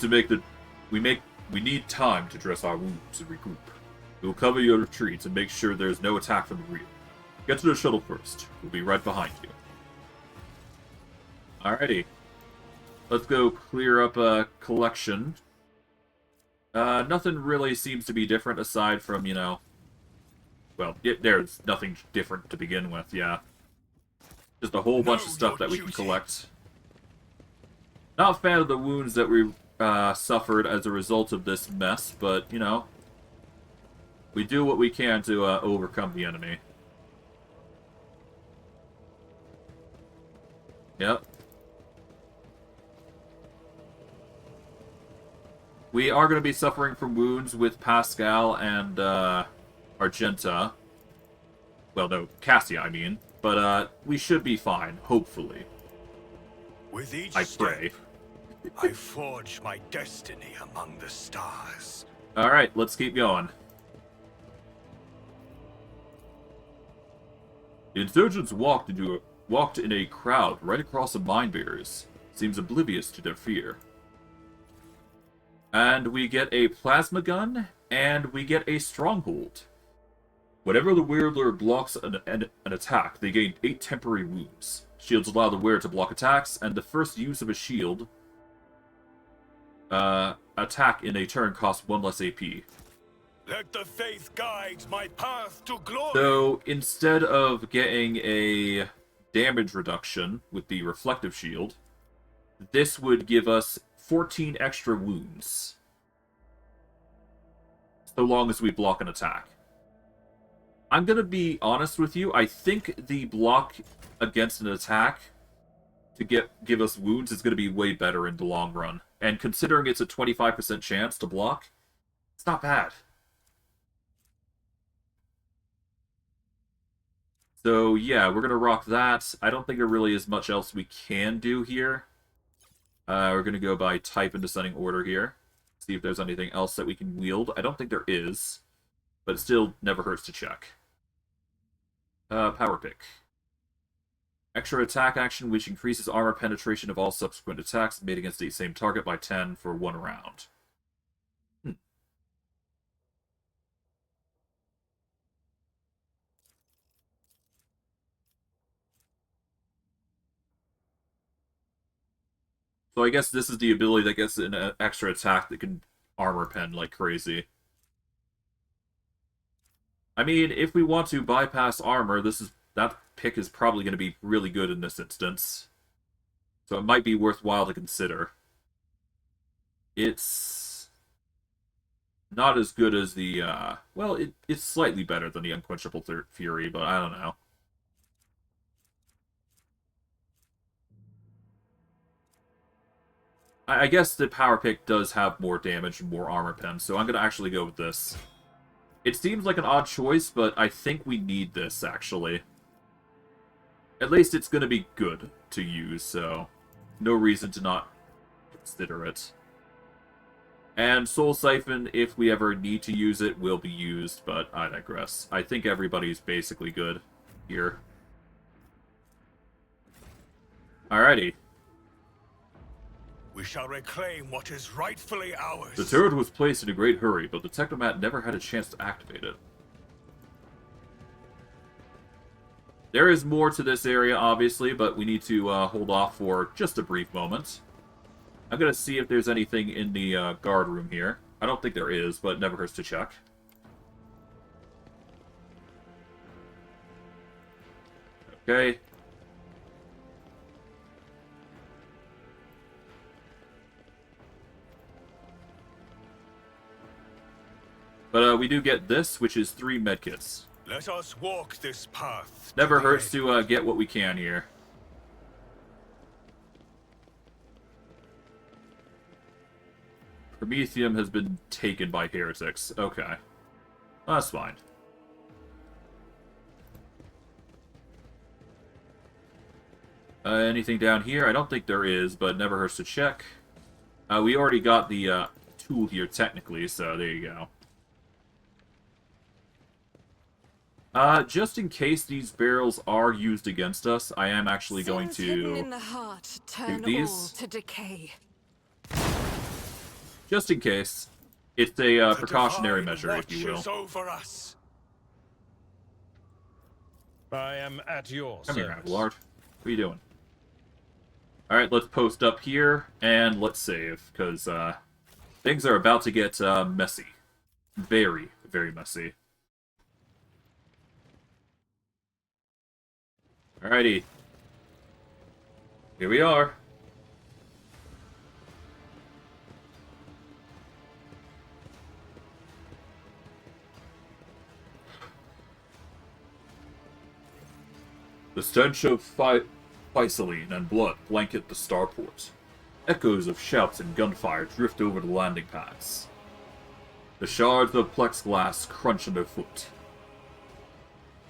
[SPEAKER 1] time to dress our wounds and regroup. We will cover your retreats and make sure there is no attack from the rear. Get to the shuttle first. We'll be right behind you. Alrighty. Let's go clear up a collection. Nothing really seems to be different aside from, you know... Well, there's nothing different to begin with, yeah. Just a whole bunch of stuff that we can collect. Not a fan of the wounds that we suffered as a result of this mess, but, you know... We do what we can to overcome the enemy. Yep. We are going to be suffering from wounds with Pascal and Argenta. Well, no, Cassia, I mean. But we should be fine, hopefully.
[SPEAKER 2] With each
[SPEAKER 1] I pray.
[SPEAKER 2] I forge my destiny among the stars.
[SPEAKER 1] Alright, let's keep going. The insurgents walked in a crowd right across the mine barriers. Seems oblivious to their fear. And we get a plasma gun, and we get a stronghold. Whenever the wielder blocks an attack, they gain 8 temporary wounds. Shields allow the wearer to block attacks, and the first use of a shield attack in a turn costs 1 less AP.
[SPEAKER 2] Let the faith guide my path to glory.
[SPEAKER 1] So, instead of getting a damage reduction with the reflective shield, this would give us 14 extra wounds. So long as we block an attack. I'm going to be honest with you, I think the block against an attack to give us wounds is going to be way better in the long run. And considering it's a 25% chance to block, it's not bad. So yeah, we're going to rock that. I don't think there really is much else we can do here. We're going to go by type in descending order here. See if there's anything else that we can wield. I don't think there is, but it still never hurts to check. Power pick. Extra attack action, which increases armor penetration of all subsequent attacks made against the same target by 10 for 1 round. So I guess this is the ability that gets an extra attack that can armor pen like crazy. I mean, if we want to bypass armor, that pick is probably going to be really good in this instance. So it might be worthwhile to consider. It's not as good as the, well, it's slightly better than the Unquenchable Fury, but I don't know. I guess the power pick does have more damage and more armor pen, so I'm going to actually go with this. It seems like an odd choice, but I think we need this, actually. At least it's going to be good to use, so no reason to not consider it. And Soul Siphon, if we ever need to use it, will be used, but I digress. I think everybody's basically good here. Alrighty.
[SPEAKER 2] We shall reclaim what is rightfully ours.
[SPEAKER 1] The turret was placed in a great hurry, but the Technomat never had a chance to activate it. There is more to this area, obviously, but we need to hold off for just a brief moment. I'm going to see if there's anything in the guard room here. I don't think there is, but it never hurts to check. Okay. But we do get this, which is 3 medkits.
[SPEAKER 2] Let us walk this path.
[SPEAKER 1] Never hurts to get what we can here. Promethium has been taken by heretics. Okay. That's fine. Anything down here? I don't think there is, but never hurts to check. We already got the tool here, technically, so there you go. Just in case these barrels are used against us, I am actually going
[SPEAKER 3] Sins hidden
[SPEAKER 1] to
[SPEAKER 3] in the heart turn
[SPEAKER 1] do these.
[SPEAKER 3] all to decay.
[SPEAKER 1] Just in case. It's a
[SPEAKER 2] The
[SPEAKER 1] precautionary
[SPEAKER 2] divine
[SPEAKER 1] measure, if you will.
[SPEAKER 2] watches over us.
[SPEAKER 4] I am at your
[SPEAKER 1] Come here,
[SPEAKER 4] service.
[SPEAKER 1] Avalard. What are you doing? Alright, let's post up here, and let's save, because things are about to get messy. Very, very messy. Alrighty. Here we are. The stench of Physaline and blood blanket the starport. Echoes of shouts and gunfire drift over the landing pads. The shards of plexiglass crunch underfoot.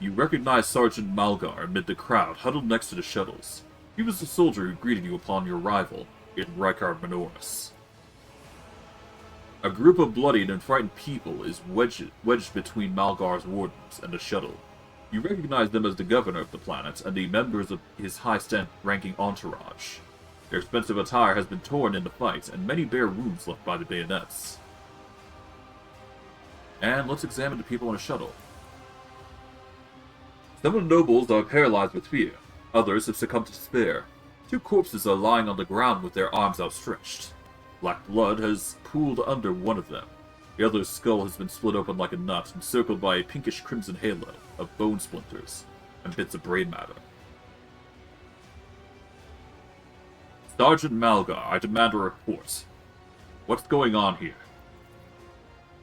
[SPEAKER 1] You recognize Sergeant Malgar amid the crowd huddled next to the shuttles. He was the soldier who greeted you upon your arrival in Rykard Minoris. A group of bloodied and frightened people is wedged between Malgar's wardens and the shuttle. You recognize them as the governor of the planet and the members of his high-ranking entourage. Their expensive attire has been torn in the fight, and many bear wounds left by the bayonets. And let's examine the people on a shuttle. Some of the nobles are paralyzed with fear. Others have succumbed to despair. 2 corpses are lying on the ground with their arms outstretched. Black blood has pooled under one of them. The other's skull has been split open like a nut, encircled by a pinkish-crimson halo of bone splinters and bits of brain matter. Sergeant Malgar, I demand a report. What's going on here?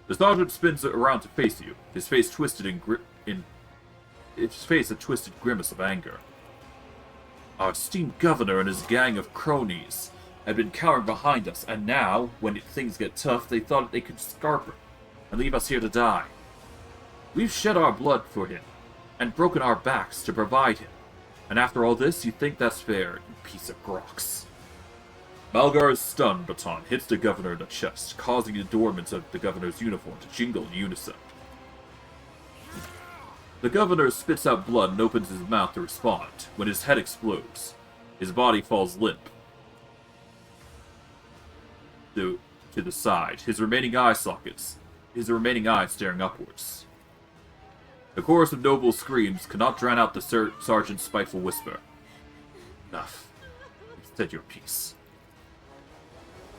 [SPEAKER 1] The sergeant spins around to face you, his face twisted his face a twisted grimace of anger. Our esteemed governor and his gang of cronies had been cowering behind us, and now, when things get tough, they thought they could scarper him and leave us here to die. We've shed our blood for him, and broken our backs to provide him. And after all this, you think that's fair, you piece of grox. Malgar's stun baton hits the governor in the chest, causing the adornments of the governor's uniform to jingle in unison. The governor spits out blood and opens his mouth to respond, when his head explodes. His body falls limp to the side, his remaining eye staring upwards. The chorus of noble screams cannot drown out the sergeant's spiteful whisper. Enough. You've said your piece.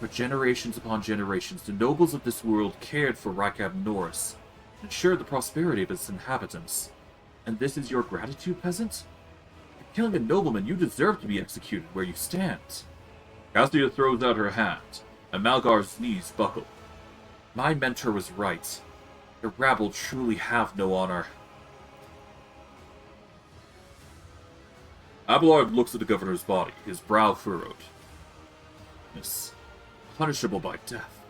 [SPEAKER 1] For generations upon generations, the nobles of this world cared for Rykard Norris, and ensured the prosperity of its inhabitants. And this is your gratitude, peasant? For killing a nobleman, you deserve to be executed where you stand. Cassia throws out her hand, and Malgar's knees buckle. My mentor was right. The rabble truly have no honor. Abelard looks at the governor's body, his brow furrowed. Yes, punishable by death.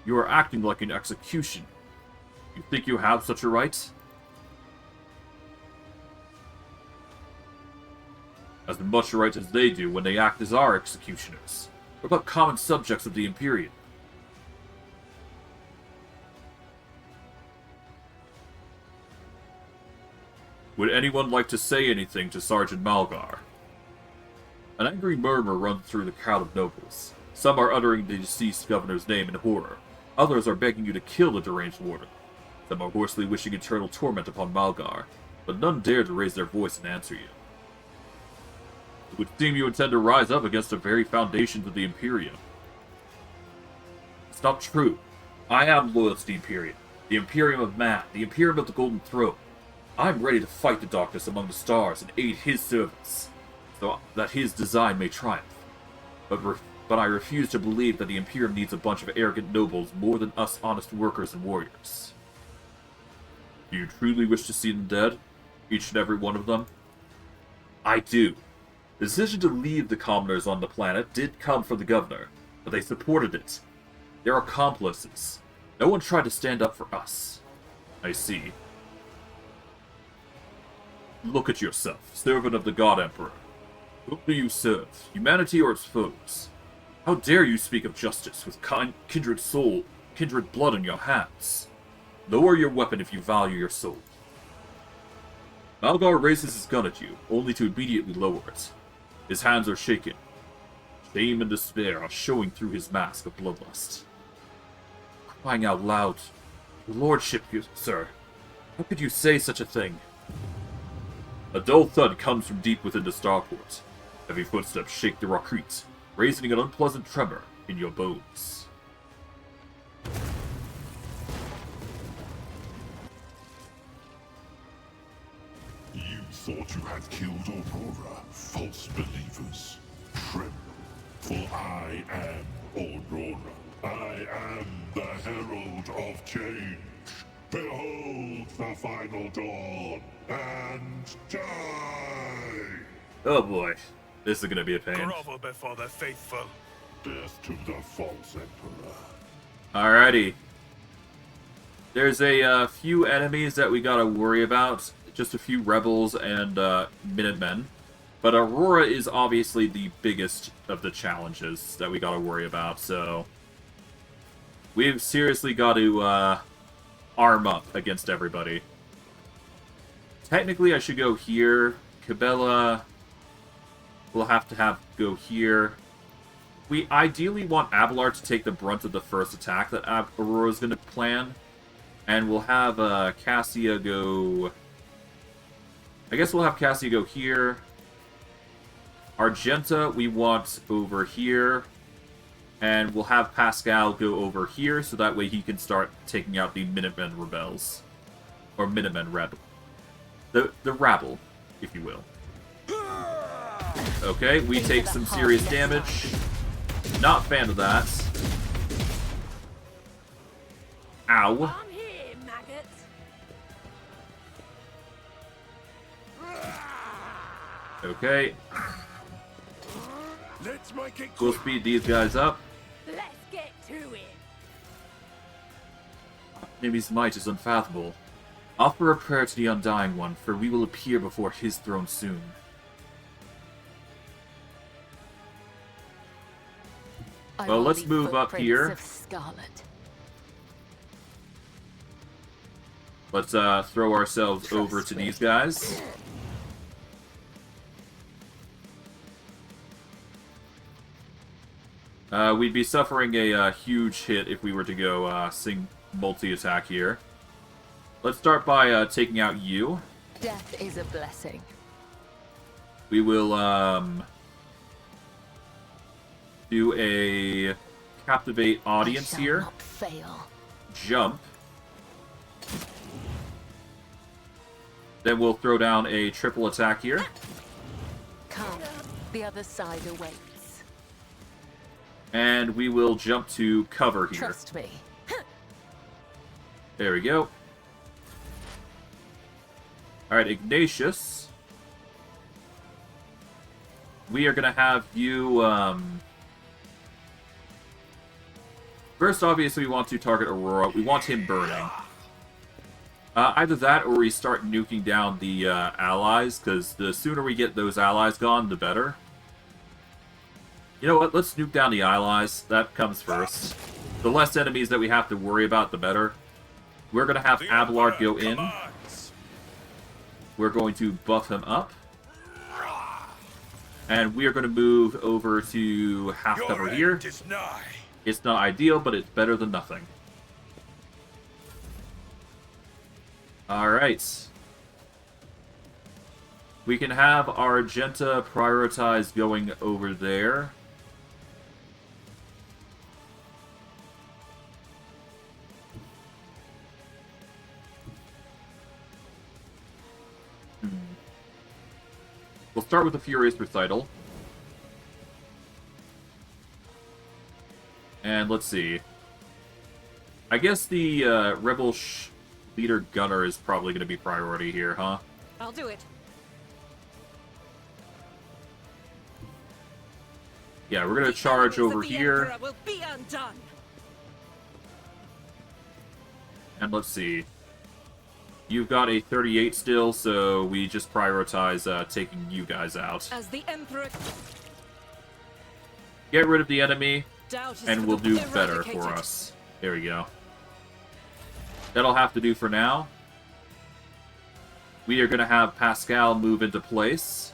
[SPEAKER 1] You are acting like an execution. You think you have such a right? As much right as they do when they act as our executioners. We're but common subjects of the Imperium. Would anyone like to say anything to Sergeant Malgar? An angry murmur runs through the crowd of nobles. Some are uttering the deceased governor's name in horror. Others are begging you to kill the deranged warden. Some are hoarsely wishing eternal torment upon Malgar, but none dare to raise their voice and answer you. It would seem you intend to rise up against the very foundations of the Imperium. It's not true. I am loyal to the Imperium. The Imperium of Man, the Imperium of the Golden Throne. I am ready to fight the darkness among the stars and aid his servants, so that his design may triumph. But I refuse to believe that the Imperium needs a bunch of arrogant nobles more than us honest workers and warriors. Do you truly wish to see them dead? Each and every one of them? I do. The decision to leave the commoners on the planet did come from the governor, but they supported it. They're accomplices. No one tried to stand up for us. I see. Look at yourself, servant of the God Emperor. Whom do you serve, humanity or its foes? How dare you speak of justice with kindred soul, kindred blood in your hands? Lower your weapon if you value your soul. Malgar raises his gun at you, only to immediately lower it. His hands are shaken. Shame and despair are showing through his mask of bloodlust. Crying out loud, "Your lordship, sir, how could you say such a thing?" A dull thud comes from deep within the starport. Heavy footsteps shake the recruit, raising an unpleasant tremor in your bones.
[SPEAKER 7] You thought you had killed Aurora, false believers. Tremble, for I am Aurora. I am the herald of change. Behold the final dawn, and die!
[SPEAKER 1] Oh boy, this is gonna be a pain.
[SPEAKER 2] Grovel before the faithful.
[SPEAKER 7] Death to the false emperor.
[SPEAKER 1] Alrighty. There's a few enemies that we gotta worry about. Just a few rebels and Minutemen. But Aurora is obviously the biggest of the challenges that we gotta worry about, so... we've seriously got to arm up against everybody. Technically, I should go here. Cabela will have to go here. We ideally want Abelard to take the brunt of the first attack that Aurora's going to plan. And we'll have Cassia go... I guess we'll have Cassia go here. Argenta we want over here. And we'll have Pascal go over here, so that way he can start taking out the Minutemen rebels. Or Minutemen rebel. The rabble, if you will. Okay, we take some serious damage. Not a fan of that. Ow.
[SPEAKER 3] I'm here, maggots.
[SPEAKER 1] Okay,
[SPEAKER 2] Let's make it
[SPEAKER 1] we'll
[SPEAKER 2] quick.
[SPEAKER 1] speed these guys up.
[SPEAKER 3] Let's get to it.
[SPEAKER 1] Enemy's might is unfathomable. Offer a prayer to the Undying One, for we will appear before his throne soon. Well, let's move up here.
[SPEAKER 5] Of Scarlet.
[SPEAKER 1] Let's throw ourselves over to these guys. We'd be suffering a huge hit if we were to go sing multi-attack here. Let's start by taking out you.
[SPEAKER 5] Death is a blessing.
[SPEAKER 1] We will do a captivate audience
[SPEAKER 5] I shall
[SPEAKER 1] here.
[SPEAKER 5] not fail.
[SPEAKER 1] Jump. Then we'll throw down a triple attack here.
[SPEAKER 5] Come, the other side awaits.
[SPEAKER 1] And we will jump to cover here.
[SPEAKER 5] Trust me.
[SPEAKER 1] There we go. Alright, Ignatious. We are going to have you... First, obviously, we want to target Aurora. We want him burning. Either that, or we start nuking down the allies, because the sooner we get those allies gone, the better. You know what? Let's nuke down the allies. That comes first. The less enemies that we have to worry about, the better. We're going to have
[SPEAKER 2] The
[SPEAKER 1] Abelard
[SPEAKER 2] Emperor
[SPEAKER 1] go in.
[SPEAKER 2] commands.
[SPEAKER 1] We're going to buff him up. And we are going to move over to half cover here. It's not ideal, but it's better than nothing. Alright. We can have Argenta prioritize going over there. We'll start with the Furious Recital. And let's see. I guess the Rebel Leader Gunner is probably going to be priority here, huh?
[SPEAKER 3] I'll do it.
[SPEAKER 1] Yeah, we're going to charge over
[SPEAKER 3] The
[SPEAKER 1] here.
[SPEAKER 3] Emperor will be undone.
[SPEAKER 1] And let's see. You've got a 38 still, so we just prioritize taking you guys out.
[SPEAKER 3] As the Emperor...
[SPEAKER 1] Get rid of the enemy,
[SPEAKER 3] Doubt is
[SPEAKER 1] and
[SPEAKER 3] for
[SPEAKER 1] we'll
[SPEAKER 3] the
[SPEAKER 1] do better
[SPEAKER 3] eradicated.
[SPEAKER 1] for us. There we go. That'll have to do for now. We are going to have Pascal move into place.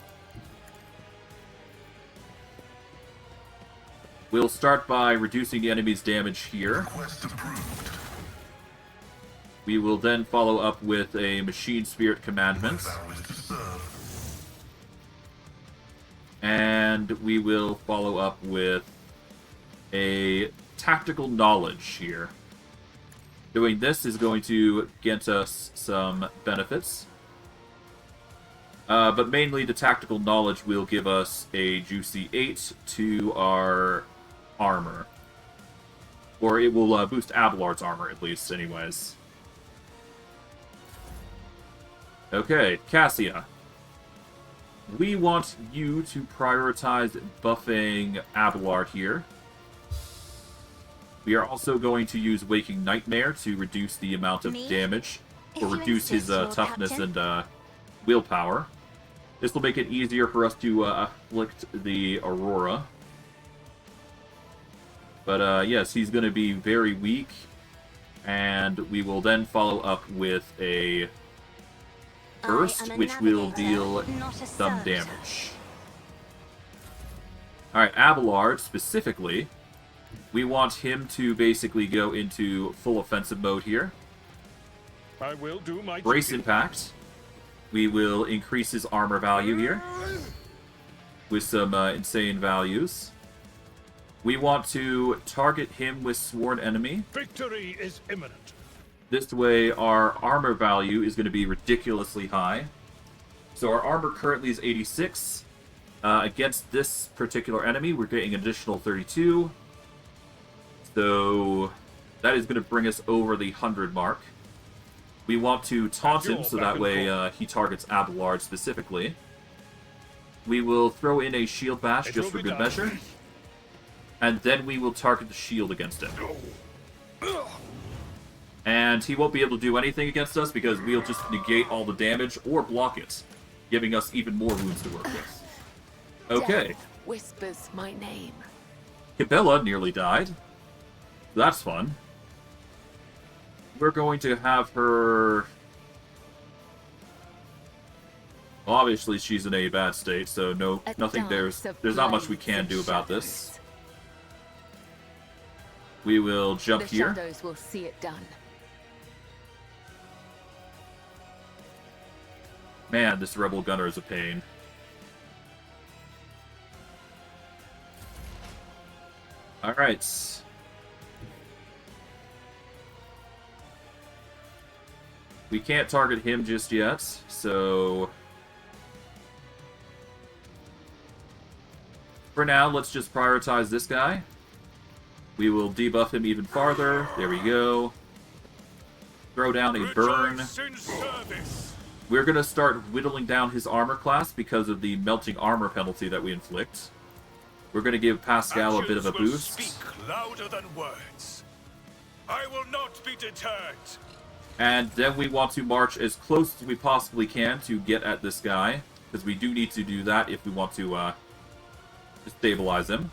[SPEAKER 1] We'll start by reducing the enemy's damage here.
[SPEAKER 7] Request approved.
[SPEAKER 1] We will then follow up with a Machine Spirit Commandment.
[SPEAKER 7] Vow is to serve.
[SPEAKER 1] And we will follow up with a Tactical Knowledge here. Doing this is going to get us some benefits. But mainly the Tactical Knowledge will give us a juicy 8 to our armor. Or it will boost Abelard's armor, at least, anyways. Okay, Cassia. We want you to prioritize buffing Abelard here. We are also going to use Waking Nightmare to reduce the amount of damage, or reduce his toughness and willpower. This will make it easier for us to afflict the Aurora. But yes, he's going to be very weak, and we will then follow up with a Burst, which will deal some damage. Alright, Abelard, specifically, we want him to basically go into full offensive mode here.
[SPEAKER 2] I will do my
[SPEAKER 1] Brace
[SPEAKER 2] duty.
[SPEAKER 1] Impact. We will increase his armor value here with some insane values. We want to target him with Sworn Enemy.
[SPEAKER 2] Victory is imminent.
[SPEAKER 1] This way, our armor value is going to be ridiculously high. So our armor currently is 86. Against this particular enemy, we're getting an additional 32. So that is going to bring us over the 100 mark. We want to taunt him, so that way he targets Abelard specifically. We will throw in a shield bash just for good measure. And then we will target the shield against him. And he won't be able to do anything against us because we'll just negate all the damage or block it, giving us even more wounds to work with. Okay.
[SPEAKER 5] Death whispers my name.
[SPEAKER 1] Cabela nearly died. That's fun. We're going to have her... Obviously, she's in a bad state, so nothing. There's not much we can do about this. We will jump
[SPEAKER 5] The
[SPEAKER 1] here.
[SPEAKER 5] shadows will see it done.
[SPEAKER 1] Man, this Rebel Gunner is a pain. Alright. We can't target him just yet, so... For now, let's just prioritize this guy. We will debuff him even farther. There we go. Throw down a burn.
[SPEAKER 2] Rejoice in service.
[SPEAKER 1] We're going to start whittling down his armor class because of the melting armor penalty that we inflict. We're going to give Pascal a bit of a
[SPEAKER 2] Actions will
[SPEAKER 1] boost.
[SPEAKER 2] Speak louder than words. I will not be deterred.
[SPEAKER 1] And then we want to march as close as we possibly can to get at this guy, because we do need to do that if we want to stabilize him.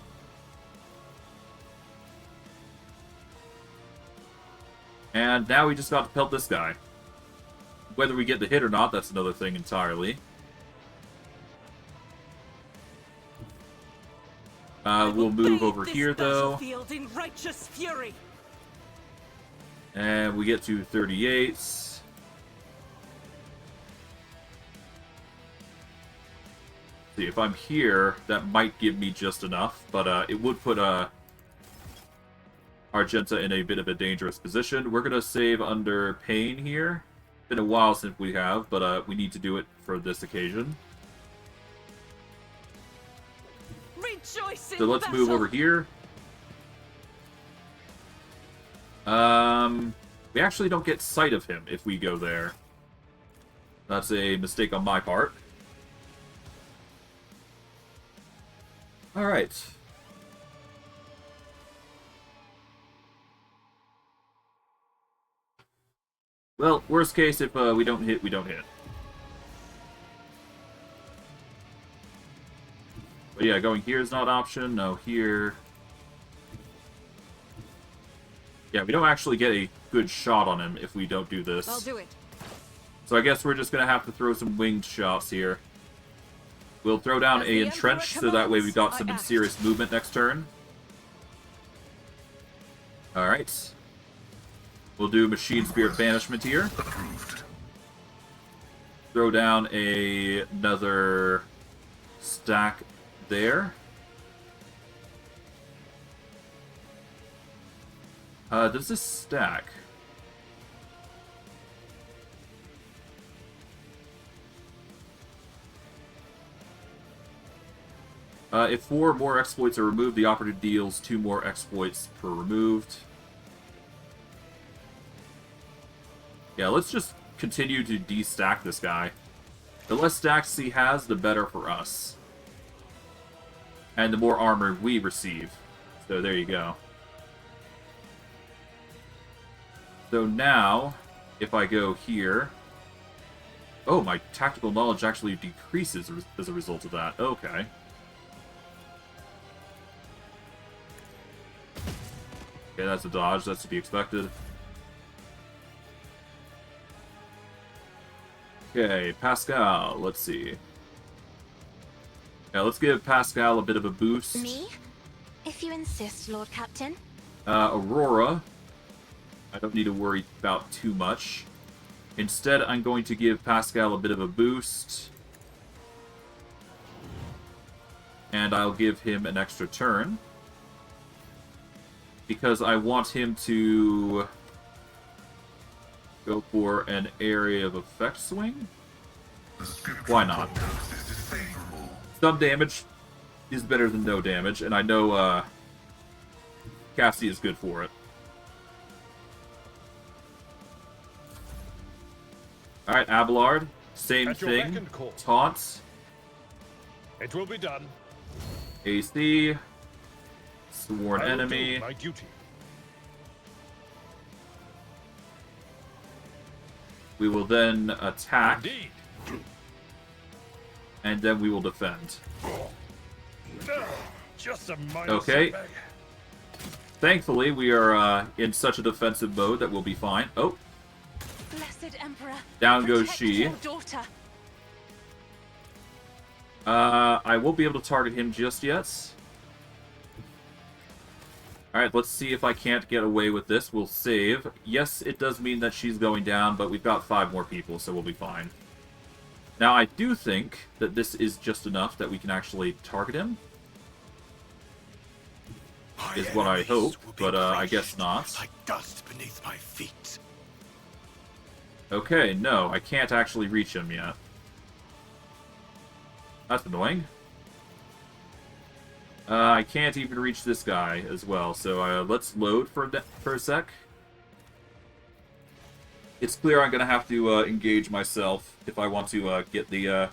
[SPEAKER 1] And now we just got to pelt this guy. Whether we get the hit or not, that's another thing entirely. We'll move over here, though.
[SPEAKER 3] In righteous fury.
[SPEAKER 1] And we get to 38. See, if I'm here, that might give me just enough, but it would put Argenta in a bit of a dangerous position. We're going to save under pain here. Been a while since we have, but we need to do it for this occasion.
[SPEAKER 3] Rejoice in
[SPEAKER 1] So let's move over here. We actually don't get sight of him if we go there. That's a mistake on my part. Alright. Well, worst case, if we don't hit, we don't hit. But yeah, going here is not an option. No, here. Yeah, we don't actually get a good shot on him if we don't do this.
[SPEAKER 3] I'll do it.
[SPEAKER 1] So I guess we're just going to have to throw some winged shots here. We'll throw down a entrench, so that way we've got some serious movement next turn. Alright. We'll do Machine Spirit Banishment here.
[SPEAKER 7] Approved.
[SPEAKER 1] Throw down another stack there. Does this stack? If 4 more exploits are removed, the operator deals 2 more exploits per removed. Yeah, let's just continue to destack this guy. The less stacks he has, the better for us. And the more armor we receive. So there you go. So now, if I go here... Oh, my tactical knowledge actually decreases as a result of that. Okay. Okay, that's a dodge. That's to be expected. Okay, Pascal. Let's see. Yeah, let's give Pascal a bit of a boost.
[SPEAKER 9] Me? If you insist, Lord Captain.
[SPEAKER 1] Aurora. I don't need to worry about too much. Instead, I'm going to give Pascal a bit of a boost. And I'll give him an extra turn. Because I want him to go for an area of effect swing. Why not? Some damage is better than no damage, and I know Cassie is good for it. Alright, Abelard. Same thing. Taunts.
[SPEAKER 4] It will be done.
[SPEAKER 1] AC. Sworn enemy.
[SPEAKER 4] My duty.
[SPEAKER 1] We will then attack.
[SPEAKER 4] Indeed.
[SPEAKER 1] And then we will defend.
[SPEAKER 4] Just a minor
[SPEAKER 1] Okay.
[SPEAKER 4] setback.
[SPEAKER 1] Thankfully, we are in such a defensive mode that we'll be fine. Oh,
[SPEAKER 9] Blessed Emperor.
[SPEAKER 1] down goes
[SPEAKER 9] protect
[SPEAKER 1] she.
[SPEAKER 9] your daughter.
[SPEAKER 1] I won't be able to target him just yet. Alright, let's see if I can't get away with this. We'll save. Yes, it does mean that she's going down, but we've got 5 more people, so we'll be fine. Now, I do think that this is just enough that we can actually target him. Is what I hope, but I guess not.
[SPEAKER 8] Like dust beneath my feet.
[SPEAKER 1] Okay, no, I can't actually reach him yet. That's annoying. I can't even reach this guy as well, so let's load for a sec. It's clear I'm going to have to engage myself if I want to get the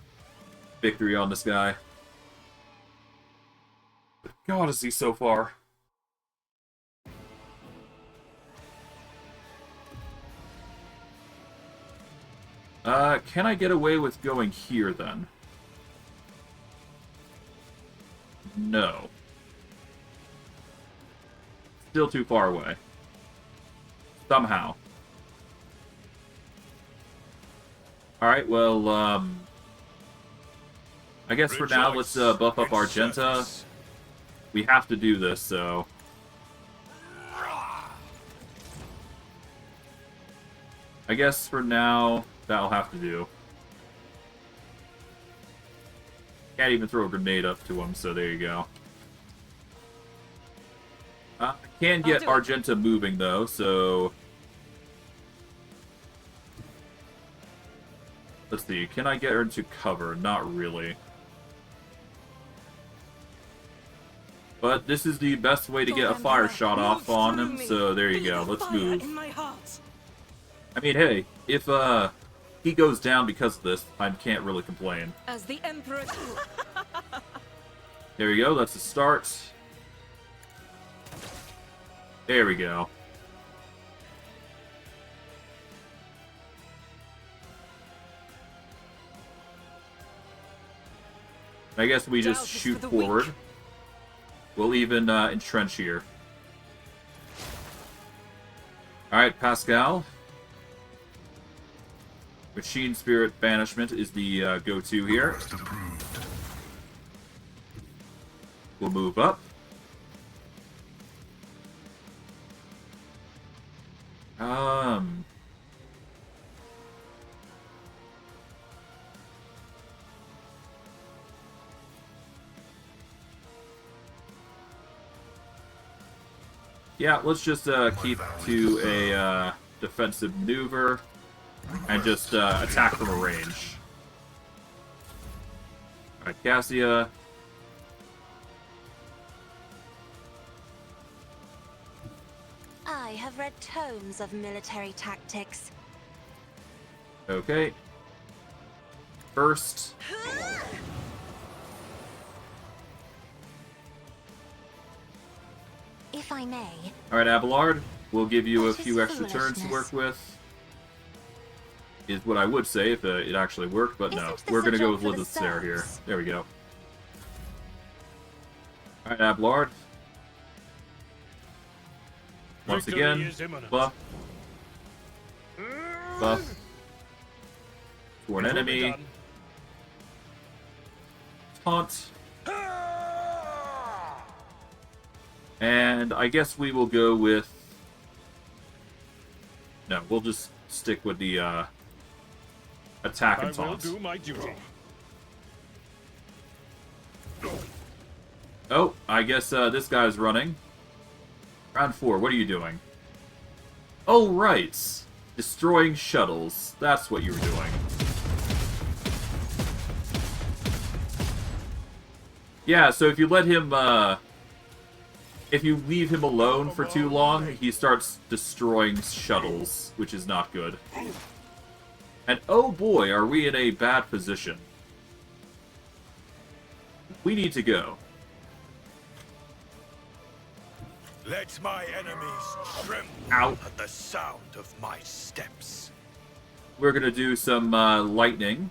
[SPEAKER 1] victory on this guy. But God, is he so far? Can I get away with going here, then? No. Still too far away. Somehow. Alright, well, I guess for now, let's buff up Argenta. We have to do this, so... I guess for now, that'll have to do. Can't even throw a grenade up to him, so there you go. I can get Argenta moving, though, so... Let's see, can I get her into cover? Not really. But this is the best way to get a fire shot off on him, so there you go. Let's move. I mean, hey, if he goes down because of this, I can't really complain.
[SPEAKER 3] As the Emperor...
[SPEAKER 1] There we go, that's the start. There we go. I guess we just shoot forward. We'll even entrench here. Alright, Pascal. Machine Spirit Banishment is the go-to here. We'll move up. Yeah, let's just keep to a defensive maneuver and just attack from a range. Alright, Cassia.
[SPEAKER 9] I have read tomes of military tactics.
[SPEAKER 1] Okay. First.
[SPEAKER 9] If I may.
[SPEAKER 1] Alright, Abelard. We'll give you a few extra turns to work with. Is what I would say if it actually worked, but no. We're going to go with Lilith's here. There we go. Alright, Abelard. Once again, buff. Buff. For an enemy. Taunt. And I guess we will go with... No, we'll just stick with the attack and taunt.
[SPEAKER 2] I will do my duty.
[SPEAKER 1] Oh, I guess this guy's running. Round 4, what are you doing? Oh, right. Destroying shuttles. That's what you were doing. Yeah, so if you let him, if you leave him alone for too long, he starts destroying shuttles, which is not good. And oh boy, are we in a bad position. We need to go.
[SPEAKER 8] Let my enemies tremble
[SPEAKER 1] Out.
[SPEAKER 8] at the sound of my steps.
[SPEAKER 1] We're gonna do some lightning.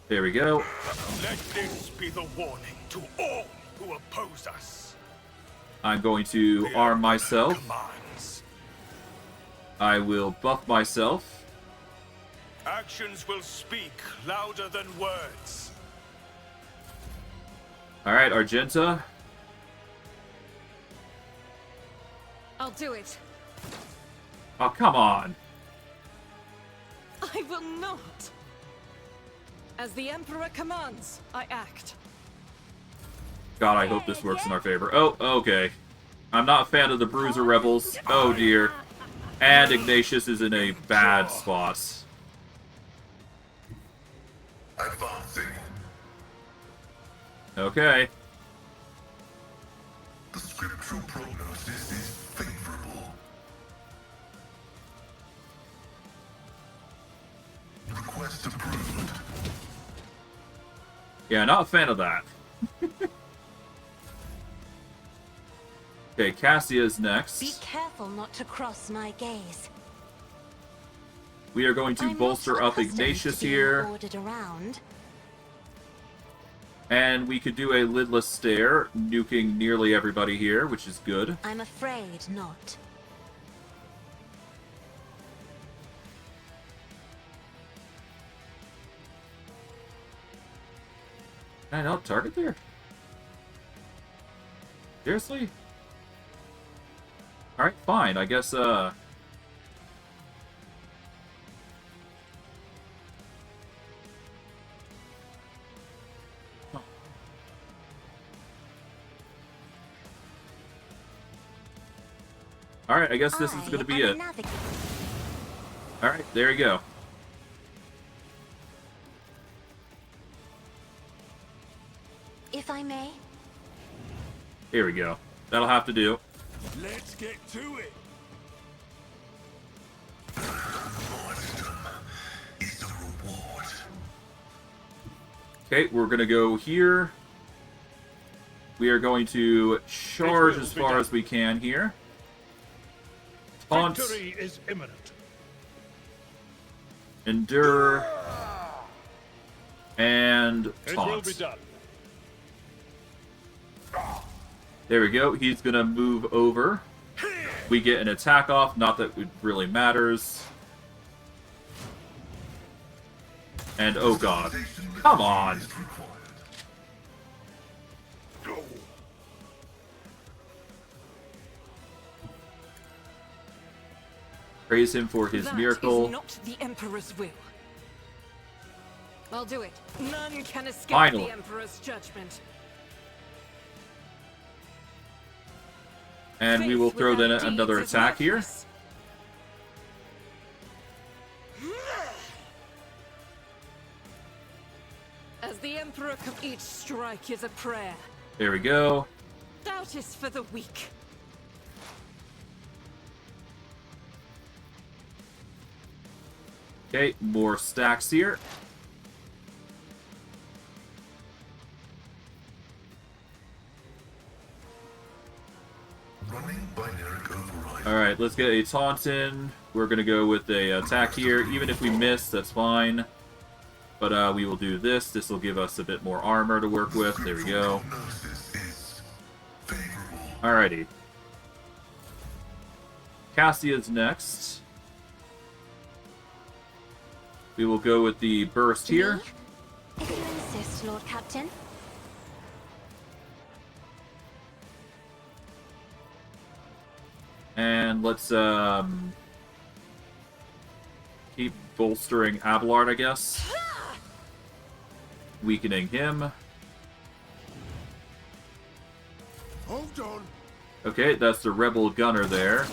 [SPEAKER 1] There we go.
[SPEAKER 8] Let this be the warning to all who oppose us.
[SPEAKER 1] I'm going to arm myself.
[SPEAKER 8] Commands.
[SPEAKER 1] I will buff myself.
[SPEAKER 8] Actions will speak louder than words.
[SPEAKER 1] Alright, Argenta.
[SPEAKER 3] I'll do it.
[SPEAKER 1] Oh, come on.
[SPEAKER 3] I will not. As the Emperor commands, I act.
[SPEAKER 1] God, I hope this works in our favor. Oh, okay. I'm not a fan of the Bruiser Rebels. Oh, dear. And Ignatius is in a bad spot.
[SPEAKER 7] Advancing.
[SPEAKER 1] Okay.
[SPEAKER 7] The scriptural prognosis is favorable. Request approved.
[SPEAKER 1] Yeah, not a fan of that. Okay, Cassia's next.
[SPEAKER 9] Be careful not to cross my gaze.
[SPEAKER 1] We are going to
[SPEAKER 9] I'm
[SPEAKER 1] bolster
[SPEAKER 9] not
[SPEAKER 1] up
[SPEAKER 9] accustomed
[SPEAKER 1] Ignatius
[SPEAKER 9] to being
[SPEAKER 1] here.
[SPEAKER 9] ordered around.
[SPEAKER 1] And we could do a lidless stare, nuking nearly everybody here, which is good.
[SPEAKER 9] I'm afraid not.
[SPEAKER 1] Can I not target there? Seriously? Alright, fine. I guess, Alright, I guess this is gonna be it. Alright, there you go.
[SPEAKER 9] If I may.
[SPEAKER 1] Here we go. That'll have to do.
[SPEAKER 2] Let's get to it.
[SPEAKER 7] Is the reward.
[SPEAKER 1] Okay, we're gonna go here. We are going to charge as far as we can here. Taunt.
[SPEAKER 8] Victory is imminent.
[SPEAKER 1] Endure. And
[SPEAKER 8] It will be
[SPEAKER 1] taunt.
[SPEAKER 8] done.
[SPEAKER 1] There we go. He's gonna move over. We get an attack off. Not that it really matters. And oh god. Come on. Praise him for his
[SPEAKER 3] That
[SPEAKER 1] miracle.
[SPEAKER 3] is not the Emperor's will. I'll do it. None can escape
[SPEAKER 1] Finally.
[SPEAKER 3] the Emperor's judgment.
[SPEAKER 1] And we will
[SPEAKER 3] Faith
[SPEAKER 1] throw then
[SPEAKER 3] without
[SPEAKER 1] another
[SPEAKER 3] deeds is
[SPEAKER 1] attack here.
[SPEAKER 3] worthless. As the Emperor each strike is a prayer.
[SPEAKER 1] There we go.
[SPEAKER 3] Doubt is for the weak.
[SPEAKER 1] Okay, more stacks here.
[SPEAKER 7] Running binaric override.
[SPEAKER 1] Alright, let's get a taunt in. We're gonna go with a attack here. Even if we miss, that's fine. But we will do this. This will give us a bit more armor to work with. There we go.
[SPEAKER 7] Prognosis is favorable.
[SPEAKER 1] Alrighty. Cassia's next. We will go with the burst here.
[SPEAKER 9] Me? If you insist, Lord Captain.
[SPEAKER 1] And let's keep bolstering Abelard, I guess. Weakening him.
[SPEAKER 2] Hold on.
[SPEAKER 1] Okay, that's the rebel gunner there.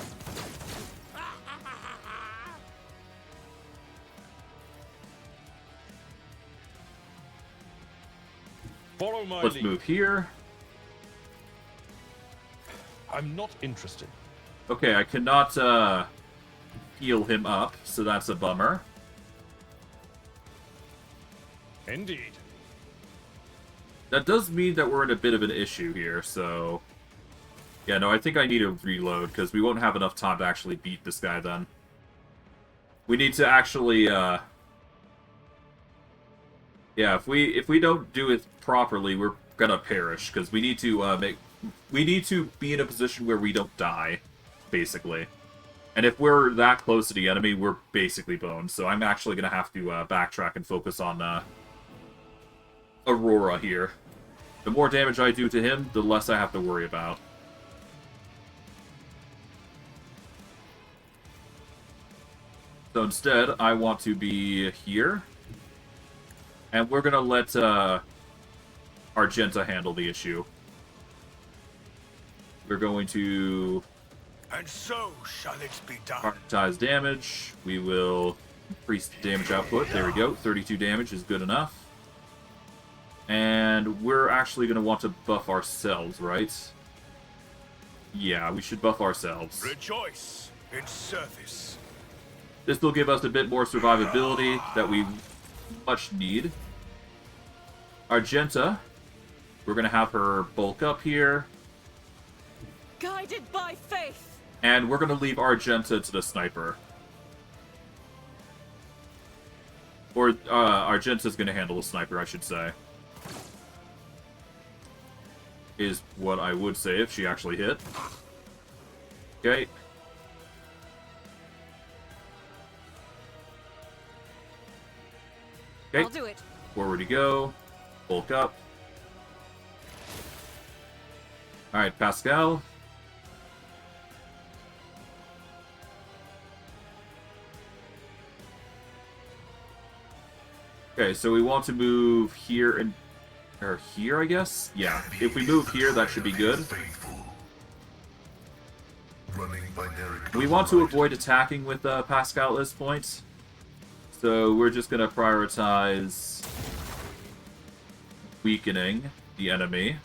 [SPEAKER 8] Follow my
[SPEAKER 1] Let's
[SPEAKER 8] lead.
[SPEAKER 1] move here.
[SPEAKER 8] I'm not interested.
[SPEAKER 1] Okay, I cannot heal him up, so that's a bummer.
[SPEAKER 8] Indeed.
[SPEAKER 1] That does mean that we're in a bit of an issue here, so... Yeah, no, I think I need to reload, because we won't have enough time to actually beat this guy then. We need to actually, Yeah, if we don't do it properly, we're gonna perish, because we need to, we need to be in a position where we don't die, basically. And if we're that close to the enemy, we're basically boned, so I'm actually gonna have to, backtrack and focus on, Aurora here. The more damage I do to him, the less I have to worry about. So instead, I want to be here. And we're gonna let Argenta handle the issue. We're going to
[SPEAKER 8] And so shall it be done.
[SPEAKER 1] prioritize damage. We will increase the damage output. There we go. 32 damage is good enough. And we're actually going to want to buff ourselves, right? Yeah, we should buff ourselves.
[SPEAKER 8] Rejoice in service.
[SPEAKER 1] This will give us a bit more survivability that we much need. Argenta, we're going to have her bulk up here.
[SPEAKER 3] Guided by faith.
[SPEAKER 1] And we're going to leave Argenta to the sniper. Or, Argenta's going to handle the sniper, I should say. Is what I would say if she actually hit. Okay. Okay.
[SPEAKER 3] I'll do it.
[SPEAKER 1] Forward you go. Bulk up. Alright, Pascal. Okay, so we want to move here and... or here, I guess? Yeah. If we move here, that should be good. We want to avoid attacking with Pascal at this point. So we're just going to prioritize weakening the enemy.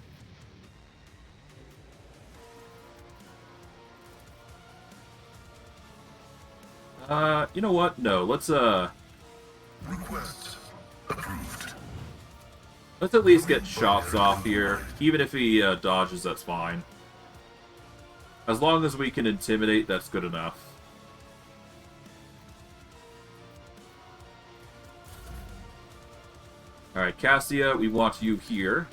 [SPEAKER 1] You know what? No, let's
[SPEAKER 7] Request approved.
[SPEAKER 1] let's at least get shots off here. Even if he dodges, that's fine. As long as we can intimidate, that's good enough. Alright, Cassia, we want you here.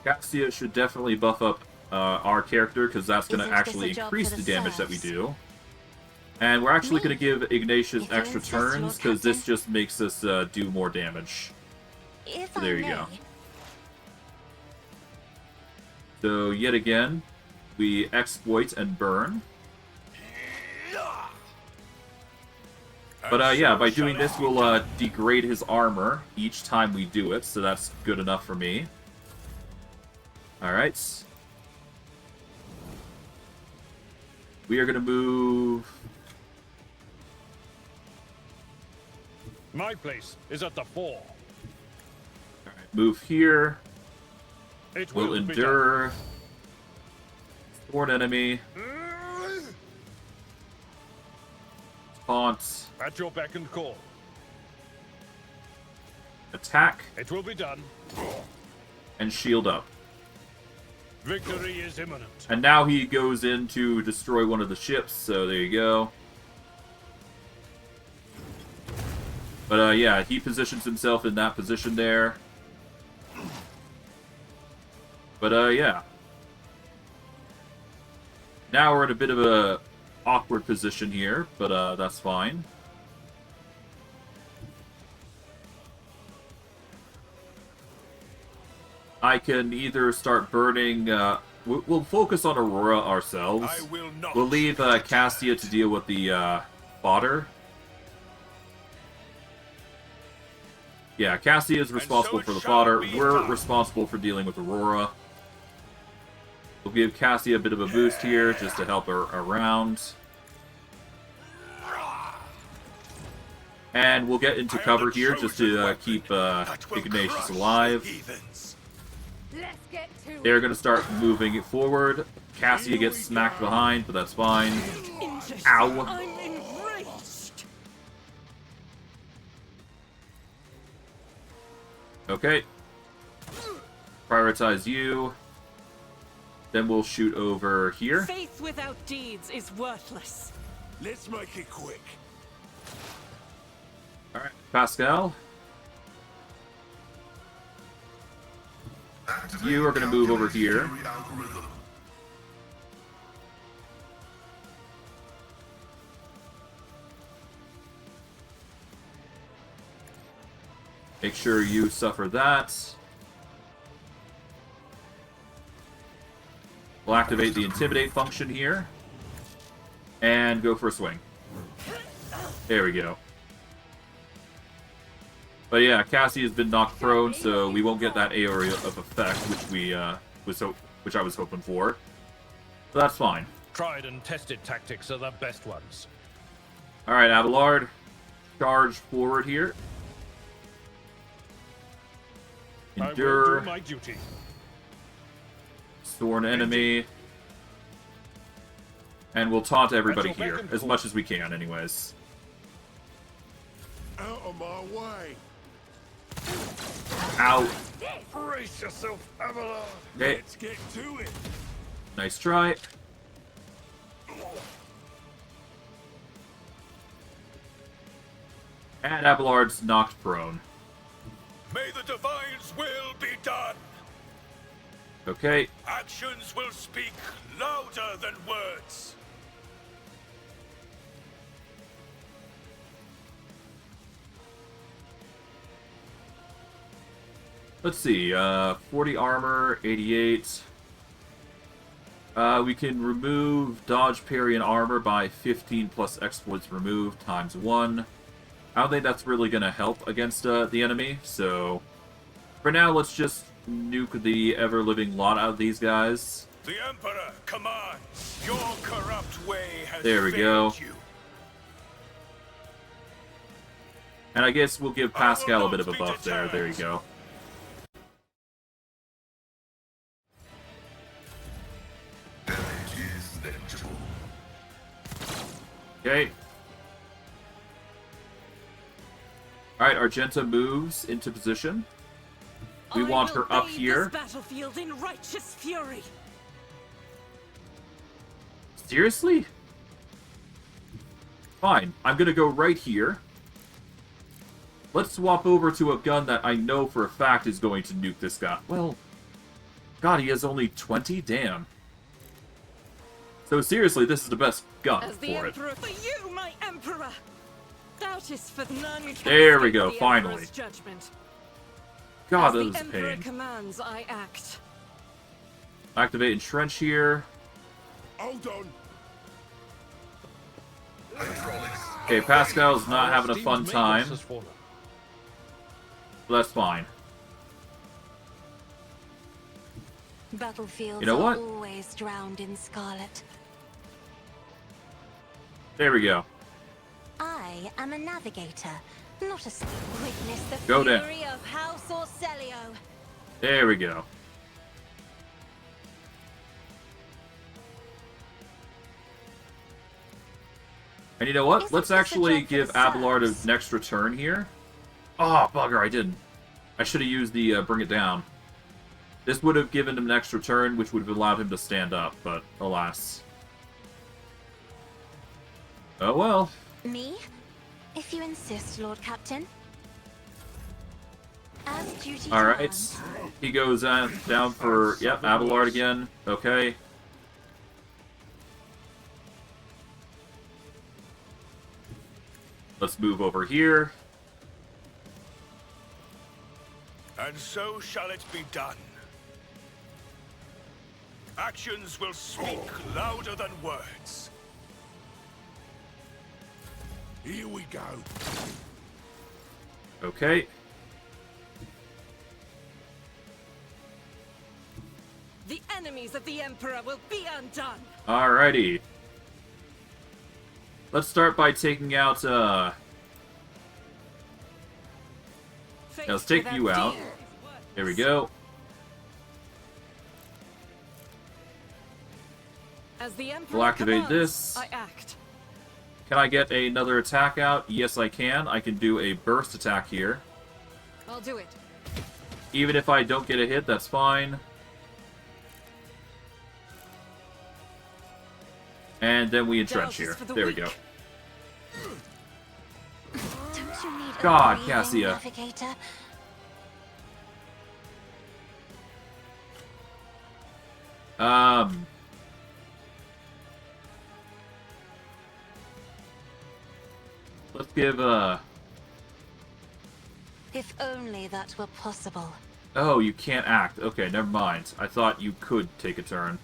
[SPEAKER 1] Cassia should definitely buff up our character, because that's going to actually increase the damage that we do. And we're actually going to give Ignatious extra turns, because this just makes us do more damage. So there you go. So, yet again, we exploit and burn. But yeah, by doing this, we'll degrade his armor each time we do it, so that's good enough for me. Alright. We are going to move...
[SPEAKER 8] My place is at the fore.
[SPEAKER 1] Alright, move here.
[SPEAKER 8] It
[SPEAKER 1] We'll
[SPEAKER 8] will be
[SPEAKER 1] endure. Thwart enemy. Taunt.
[SPEAKER 8] done. At your beck and call.
[SPEAKER 1] Attack.
[SPEAKER 8] It will be done.
[SPEAKER 1] And shield up.
[SPEAKER 8] Victory is imminent.
[SPEAKER 1] And now he goes in to destroy one of the ships, so there you go. But yeah, he positions himself in that position there. But yeah. Now we're in a bit of a awkward position here, but that's fine. I can either start burning... we'll focus on Aurora ourselves.
[SPEAKER 8] I will not.
[SPEAKER 1] We'll leave Cassia to deal with the fodder. Yeah, Cassia is responsible for the fodder. We're responsible for dealing with Aurora. We'll give Cassia a bit of a boost here, just to help her around. And we'll get into cover here, just to keep Ignatious alive. They're going to start moving it forward. Cassia gets smacked behind, but that's fine. Ow!
[SPEAKER 3] I'm enraged.
[SPEAKER 1] Okay. Prioritize you. Then we'll shoot over here.
[SPEAKER 3] Faith without deeds is worthless.
[SPEAKER 8] Let's make it quick.
[SPEAKER 1] Alright, Pascal. You are going to move over here. Make sure you suffer that. We'll activate the Intimidate function here. And go for a swing. There we go. But yeah, Cassie has been knocked prone, so we won't get that area of effect, which which I was hoping for. So that's fine.
[SPEAKER 4] Tried and tested tactics are the best ones.
[SPEAKER 1] Alright, Abelard. Charge forward here.
[SPEAKER 8] I will
[SPEAKER 1] Endure.
[SPEAKER 8] do my duty.
[SPEAKER 1] Thorn enemy. And we'll taunt everybody here, as much as we can, anyways.
[SPEAKER 2] Out of my way.
[SPEAKER 1] Ow.
[SPEAKER 8] Brace yourself, Abelard.
[SPEAKER 1] Okay,
[SPEAKER 2] Let's get to it.
[SPEAKER 1] nice try. And Abelard's knocked prone.
[SPEAKER 8] May the Divine's will be done.
[SPEAKER 1] Okay,
[SPEAKER 8] Actions will speak louder than words.
[SPEAKER 1] Let's see, 40 armor, 88. We can remove dodge, parry, and armor by 15 plus exploits removed times 1. I don't think that's really going to help against the enemy, so for now, let's just nuke the ever-living lot out of these guys.
[SPEAKER 8] The Emperor commands. Your corrupt way has
[SPEAKER 1] There we go.
[SPEAKER 8] failed you.
[SPEAKER 1] And I guess we'll give Pascal a bit of a buff there. There you go.
[SPEAKER 7] Damage is negligible.
[SPEAKER 1] Okay. Alright, Argenta moves into position. We want her up here.
[SPEAKER 3] This battlefield in righteous fury.
[SPEAKER 1] Seriously? Fine. I'm gonna go right here. Let's swap over to a gun that I know for a fact is going to nuke this guy. Well, God, he has only 20? Damn. So seriously, this is the best gun
[SPEAKER 3] As the
[SPEAKER 1] for it.
[SPEAKER 3] Emperor, for you, my Emperor. Doubt is for none. Can
[SPEAKER 1] There we
[SPEAKER 3] escape
[SPEAKER 1] go,
[SPEAKER 3] the
[SPEAKER 1] finally.
[SPEAKER 3] Emperor's judgment.
[SPEAKER 1] God,
[SPEAKER 3] As
[SPEAKER 1] that
[SPEAKER 3] the
[SPEAKER 1] is a
[SPEAKER 3] Emperor
[SPEAKER 1] pain.
[SPEAKER 3] commands, I act.
[SPEAKER 1] Activate Entrench here.
[SPEAKER 2] Hold on.
[SPEAKER 1] Okay, Pascal's not having a fun time.
[SPEAKER 4] Has fallen.
[SPEAKER 1] But that's fine.
[SPEAKER 9] Battlefields
[SPEAKER 1] You know what?
[SPEAKER 9] are always drowned in scarlet.
[SPEAKER 1] There we go.
[SPEAKER 9] I am a navigator, not a witness the
[SPEAKER 1] Go down.
[SPEAKER 9] fury of House Orcelio.
[SPEAKER 1] There we go. And you know what?
[SPEAKER 9] Is
[SPEAKER 1] Let's
[SPEAKER 9] this a
[SPEAKER 1] actually
[SPEAKER 9] job for
[SPEAKER 1] give
[SPEAKER 9] the
[SPEAKER 1] Abelard
[SPEAKER 9] subs?
[SPEAKER 1] an extra turn here. Oh, bugger, I didn't. I should have used the bring it down. This would have given him an extra turn, which would have allowed him to stand up, but alas. Oh well.
[SPEAKER 9] Me? If you insist, Lord Captain. As duty
[SPEAKER 1] Alright.
[SPEAKER 9] demands.
[SPEAKER 1] He goes down for, yep, Abelard again. Okay. Let's move over here.
[SPEAKER 8] And so shall it be done. Actions will speak louder than words.
[SPEAKER 2] Here we go.
[SPEAKER 1] Okay.
[SPEAKER 3] The enemies of the Emperor will be undone.
[SPEAKER 1] Alrighty. Let's start by taking out,
[SPEAKER 3] Faith
[SPEAKER 1] let's take
[SPEAKER 3] without
[SPEAKER 1] you out.
[SPEAKER 3] fear.
[SPEAKER 1] There we go.
[SPEAKER 3] As the Emperor
[SPEAKER 1] We'll activate
[SPEAKER 3] commands,
[SPEAKER 1] this.
[SPEAKER 3] I act.
[SPEAKER 1] Can I get another attack out? Yes, I can. I can do a burst attack here.
[SPEAKER 3] I'll do it.
[SPEAKER 1] Even if I don't get a hit, that's fine. And then we entrench
[SPEAKER 3] Doubt is
[SPEAKER 1] here.
[SPEAKER 3] for the
[SPEAKER 1] There we
[SPEAKER 3] weak.
[SPEAKER 1] go.
[SPEAKER 9] Don't you need
[SPEAKER 1] God,
[SPEAKER 9] a breathing
[SPEAKER 1] Cassia.
[SPEAKER 9] navigator?
[SPEAKER 1] Let's give,
[SPEAKER 9] If only that were possible.
[SPEAKER 1] oh, you can't act. Okay, never mind. I thought you could take a turn.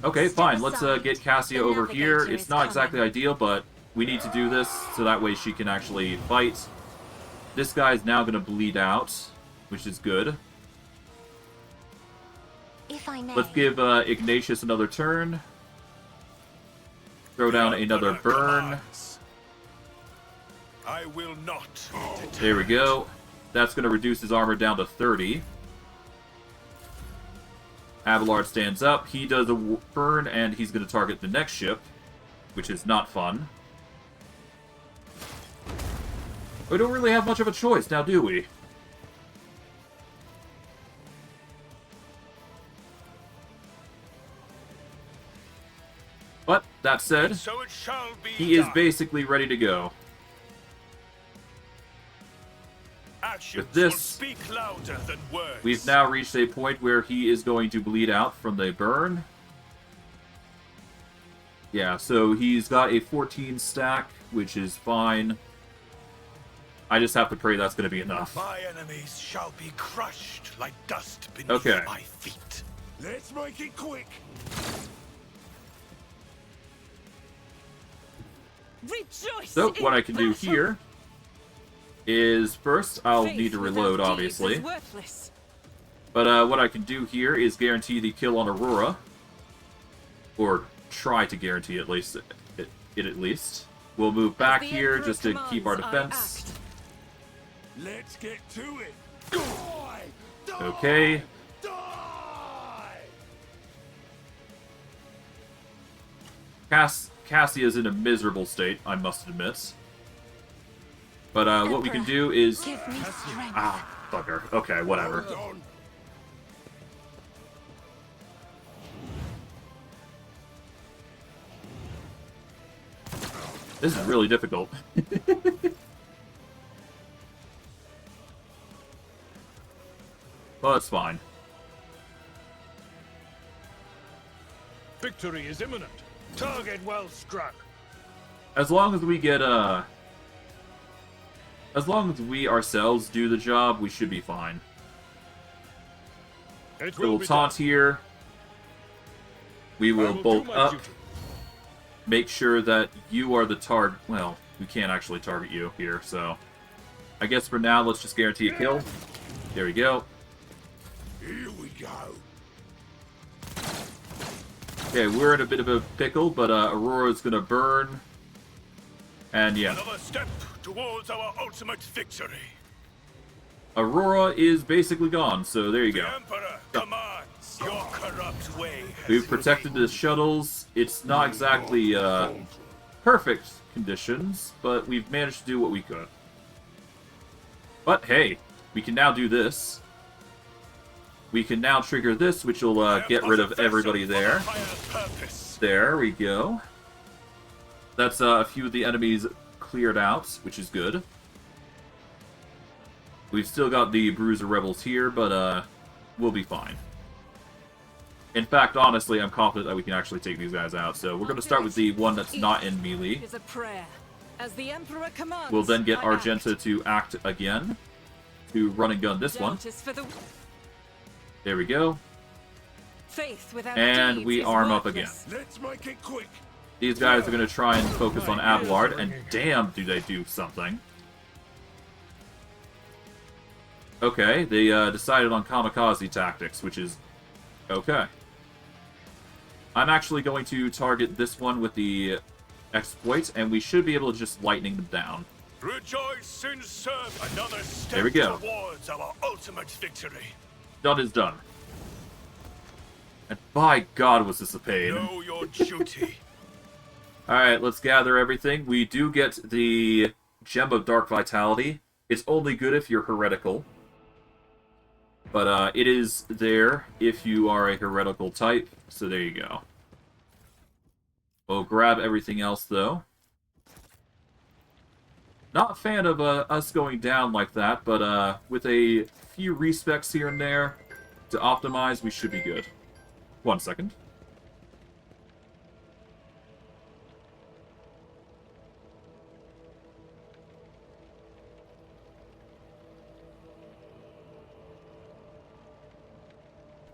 [SPEAKER 1] Okay,
[SPEAKER 9] Step
[SPEAKER 1] fine. Let's
[SPEAKER 9] aside.
[SPEAKER 1] get Cassia
[SPEAKER 9] The
[SPEAKER 1] over here.
[SPEAKER 9] navigator
[SPEAKER 1] It's
[SPEAKER 9] is
[SPEAKER 1] not exactly
[SPEAKER 9] coming.
[SPEAKER 1] ideal, but we need to do this so that way she can actually fight. This guy's now going to bleed out, which is good.
[SPEAKER 9] If I may.
[SPEAKER 1] Let's give Ignatius another turn. Throw down another
[SPEAKER 8] Emperor
[SPEAKER 1] burn.
[SPEAKER 8] commands. I will not.
[SPEAKER 1] There we go. That's going to reduce his armor down to 30. Abelard stands up. He does a burn, and he's going to target the next ship, which is not fun. We don't really have much of a choice now, do we? But, that said,
[SPEAKER 8] So it shall be
[SPEAKER 1] he is
[SPEAKER 8] done.
[SPEAKER 1] basically ready to go.
[SPEAKER 8] Actions
[SPEAKER 1] with this,
[SPEAKER 8] will speak louder than words.
[SPEAKER 1] We've now reached a point where he is going to bleed out from the burn. Yeah, so he's got a 14 stack, which is fine. I just have to pray that's going to be enough.
[SPEAKER 8] My enemies shall be crushed like dust beneath
[SPEAKER 1] Okay.
[SPEAKER 8] my feet.
[SPEAKER 2] Let's make it quick.
[SPEAKER 3] Rejoice
[SPEAKER 1] So,
[SPEAKER 3] in
[SPEAKER 1] what I can do
[SPEAKER 3] battle.
[SPEAKER 1] here is first, I'll
[SPEAKER 3] Faith
[SPEAKER 1] need to
[SPEAKER 3] without
[SPEAKER 1] reload,
[SPEAKER 3] deeds
[SPEAKER 1] obviously.
[SPEAKER 3] is worthless.
[SPEAKER 1] But what I can do here is guarantee the kill on Aurora. Or try to guarantee at least it at least. We'll move back
[SPEAKER 3] As the
[SPEAKER 1] here
[SPEAKER 3] Emperor
[SPEAKER 1] just to keep our
[SPEAKER 3] commands, I
[SPEAKER 1] defense.
[SPEAKER 3] act.
[SPEAKER 2] Let's get to it. Die! Die!
[SPEAKER 1] Okay.
[SPEAKER 2] Die!
[SPEAKER 1] Cassia's in a miserable state, I must admit. But what we can do is...
[SPEAKER 6] Give me strength.
[SPEAKER 1] Ah, fucker. Okay, whatever.
[SPEAKER 2] Hold on.
[SPEAKER 1] This is really difficult. But it's fine.
[SPEAKER 8] Victory is imminent. Target well struck.
[SPEAKER 1] As long as we get, as long as we ourselves do the job, we should be fine.
[SPEAKER 8] It
[SPEAKER 1] So
[SPEAKER 8] will
[SPEAKER 1] we'll
[SPEAKER 8] be
[SPEAKER 1] taunt
[SPEAKER 8] done.
[SPEAKER 1] here. We
[SPEAKER 8] I
[SPEAKER 1] will
[SPEAKER 8] do
[SPEAKER 1] bolt
[SPEAKER 8] my
[SPEAKER 1] up.
[SPEAKER 8] duty.
[SPEAKER 1] Make sure that you are the target. Well, we can't actually target you here, so... I guess for now, let's just guarantee a kill. There we go.
[SPEAKER 2] Here we go.
[SPEAKER 1] Okay, we're in a bit of a pickle, but Aurora's gonna burn. And yeah,
[SPEAKER 8] Another step towards our ultimate victory.
[SPEAKER 1] Aurora is basically gone, so there you
[SPEAKER 8] The
[SPEAKER 1] go.
[SPEAKER 8] Emperor commands. Your corrupt way has
[SPEAKER 1] We've protected the shuttles. It's not exactly perfect conditions, but we've managed to do what we could. But hey, we can now do this. We can now trigger this, which will get rid of everybody there. There we go. That's a few of the enemies cleared out, which is good. We've still got the Bruiser Rebels here, but we'll be fine. In fact, honestly, I'm confident that we can actually take these guys out. So we're going to start with the one that's not in melee.
[SPEAKER 3] Is a prayer. As the Emperor commands,
[SPEAKER 1] We'll then get
[SPEAKER 3] I
[SPEAKER 1] Argenta
[SPEAKER 3] act.
[SPEAKER 1] to act again. To run and gun this one.
[SPEAKER 3] Doubt is for the
[SPEAKER 1] There we go.
[SPEAKER 3] faith without
[SPEAKER 1] And
[SPEAKER 3] deeds
[SPEAKER 1] we
[SPEAKER 3] is
[SPEAKER 1] arm up
[SPEAKER 3] worthless.
[SPEAKER 1] again.
[SPEAKER 2] Let's make it quick.
[SPEAKER 1] These guys are going to try and focus on Abelard, and damn, do they do something. Okay, they decided on kamikaze tactics, which is okay. I'm actually going to target this one with the exploit, and we should be able to just lightning them down.
[SPEAKER 8] Rejoice in serve. Another step
[SPEAKER 1] There we go.
[SPEAKER 8] towards our ultimate victory.
[SPEAKER 1] Done is done. And by God, was this a pain.
[SPEAKER 8] Know your duty.
[SPEAKER 1] Alright, let's gather everything. We do get the Gem of Dark Vitality. It's only good if you're heretical. But it is there if you are a heretical type, so there you go. We'll grab everything else, though. Not a fan of us going down like that, but with a few respecs here and there to optimize, we should be good. 1 second.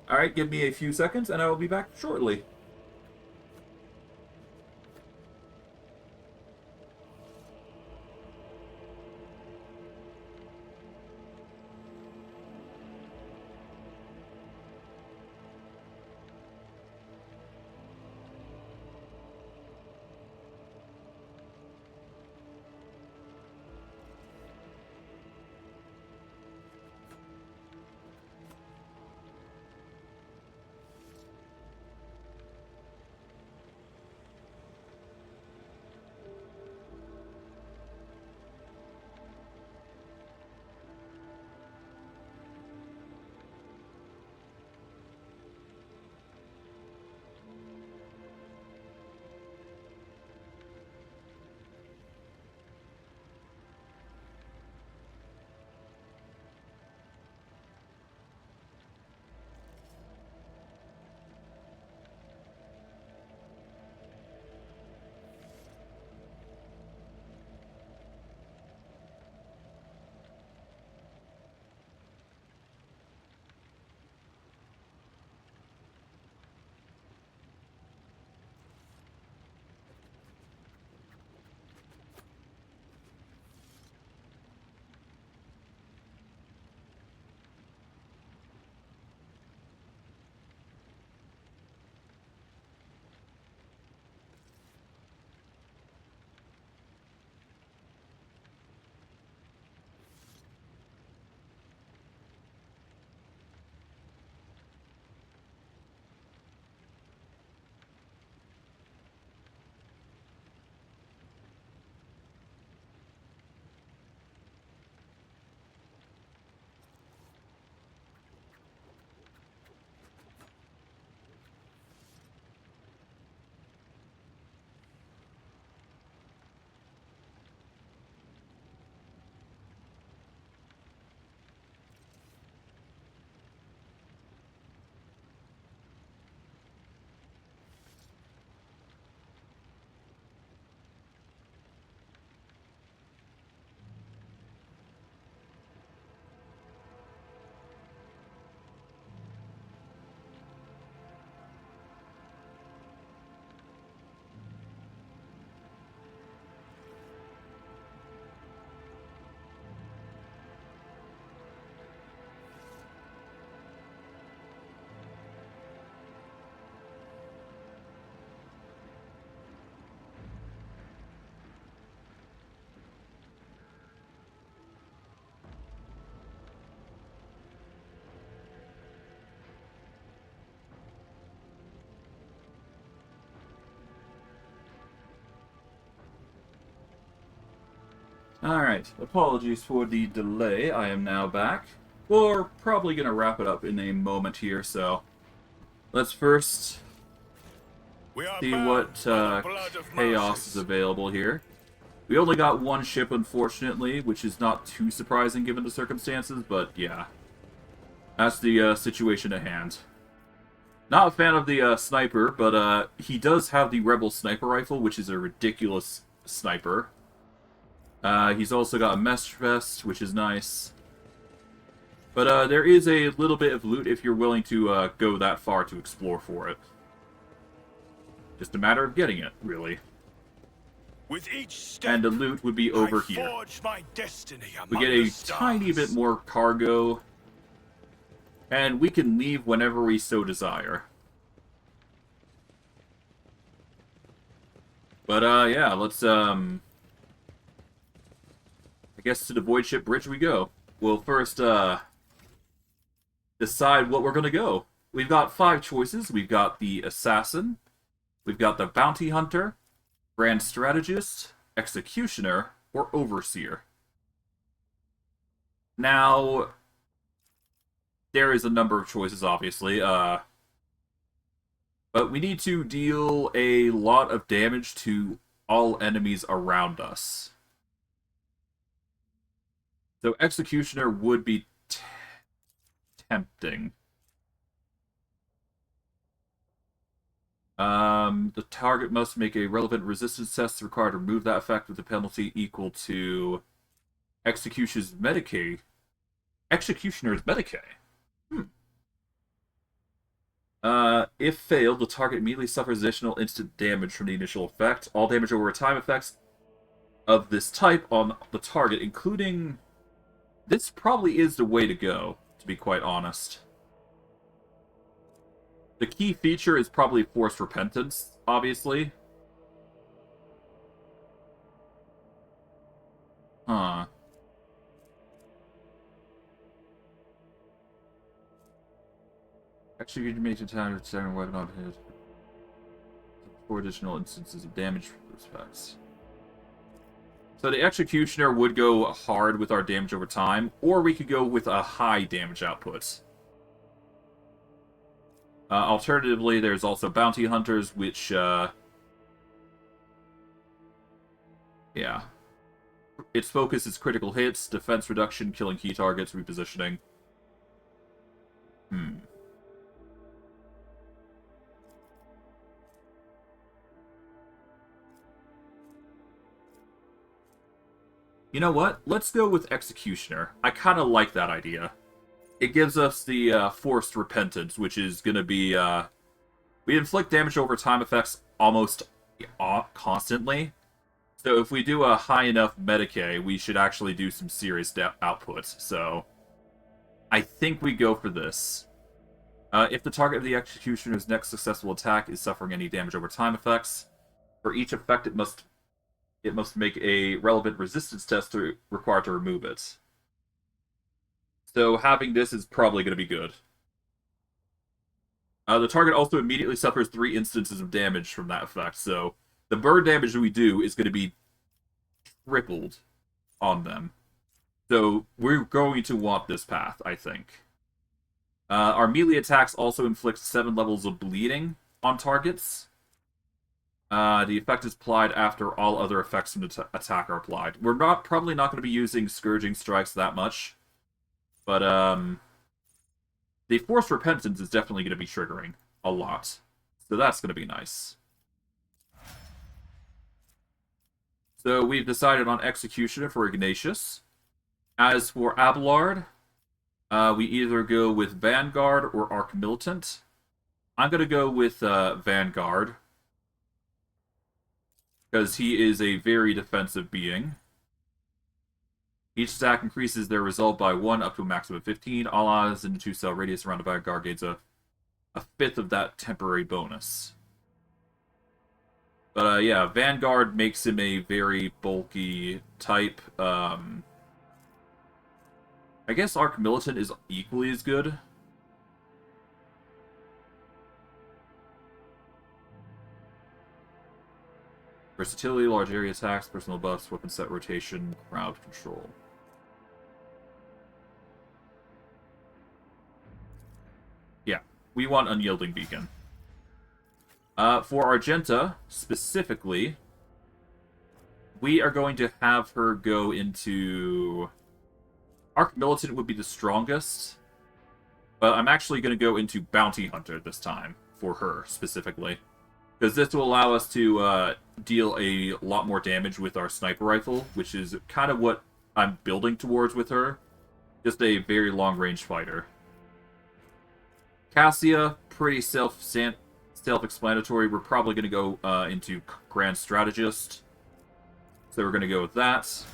[SPEAKER 1] Alright, give me a few seconds and I will be back shortly. Alright, apologies for the delay. I am now back. We're probably going to wrap it up in a moment here, so let's first
[SPEAKER 8] We are
[SPEAKER 1] see
[SPEAKER 8] bound
[SPEAKER 1] what
[SPEAKER 8] by the blood of
[SPEAKER 1] chaos
[SPEAKER 8] Moses.
[SPEAKER 1] is available here. We only got one ship, unfortunately, which is not too surprising given the circumstances, but yeah. That's the situation at hand. Not a fan of the sniper, but he does have the Rebel sniper rifle, which is a ridiculous sniper. He's also got a mesh vest, which is nice. But there is a little bit of loot if you're willing to go that far to explore for it. Just a matter of getting it, really.
[SPEAKER 8] With each step,
[SPEAKER 1] And the loot would be over here.
[SPEAKER 8] forge my destiny
[SPEAKER 1] We
[SPEAKER 8] among
[SPEAKER 1] get
[SPEAKER 8] the
[SPEAKER 1] a
[SPEAKER 8] stars.
[SPEAKER 1] tiny bit more cargo. And we can leave whenever we so desire. But yeah, let's I guess to the Void Ship Bridge we go. We'll first decide what we're gonna go. We've got 5 choices. We've got the Assassin, we've got the Bounty Hunter, Grand Strategist, Executioner, or Overseer. Now, there is a number of choices, obviously, but we need to deal a lot of damage to all enemies around us. So Executioner would be tempting. The target must make a relevant resistance test required to remove that effect with a penalty equal to Executioner's Medicae. Executioner's Medicae? If failed, the target immediately suffers additional instant damage from the initial effect. All damage over time effects of this type on the target, including... This probably is the way to go, to be quite honest. The key feature is probably Forced Repentance, obviously. Huh. Actually, you make the time to turn weapon on hit. 4 additional instances of damage effects. So the Executioner would go hard with our damage over time, or we could go with a high damage output. Alternatively, there's also Bounty Hunters, which, yeah. Its focus is critical hits, defense reduction, killing key targets, repositioning. You know what? Let's go with Executioner. I kind of like that idea. It gives us the Forced Repentance, which is going to be... we inflict damage over time effects almost constantly. So if we do a high enough Medicae, we should actually do some serious output. So I think we go for this. If the target of the Executioner's next successful attack is suffering any damage over time effects, for each effect it must make a relevant resistance test required to remove it. So having this is probably going to be good. The target also immediately suffers 3 instances of damage from that effect, so the burn damage we do is going to be tripled on them. So we're going to want this path, I think. Our melee attacks also inflict 7 levels of bleeding on targets. The effect is applied after all other effects from the attack are applied. We're probably not going to be using Scourging Strikes that much. But, the Forced Repentance is definitely going to be triggering a lot. So that's going to be nice. So we've decided on Executioner for Ignatious. As for Abelard, we either go with Vanguard or Arc Militant. I'm going to go with Vanguard, because he is a very defensive being. Each stack increases their result by 1 up to a maximum of 15. All odds in the 2-cell radius around the Vanguard gains a 5th of that temporary bonus. But yeah, Vanguard makes him a very bulky type. I guess Arc Militant is equally as good. Versatility, large area attacks, personal buffs, weapon set rotation, crowd control. Yeah, we want Unyielding Beacon. For Argenta, specifically, we are going to have her go into... Arc Militant would be the strongest, but I'm actually going to go into Bounty Hunter this time, for her, specifically. Because this will allow us to deal a lot more damage with our sniper rifle, which is kind of what I'm building towards with her. Just a very long-range fighter. Cassia, pretty self-explanatory. We're probably going to go into Grand Strategist. So we're going to go with that.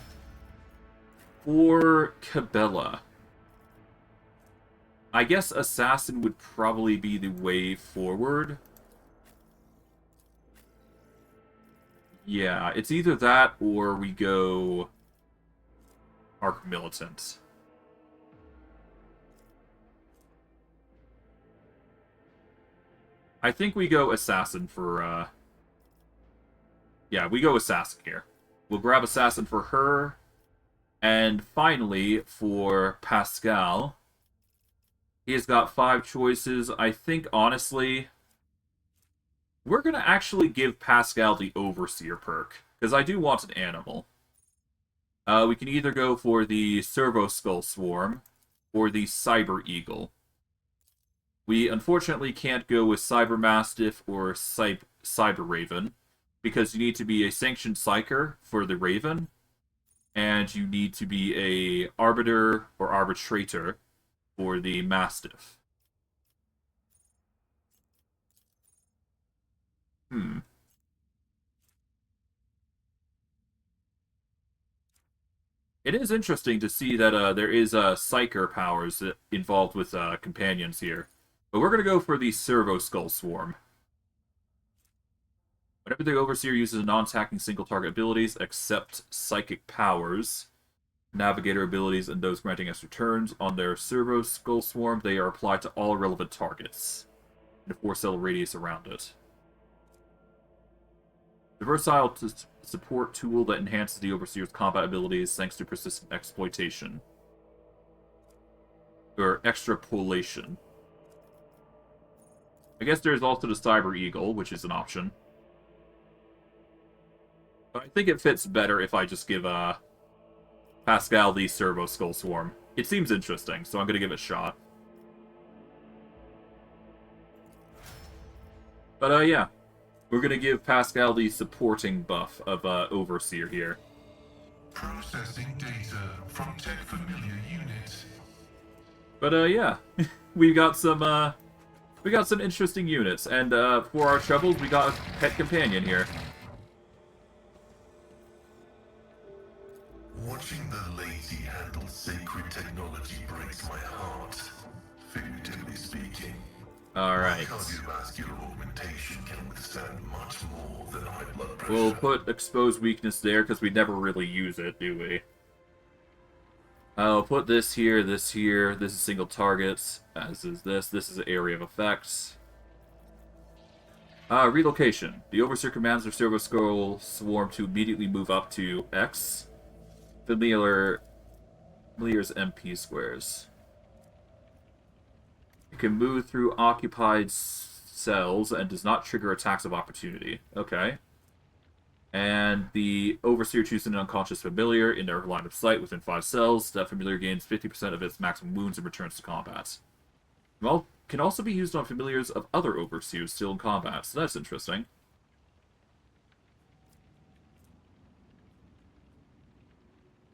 [SPEAKER 1] For Cabela, I guess Assassin would probably be the way forward. Yeah, it's either that or we go Arc Militant. I think we go Assassin for, yeah, we go Assassin here. We'll grab Assassin for her. And finally, for Pascal, he's got 5 choices. I think, honestly, we're going to actually give Pascal the Overseer perk, because I do want an animal. We can either go for the Servo Skull Swarm or the Cyber Eagle. We unfortunately can't go with Cyber Mastiff or Cyber Raven, because you need to be a Sanctioned Psyker for the Raven, and you need to be a Arbiter or Arbitrator for the Mastiff. It is interesting to see that there is Psyker powers involved with companions here. But we're going to go for the Servo Skull Swarm. Whenever the Overseer uses non-attacking single-target abilities, except Psychic powers, Navigator abilities, and those granting extra turns on their Servo Skull Swarm, they are applied to all relevant targets in a 4-cell radius around it. The versatile support tool that enhances the Overseer's combat abilities thanks to persistent exploitation. Or extrapolation. I guess there's also the Cyber Eagle, which is an option. But I think it fits better if I just give Pascal the Servo Skull Swarm. It seems interesting, so I'm going to give it a shot. But yeah. We're going to give Pascal the supporting buff of Overseer here.
[SPEAKER 7] Processing data from Tech Familiar Unit.
[SPEAKER 1] But yeah, we got some interesting units, and for our troubles, we got a pet companion here.
[SPEAKER 7] Watching the lazy handle sacred technology breaks my heart, figuratively speaking.
[SPEAKER 1] Alright.
[SPEAKER 7] Cardiovascular augmentation can withstand much more than high blood pressure.
[SPEAKER 1] We'll put exposed weakness there, because we never really use it, do we? I'll put this here, this here. This is single targets, as is this. This is area of effects. Relocation. The Overseer commands their Servo Skull Swarm to immediately move up to X. Familiar's MP squares. It can move through occupied cells and does not trigger attacks of opportunity. Okay. And the Overseer chooses an unconscious familiar in their line of sight within 5 cells. That familiar gains 50% of its maximum wounds and returns to combat. Well, can also be used on familiars of other Overseers still in combat, so that's interesting.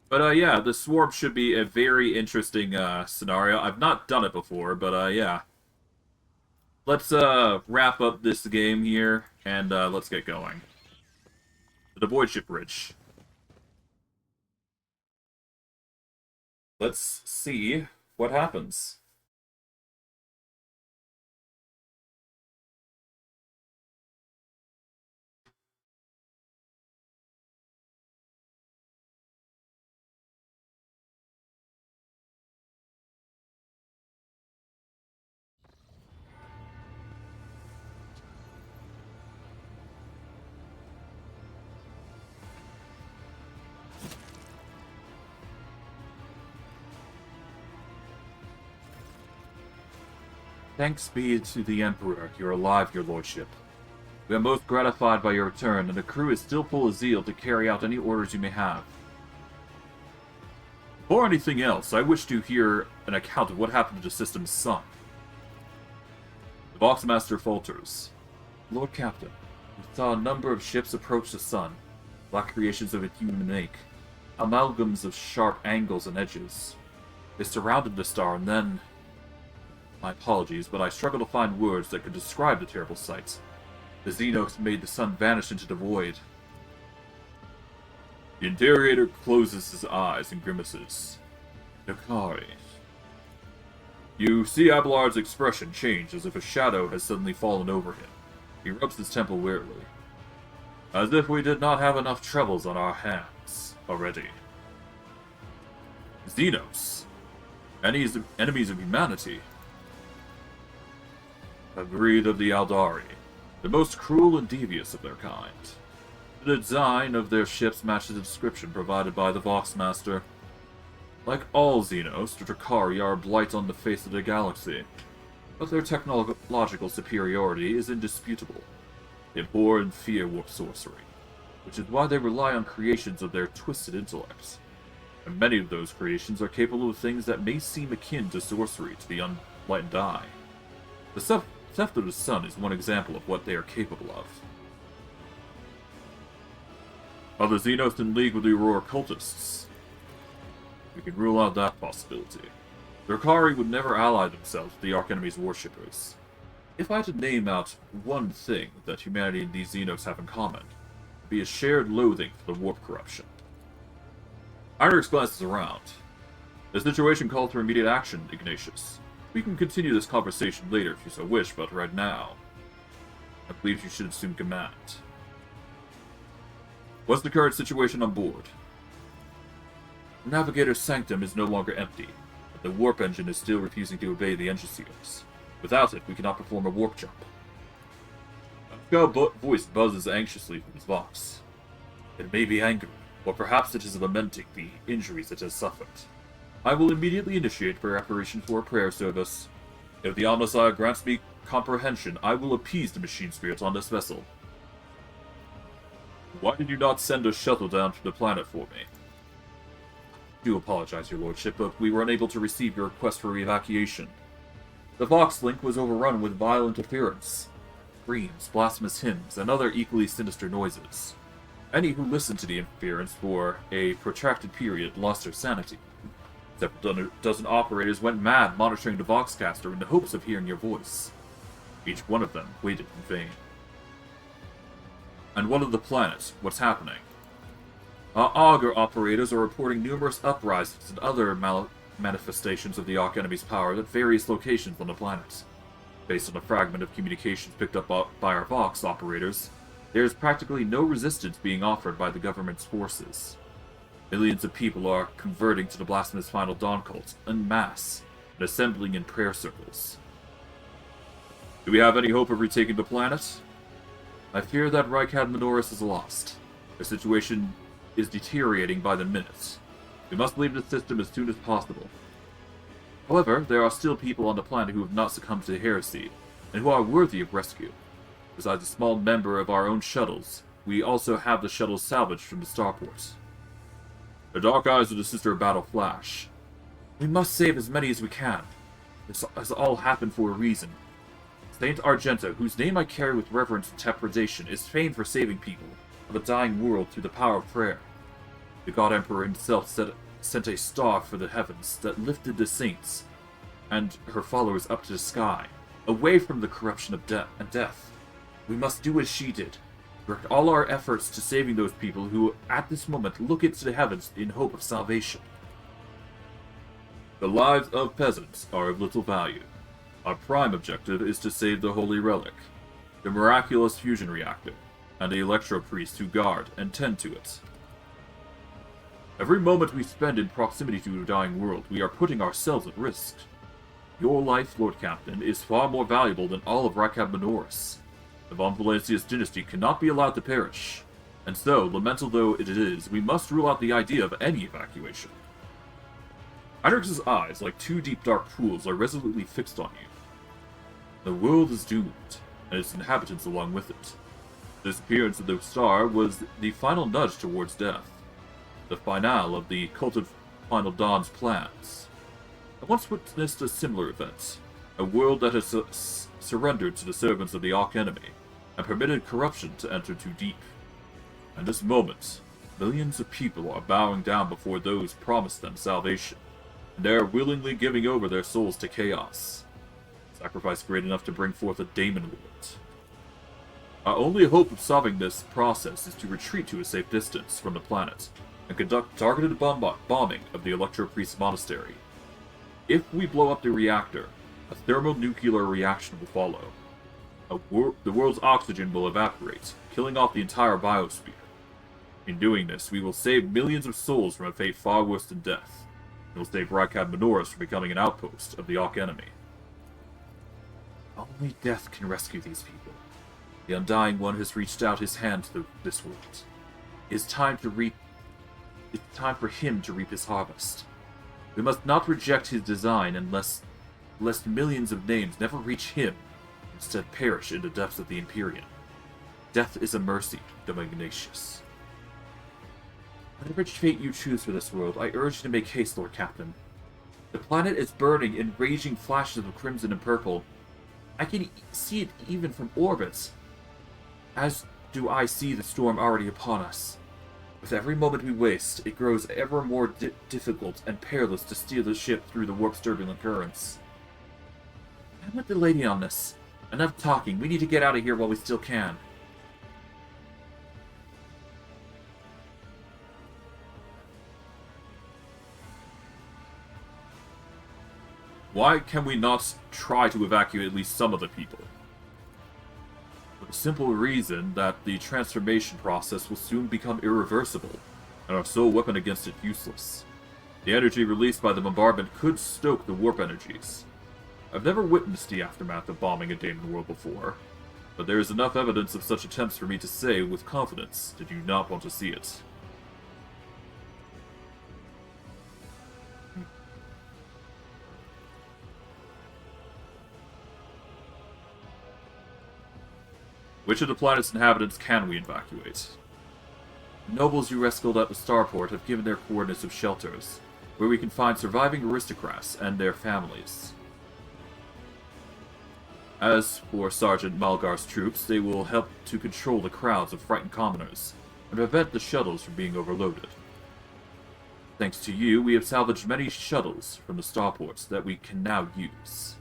[SPEAKER 1] But yeah, the Swarm should be a very interesting scenario. I've not done it before, but yeah. Let's wrap up this game here, and let's get going. The Void Ship Bridge. Let's see what happens. Thanks be to the Emperor, you're alive, your lordship. We are most gratified by your return, and the crew is still full of zeal to carry out any orders you may have. Before anything else, I wish to hear an account of what happened to the system's sun. The Voxmaster falters. Lord Captain, we saw a number of ships approach the sun, black creations of a human make, amalgams of sharp angles and edges. They surrounded the star, and then... My apologies, but I struggle to find words that could describe the terrible sight. The Xenos made the sun vanish into the void. The interrogator closes his eyes and grimaces. Dokari. You see Abelard's expression change as if a shadow has suddenly fallen over him. He rubs his temple wearily. As if we did not have enough troubles on our hands already. Xenos. Enemies of humanity. A breed of the Aldari, the most cruel and devious of their kind. The design of their ships matches the description provided by the Voxmaster. Like all Xenos, the Drakari are a blight on the face of the galaxy, but their technological superiority is indisputable. They abhor and fear warp sorcery, which is why they rely on creations of their twisted intellects. And many of those creations are capable of things that may seem akin to sorcery to the unenlightened eye. The theft of the sun is one example of what they are capable of. Are the Xenos in league with the Aurora cultists? We can rule out that possibility. The Drakari would never ally themselves with the Archenemy's worshippers. If I had to name out one thing that humanity and these Xenos have in common, it would be a shared loathing for the warp corruption. Heinrichs glances around. The situation calls for immediate action, Ignatious. We can continue this conversation later if you so wish, but right now, I believe you should assume command. What's the current situation on board? The Navigator's sanctum is no longer empty, but the warp engine is still refusing to obey the engine seals. Without it, we cannot perform a warp jump. A scout voice buzzes anxiously from his box. It may be angry, or perhaps it is lamenting the injuries it has suffered. I will immediately initiate preparation for a prayer service. If the Omnissiah grants me comprehension, I will appease the machine spirits on this vessel. Why did you not send a shuttle down to the planet for me? I do apologize, your lordship, but we were unable to receive your request for evacuation. The Vox Link was overrun with vile interference. Screams, blasphemous hymns, and other equally sinister noises. Any who listened to the interference for a protracted period lost their sanity. Several dozen operators went mad monitoring the Voxcaster in the hopes of hearing your voice. Each one of them waited in vain. And what of the planet? What's happening? Our auger operators are reporting numerous uprisings and other manifestations of the Archenemy's power at various locations on the planet. Based on a fragment of communications picked up by our Vox operators, there is practically no resistance being offered by the government's forces. Millions of people are converting to the blasphemous Final Dawn cult en masse and assembling in prayer circles. Do we have any hope of retaking the planet? I fear that Reichad Minoris is lost. The situation is deteriorating by the minute. We must leave the system as soon as possible. However, there are still people on the planet who have not succumbed to heresy, and who are worthy of rescue. Besides a small member of our own shuttles, we also have the shuttles salvaged from the starport. The dark eyes of the Sister of Battle flash. We must save as many as we can. This has all happened for a reason. Saint Argenta, whose name I carry with reverence and trepidation, is famed for saving people of a dying world through the power of prayer. The God Emperor himself sent a star for the heavens that lifted the saints and her followers up to the sky, away from the corruption of death. We must do as she did, direct all our efforts to saving those people who, at this moment, look into the heavens in hope of salvation. The lives of peasants are of little value. Our prime objective is to save the Holy Relic, the miraculous fusion reactor, and the Electro Priests who guard and tend to it. Every moment we spend in proximity to a dying world, we are putting ourselves at risk. Your life, Lord Captain, is far more valuable than all of Reichad Minoris. The Von Valancius dynasty cannot be allowed to perish, and so, lamentable though it is, we must rule out the idea of any evacuation. Heinrich's eyes, like two deep dark pools, are resolutely fixed on you. The world is doomed, and its inhabitants along with it. The disappearance of the star was the final nudge towards death, the finale of the Cult of Final Dawn's plans. I once witnessed a similar event, a world that has surrendered to the servants of the Arch-Enemy, and permitted corruption to enter too deep. At this moment, millions of people are bowing down before those promised them salvation, and they are willingly giving over their souls to chaos. Sacrifice great enough to bring forth a Daemon Lord. Our only hope of solving this process is to retreat to a safe distance from the planet, and conduct targeted bombing of the Electro-Priest Monastery. If we blow up the reactor, a thermonuclear reaction will follow. The world's oxygen will evaporate, killing off the entire biosphere. In doing this, we will save millions of souls from a fate far worse than death, and will save Rykab Menoris from becoming an outpost of the Arch-Enemy. Only death can rescue these people. The Undying One has reached out his hand to this world. It's time for him to reap his harvest. We must not reject his design lest millions of names never reach him, instead perish in the depths of the Empyrean. Death is a mercy, Dom Ignatious. Whatever fate you choose for this world, I urge you to make haste, Lord Captain. The planet is burning in raging flashes of crimson and purple. I can see it even from orbit, as do I see the storm already upon us. With every moment we waste, it grows ever more difficult and perilous to steer the ship through the warp's turbulent currents. I'm with the lady on this. Enough talking. We need to get out of here while we still can. Why can we not try to evacuate at least some of the people? For the simple reason that the transformation process will soon become irreversible, and our sole weapon against it useless. The energy released by the bombardment could stoke the warp energies. I've never witnessed the aftermath of bombing a Daemon world before, but there is enough evidence of such attempts for me to say with confidence that you do not want to see it. Which of the planet's inhabitants can we evacuate? The nobles you rescued at the starport have given their coordinates of shelters, where we can find surviving aristocrats and their families. As for Sergeant Malgar's troops, they will help to control the crowds of frightened commoners, and prevent the shuttles from being overloaded. Thanks to you, we have salvaged many shuttles from the starports that we can now use.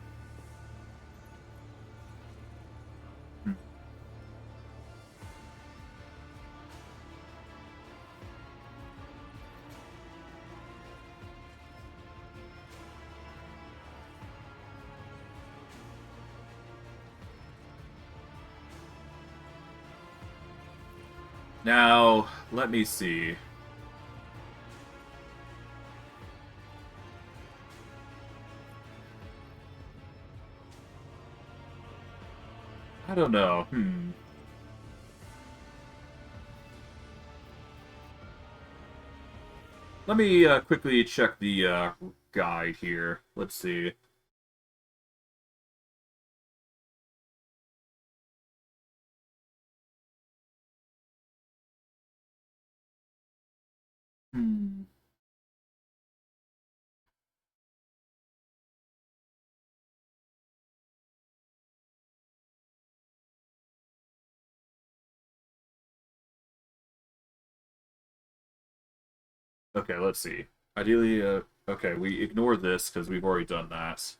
[SPEAKER 1] Now, let me see. I don't know. Let me quickly check the guide here. Let's see. Okay, let's see. Ideally, okay, we ignore this because we've already done that.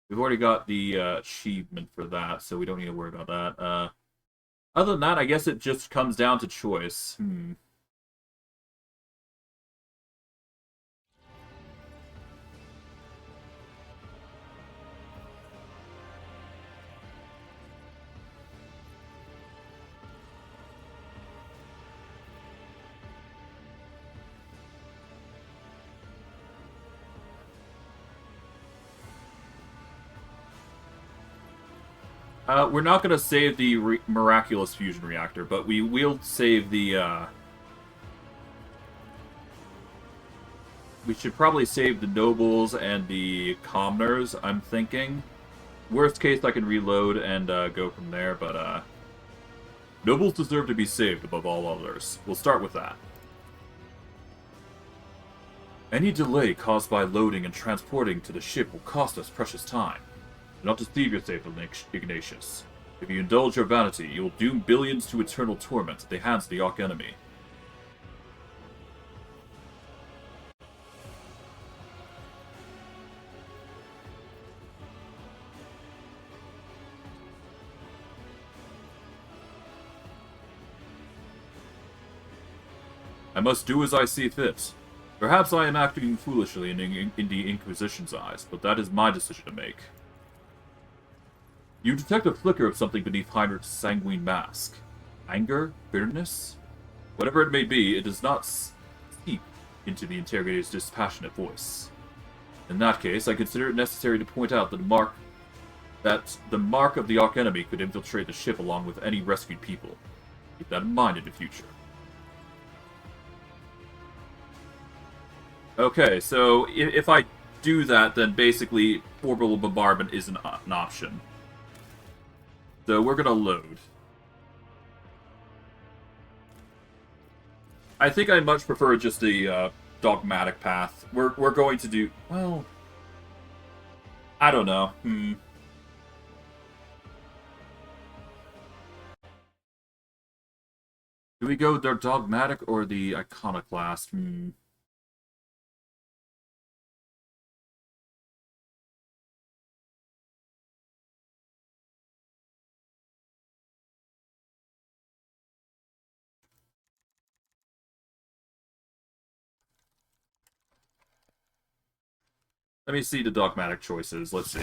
[SPEAKER 1] We've already got the achievement for that, so we don't need to worry about that. Other than that, I guess it just comes down to choice. We're not going to save the miraculous fusion reactor, but we will save the, we should probably save the nobles and the commoners, I'm thinking. Worst case, I can reload and go from there, but nobles deserve to be saved above all others. We'll start with that. Any delay caused by loading and transporting to the ship will cost us precious time. Do not deceive yourself, Ignatious. If you indulge your vanity, you will doom billions to eternal torment at the hands of the Arch-Enemy. I must do as I see fit. Perhaps I am acting foolishly in the Inquisition's eyes, but that is my decision to make. You detect a flicker of something beneath Heinrich's sanguine mask. Anger? Bitterness? Whatever it may be, it does not seep into the interrogator's dispassionate voice. In that case, I consider it necessary to point out that the mark of the Arch-Enemy could infiltrate the ship along with any rescued people. Keep that in mind in the future. Okay, so if I do that, then basically orbital bombardment is an option. So we're gonna load. I think I much prefer just the dogmatic path. We're going to do, well, I don't know. Do we go the dogmatic or the iconoclast? Let me see the dogmatic choices. Let's see.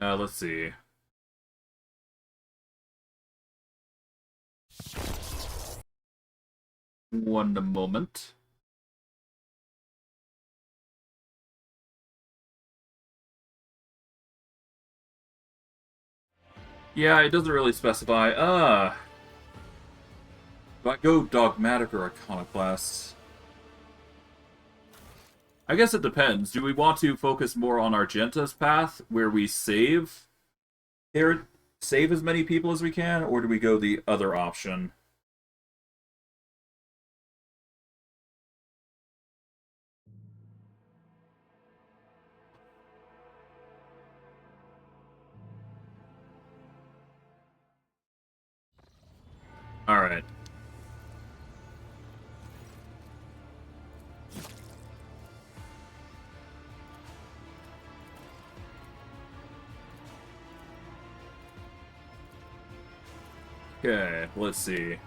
[SPEAKER 1] Let's see. One moment. Yeah, it doesn't really specify. Do I go dogmatic or iconoclast? I guess it depends. Do we want to focus more on Argenta's path, where we save as many people as we can, or do we go the other option? Alright. Okay, let's see.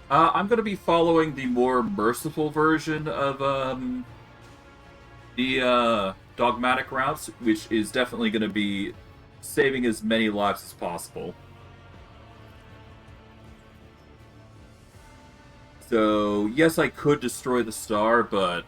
[SPEAKER 1] I'm going to be following the more merciful version of the dogmatic routes, which is definitely going to be saving as many lives as possible. So, yes, I could destroy the star, but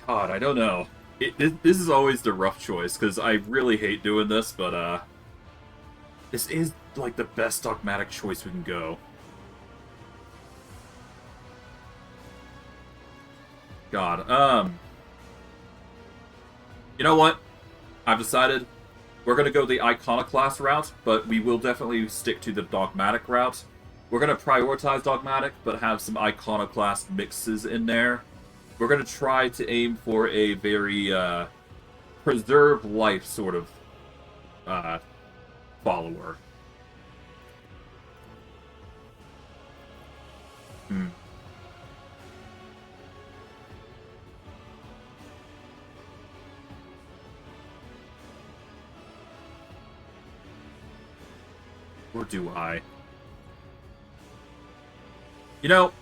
[SPEAKER 1] God, I don't know. This is always the rough choice, because I really hate doing this, but, this is, like, the best dogmatic choice we can go. God, you know what? I've decided we're gonna go the iconoclast route, but we will definitely stick to the dogmatic route. We're gonna prioritize dogmatic, but have some iconoclast mixes in there. We're going to try to aim for a very preserve life sort of follower. Hmm. Or do I? You know...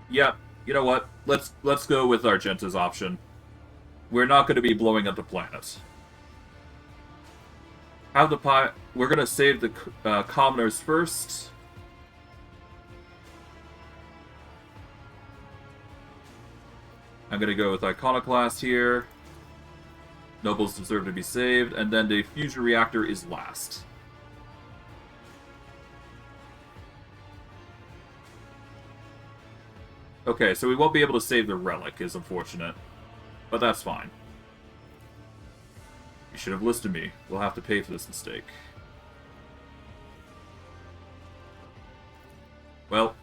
[SPEAKER 1] Yeah, you know what? Let's go with Argenta's option. We're not going to be blowing up the planet. Have the pie... We're going to save the commoners first. I'm going to go with Iconoclast here. Nobles deserve to be saved, and then the fusion reactor is last. Okay, so we won't be able to save the relic, is unfortunate. But that's fine. You should have listened to me. We'll have to pay for this mistake. Well.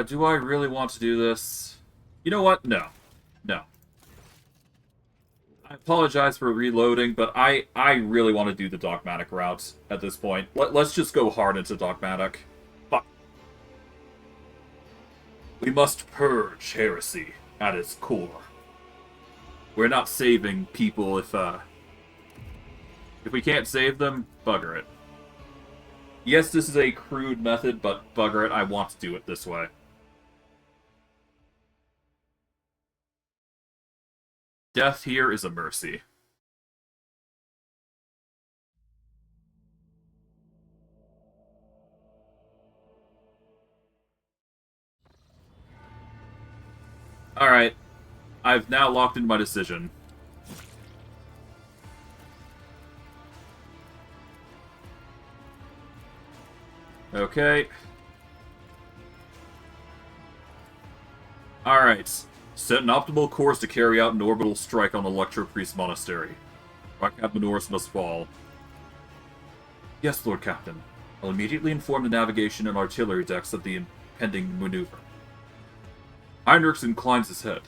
[SPEAKER 1] Do I really want to do this? You know what? No. No. I apologize for reloading, but I really want to do the dogmatic route at this point. Let's just go hard into dogmatic. Fuck. We must purge heresy at its core. We're not saving people if we can't save them, bugger it. Yes, this is a crude method, but bugger it, I want to do it this way. Death here is a mercy. Alright. I've now locked in my decision. Okay. Alright. Set an optimal course to carry out an orbital strike on the Electro Priest Monastery. Rykab Minoris must fall. Yes, Lord Captain. I'll immediately inform the navigation and artillery decks of the impending maneuver. Heinrichs inclines his head.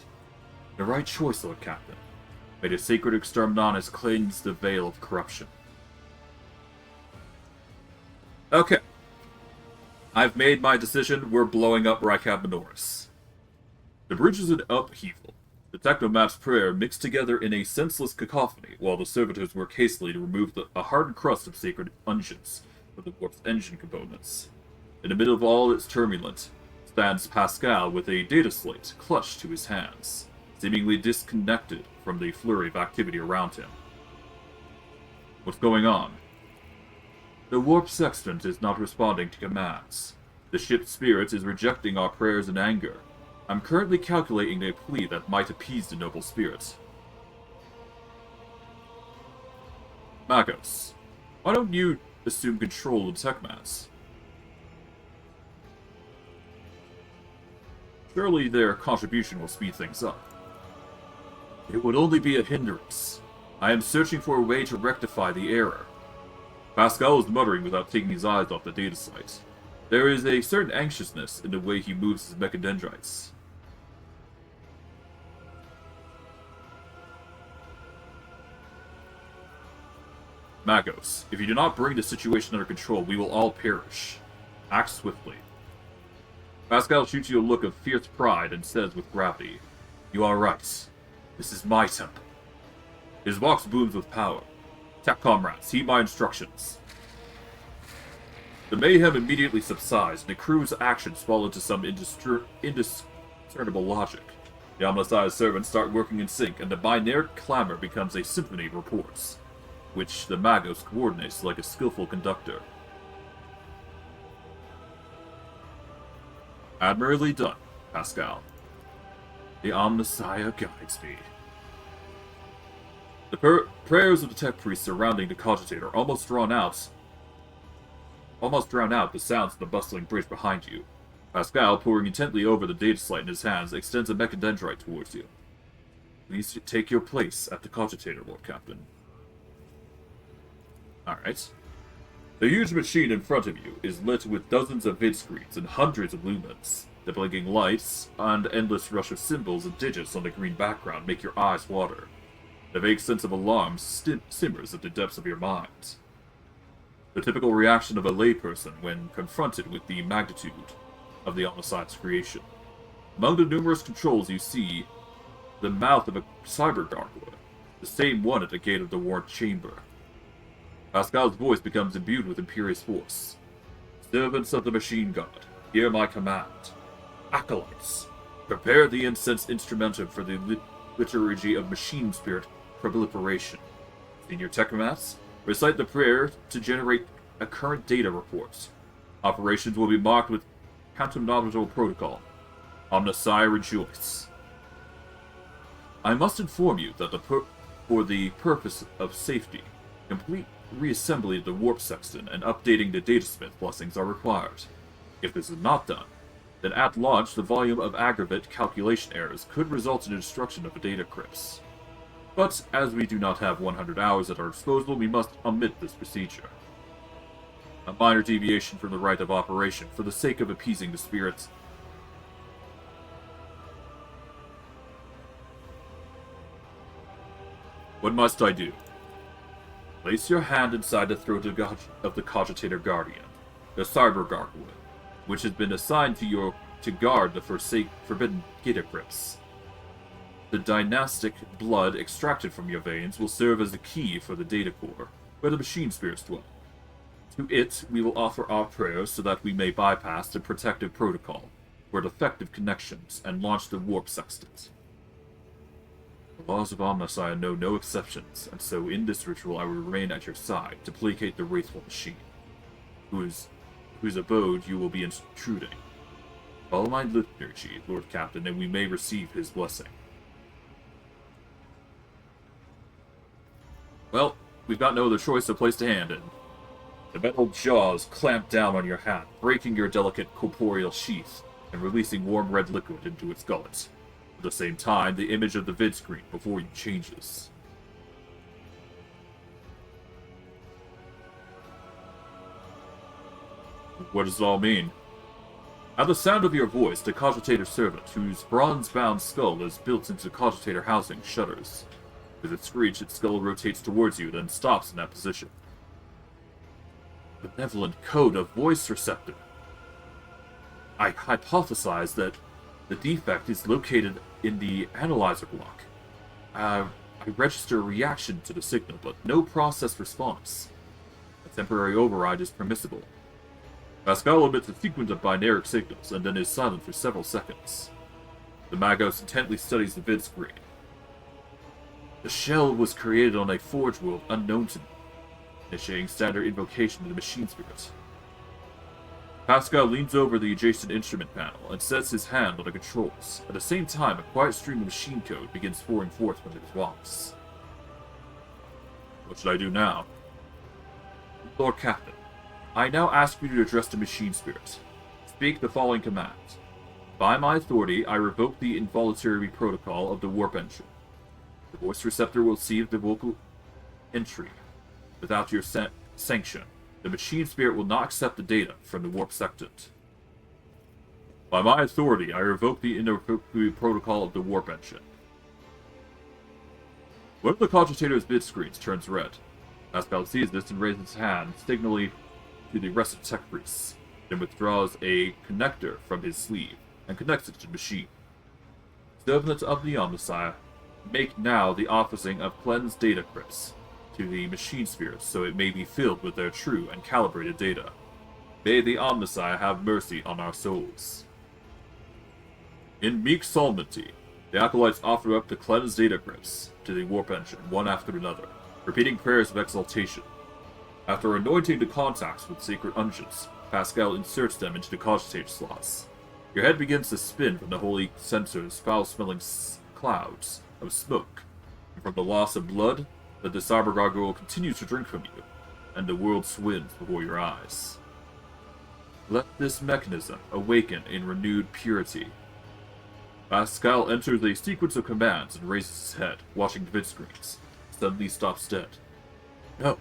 [SPEAKER 1] The right choice, Lord Captain. May the sacred Exterminatus cleanse the veil of corruption. Okay. I've made my decision. We're blowing up Rykab Minoris. The bridge is in upheaval. The Technomat's prayer mixed together in a senseless cacophony, while the servitors work hastily to remove a hardened crust of sacred unguents from the warp's engine components. In the middle of all its turbulence stands Pascal with a data slate clutched to his hands, seemingly disconnected from the flurry of activity around him. What's going on? The warp sextant is not responding to commands. The ship's spirit is rejecting our prayers in anger. I'm currently calculating a plea that might appease the noble spirits. Magos, why don't you assume control of the Techmats? Surely their contribution will speed things up. It would only be a hindrance. I am searching for a way to rectify the error. Pascal is muttering without taking his eyes off the data site. There is a certain anxiousness in the way he moves his mechadendrites. Magos, if you do not bring the situation under control, we will all perish. Act swiftly. Pascal shoots you a look of fierce pride and says with gravity, "You are right. This is my temple." His voice booms with power. Tech comrades, heed my instructions. The mayhem immediately subsides, and the crew's actions fall into some indiscernible logic. The omnicized servants start working in sync, and the binary clamor becomes a symphony of reports, which the Magos coordinates like a skillful conductor. Admirably done, Pascal. The Omnissiah guides me. The prayers of the tech priests surrounding the cogitator almost drown out the sounds of the bustling bridge behind you. Pascal, poring intently over the data slate in his hands, extends a mechadendrite towards you. Please take your place at the cogitator, Lord Captain. Alright. The huge machine in front of you is lit with dozens of vid screens and hundreds of lumens. The blinking lights and endless rush of symbols and digits on the green background make your eyes water. A vague sense of alarm simmers at the depths of your mind. The typical reaction of a layperson when confronted with the magnitude of the Omnicide's creation. Among the numerous controls you see the mouth of a cyber gargoyle, the same one at the gate of the Warrant Chamber. Pascal's voice becomes imbued with imperious force. Servants of the Machine God, hear my command. Acolytes, prepare the incense instrumentum for the liturgy of Machine Spirit proliferation. Senior Technomats, recite the prayer to generate a current data report. Operations will be marked with Cantonominal Protocol. Omnicide rejoice. I must inform you that for the purpose of safety, complete reassembly of the Warp Sexton and updating the Datasmith blessings are required. If this is not done, then at launch the volume of aggregate calculation errors could result in the destruction of the data crypts. But as we do not have 100 hours at our disposal, we must omit this procedure. A minor deviation from the rite of operation for the sake of appeasing the spirits. What must I do? Place your hand inside the throat of the Cogitator Guardian, the Cyber Gargoyle, which has been assigned to guard the forbidden data crypts. The dynastic blood extracted from your veins will serve as the key for the data core, where the machine spirits dwell. To it, we will offer our prayers so that we may bypass the protective protocol, for defective connections, and launch the warp sextant. The laws of Omnicide know no exceptions, and so in this ritual I will remain at your side to placate the wrathful machine, whose abode you will be intruding. Follow my liturgy, Lord Captain, and we may receive his blessing. Well, we've got no other choice to place the hand in. The metal jaws clamp down on your hand, breaking your delicate corporeal sheath and releasing warm red liquid into its gullet. At the same time, the image of the vid screen before you changes. What does it all mean? At the sound of your voice, the Cogitator servant, whose bronze-bound skull is built into the Cogitator housing, shudders. With a screech, its skull rotates towards you, then stops in that position. Benevolent code of voice receptor. I hypothesize that the defect is located in the analyzer block. I register a reaction to the signal, but no process response. A temporary override is permissible. Pascal emits a sequence of binary signals, and then is silent for several seconds. The Magos intently studies the vid screen. The shell was created on a forge world unknown to me, initiating standard invocation to the machine spirit. Pascal leans over the adjacent instrument panel and sets his hand on the controls. At the same time, a quiet stream of machine code begins pouring forth from his walks. What should I do now? Lord Captain, I now ask you to address the machine spirit. Speak the following command. By my authority, I revoke the involuntary protocol of the warp engine. The voice receptor will receive the vocal entry. Without your sanction, the machine spirit will not accept the data from the warp sextant. By my authority, I revoke the involuntary protocol of the warp engine. One of the Cogitator's bid screens turns red. Pascal sees this and raises his hand, signaling to the rest of the tech priests, then withdraws a connector from his sleeve and connects it to the machine. Servants of the Omnicide, make now the offering of cleansed data crypts to the machine spirits so it may be filled with their true and calibrated data. May the Omnicide have mercy on our souls. In meek solemnity, the acolytes offer up the cleansed data crypts to the warp engine one after another, repeating prayers of exaltation. After anointing the contacts with sacred unguents, Pascal inserts them into the cogitator slots. Your head begins to spin from the holy censer's foul-smelling clouds of smoke, and from the loss of blood that the cyber gargoyle continues to drink from you, and the world swims before your eyes. Let this mechanism awaken in renewed purity. Pascal enters a sequence of commands and raises his head, watching the vid screens. Suddenly stops dead. No.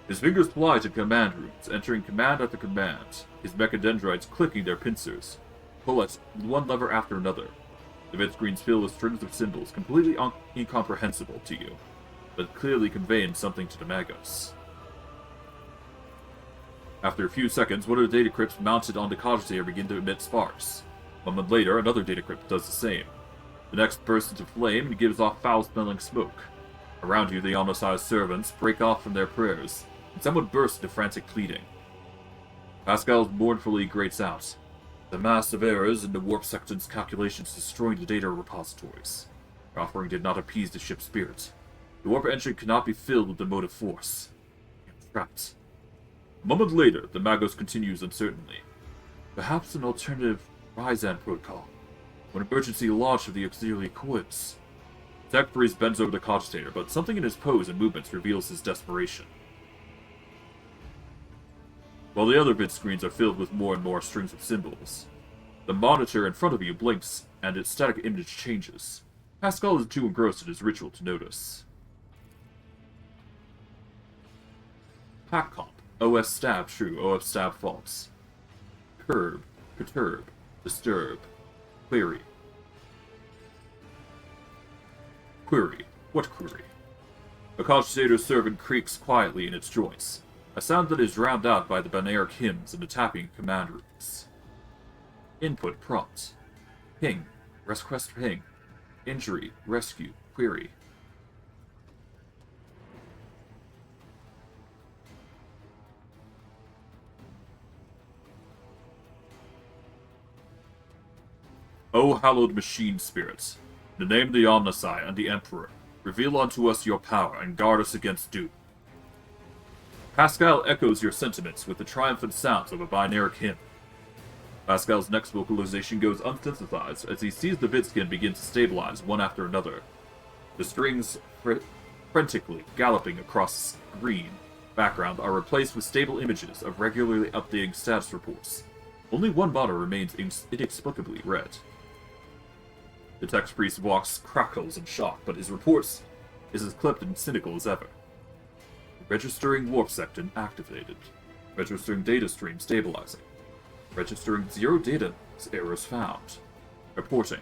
[SPEAKER 1] His fingers fly to command runes, entering command after command, his mechadendrites clicking their pincers. pull at one lever after another. The vid screens fill with strings of symbols completely incomprehensible to you, but clearly conveying something to the Magos. After a few seconds, one of the data crypts mounted on the cogitator begin to emit sparks. A moment later, another data crypt does the same. The next bursts into flame and gives off foul-smelling smoke. Around you, the omnicized servants break off from their prayers, and someone bursts into frantic pleading. Pascal mournfully grates out. The mass of errors in the warp section's calculations destroying the data repositories. Your offering did not appease the ship's spirit. The warp engine cannot be filled with the motive force. I am trapped. A moment later, the Magos continues uncertainly. Perhaps an alternative Ryzan protocol. An emergency launch of the auxiliary coils. Tech Priest bends over the cogitator, but something in his pose and movements reveals his desperation. While the other vid screens are filled with more and more strings of symbols, the monitor in front of you blinks and its static image changes. Pascal is too engrossed in his ritual to notice. Pack comp. OS stab true, OS stab false. Curb, perturb, disturb, query. Query. What query? A cogitator's servant creaks quietly in its joints, a sound that is drowned out by the Baneric hymns and the tapping command roots. Input prompt. Ping. Request ping. Injury. Rescue. Query. O hallowed machine spirits, in the name of the Omnici and the Emperor, reveal unto us your power and guard us against doom. Pascal echoes your sentiments with the triumphant sounds of a binaric hymn. Pascal's next vocalization goes unsynthesized as he sees the vidskin begin to stabilize one after another. The strings, frantically galloping across the screen background, are replaced with stable images of regularly updating status reports. Only one monitor remains inexplicably red. The text priest walks, crackles in shock, but his reports is as clipped and cynical as ever. Registering warp section activated. Registering data stream stabilizing. Registering zero data errors found. Reporting.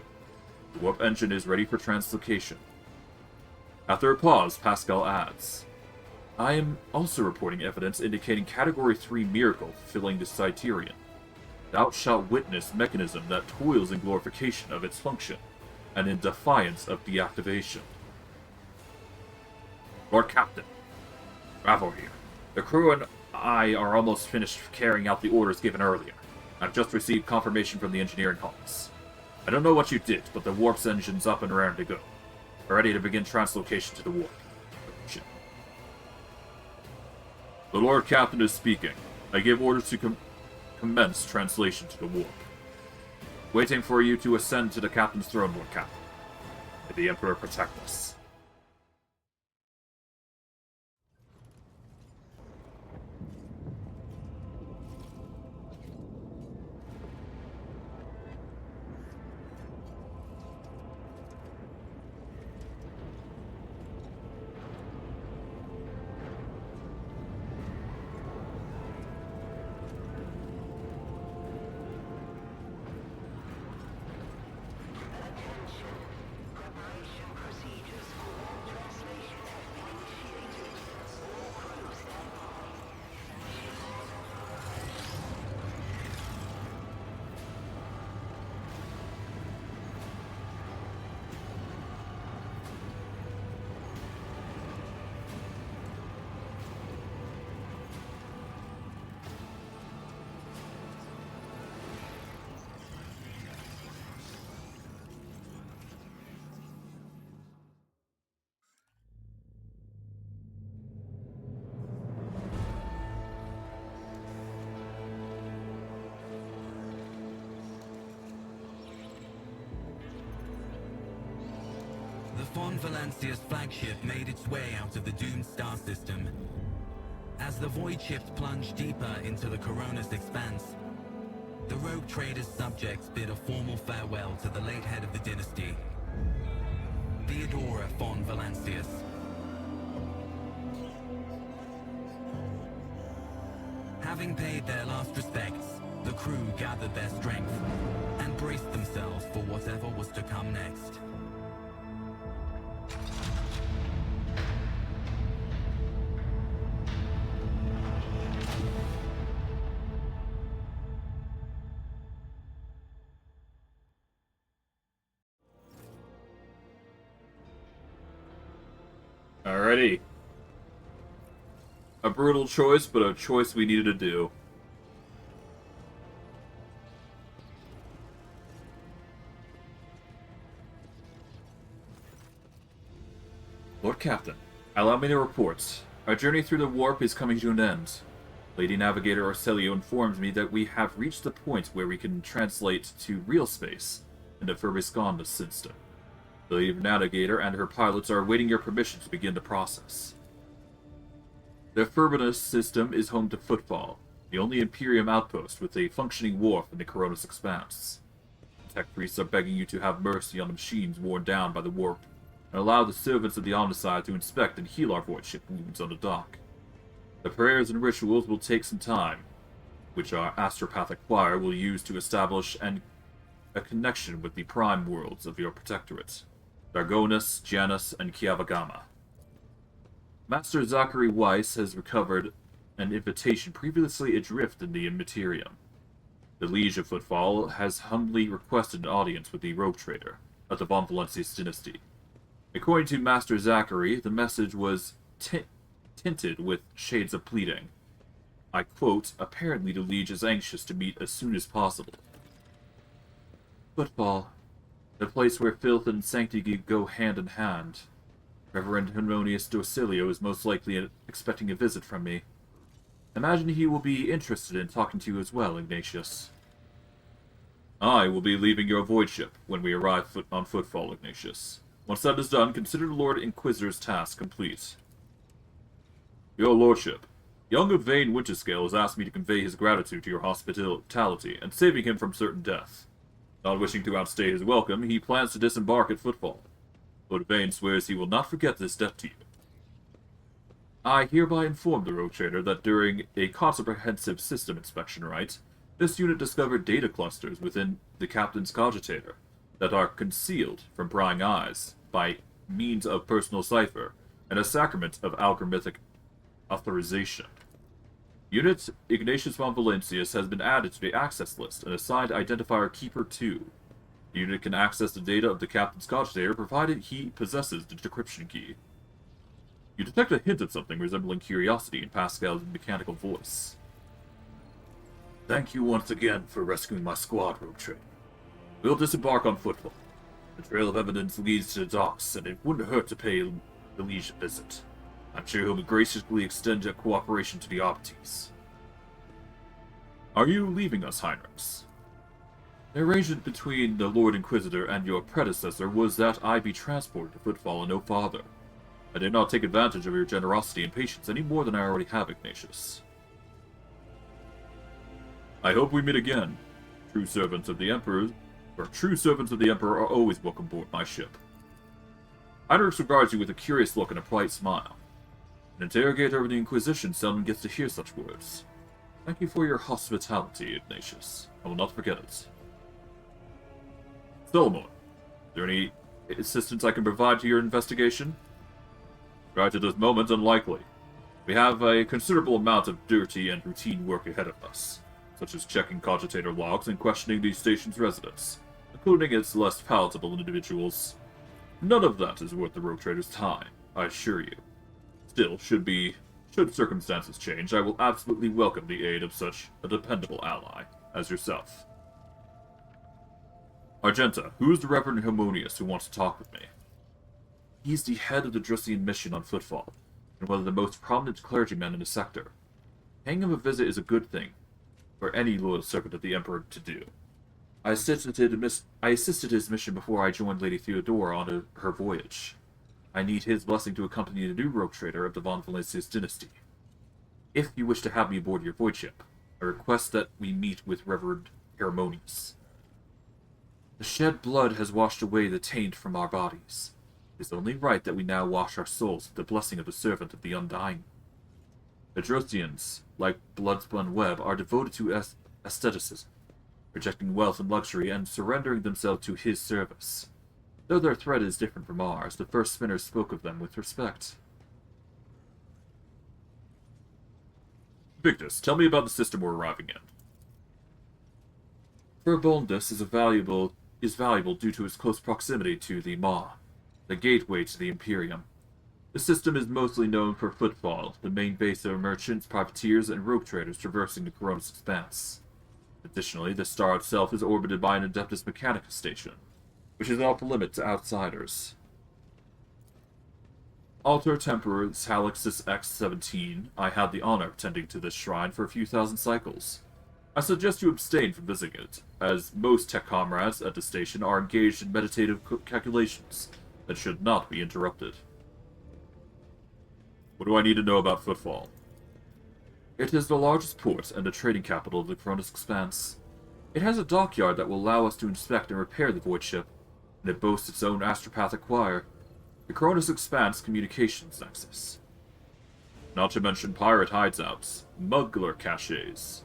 [SPEAKER 1] The warp engine is ready for translocation. After a pause, Pascal adds, I am also reporting evidence indicating Category 3 miracle fulfilling the Cyterion. Thou shalt witness mechanism that toils in glorification of its function, and in defiance of deactivation. Lord Captain, Bravo here. The crew and I are almost finished carrying out the orders given earlier. I've just received confirmation from the engineering halls. I don't know what you did, but the warp's engine's up and raring to go. We're ready to begin translocation to the warp. The Lord Captain is speaking. I give orders to commence translation to the warp. Waiting for you to ascend to the Captain's throne, Lord Captain. May the Emperor protect us.
[SPEAKER 10] Von Valancia's flagship made its way out of the doomed star system. As the void ships plunged deeper into the Corona's expanse, the rogue trader's subjects bid a formal farewell to the late head of the dynasty, Theodora von Valancius. Having paid their last respects, the crew gathered their strength and braced themselves for whatever was to come next.
[SPEAKER 1] Alrighty. A brutal choice, but a choice we needed to do. Lord Captain, allow me to report. Our journey through the warp is coming to an end. Lady Navigator Arcelio informs me that we have reached the point where we can translate to real space in the Furbisconda system. The Lady Navigator and her pilots are awaiting your permission to begin the process. The Furbinus system is home to Footfall, the only Imperium outpost with a functioning wharf in the Coronis Expanse. The tech priests are begging you to have mercy on the machines worn down by the warp, and allow the servants of the Omnicide to inspect and heal our void ship wounds on the dock. The prayers and rituals will take some time, which our astropathic choir will use to establish a connection with the prime worlds of your protectorate, Dargonus, Janus, and Kiavagama. Master Zachary Weiss has recovered an invitation previously adrift in the Immaterium. The Liege of Footfall has humbly requested an audience with the rogue trader of the Von Valencius dynasty. According to Master Zachary, the message was tinted with shades of pleading. I quote, apparently the Liege is anxious to meet as soon as possible. Footfall, the place where filth and sanctity go hand in hand. Reverend Harmonius Docilio is most likely expecting a visit from me. Imagine he will be interested in talking to you as well, Ignatius. I will be leaving your void ship when we arrive on Footfall, Ignatius. Once that is done, consider the Lord Inquisitor's task complete. Your Lordship, young Yvain Winterscale has asked me to convey his gratitude to your hospitality and saving him from certain death. Not wishing to outstay his welcome, he plans to disembark at Footfall. Lord Yvain swears he will not forget this debt to you. I hereby inform the rogue trader that during a comprehensive system inspection rite, this unit discovered data clusters within the Captain's cogitator that are concealed from prying eyes by means of personal cipher and a sacrament of algorithmic authorization. Unit Ignatius von Valencius has been added to the access list and assigned Identifier Keeper 2. The unit can access the data of the Captain's cogitator provided he possesses the decryption key. You detect a hint of something resembling curiosity in Pascal's mechanical voice. Thank you once again for rescuing my squad, rogue trader. We'll disembark on Footfall. The trail of evidence leads to the docks, and it wouldn't hurt to pay the Liege a visit. I'm sure he'll graciously extend your cooperation to the Opties. Are you leaving us, Heinrichs? The arrangement between the Lord Inquisitor and your predecessor was that I be transported to Footfall and no farther. I did not take advantage of your generosity and patience any more than I already have, Ignatius. I hope we meet again. True servants of the Emperor are always welcome aboard my ship. Heinrichs regards you with a curious look and a polite smile. An interrogator of the Inquisition seldom gets to hear such words. Thank you for your hospitality, Ignatius. I will not forget it. Solomon, is there any assistance I can provide to your investigation? Right at this moment, unlikely. We have a considerable amount of dirty and routine work ahead of us, such as checking cogitator logs and questioning the station's residents, including its less palatable individuals. None of that is worth the rogue trader's time, I assure you. Still, should circumstances change, I will absolutely welcome the aid of such a dependable ally as yourself. Argenta, who is the Reverend Harmonius who wants to talk with me? He's the head of the Drusian mission on Footfall, and one of the most prominent clergymen in the sector. Paying him a visit is a good thing for any loyal servant of the Emperor to do. I assisted his mission before I joined Lady Theodora on her voyage. I need his blessing to accompany the new rogue trader of the Von Valencius dynasty. If you wish to have me aboard your void ship, I request that we meet with Reverend Harmonius. The shed blood has washed away the taint from our bodies. It is only right that we now wash our souls with the blessing of the servant of the Undying. The Drosians, like blood-spun web, are devoted to aestheticism. rejecting wealth and luxury and surrendering themselves to his service. Though their threat is different from ours, the first spinners spoke of them with respect. Victus, tell me about the system we're arriving in. Verbulndus is valuable due to its close proximity to the Maw, the gateway to the Imperium. The system is mostly known for Footfall, the main base of merchants, privateers, and rope traders traversing the Coronis expanse. Additionally, the star itself is orbited by an Adeptus Mechanicus station, which is off limit to outsiders. Alter Temporis Halixus X-17, I had the honor of tending to this shrine for a few thousand cycles. I suggest you abstain from visiting it, as most tech comrades at the station are engaged in meditative calculations that should not be interrupted. What do I need to know about Footfall? It is the largest port and the trading capital of the Coronis expanse. It has a dockyard that will allow us to inspect and repair the void ship, and it boasts its own astropathic choir, the Coronis expanse communications nexus. Not to mention pirate hideouts, smuggler caches,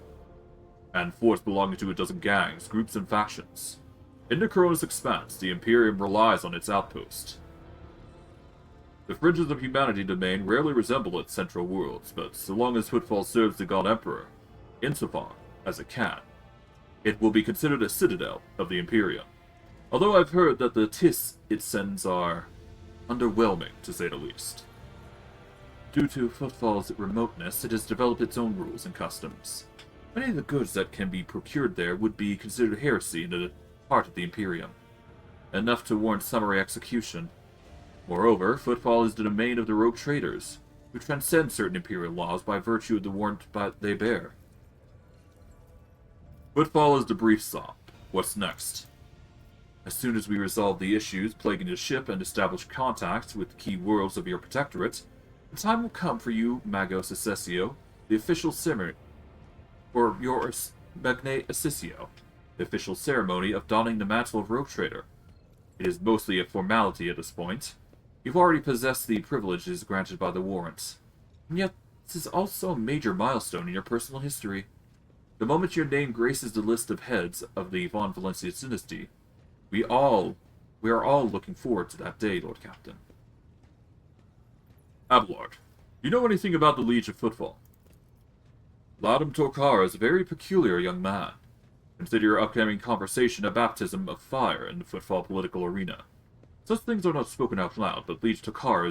[SPEAKER 1] and forts belonging to a dozen gangs, groups, and factions. In the Coronis expanse, the Imperium relies on its outpost. The fringes of humanity domain rarely resemble its central worlds, but so long as Footfall serves the God Emperor, insofar as it can, it will be considered a citadel of the Imperium. Although I've heard that the TIS it sends are underwhelming, to say the least. Due to Footfall's remoteness, it has developed its own rules and customs. Many of the goods that can be procured there would be considered heresy in the heart of the Imperium, enough to warrant summary execution. Moreover, Footfall is the domain of the rogue traders, who transcend certain Imperial laws by virtue of the warrant they bear. Footfall is the brief stop. What's next? As soon as we resolve the issues plaguing the ship and establish contacts with the key worlds of your protectorate, the time will come for you, Magos Assessio, the official ceremony, or your Magne Assessio, the official ceremony of donning the mantle of rogue trader. It is mostly a formality at this point. You've already possessed the privileges granted by the warrants. And yet, this is also a major milestone in your personal history. The moment your name graces the list of heads of the Von Valencius dynasty, we are all looking forward to that day, Lord Captain. Abelard, do you know anything about the Liege of Footfall? Vladimir Torkar is a very peculiar young man. Consider your upcoming conversation a baptism of fire in the Footfall political arena. Such things are not spoken out loud, but Liege Torkar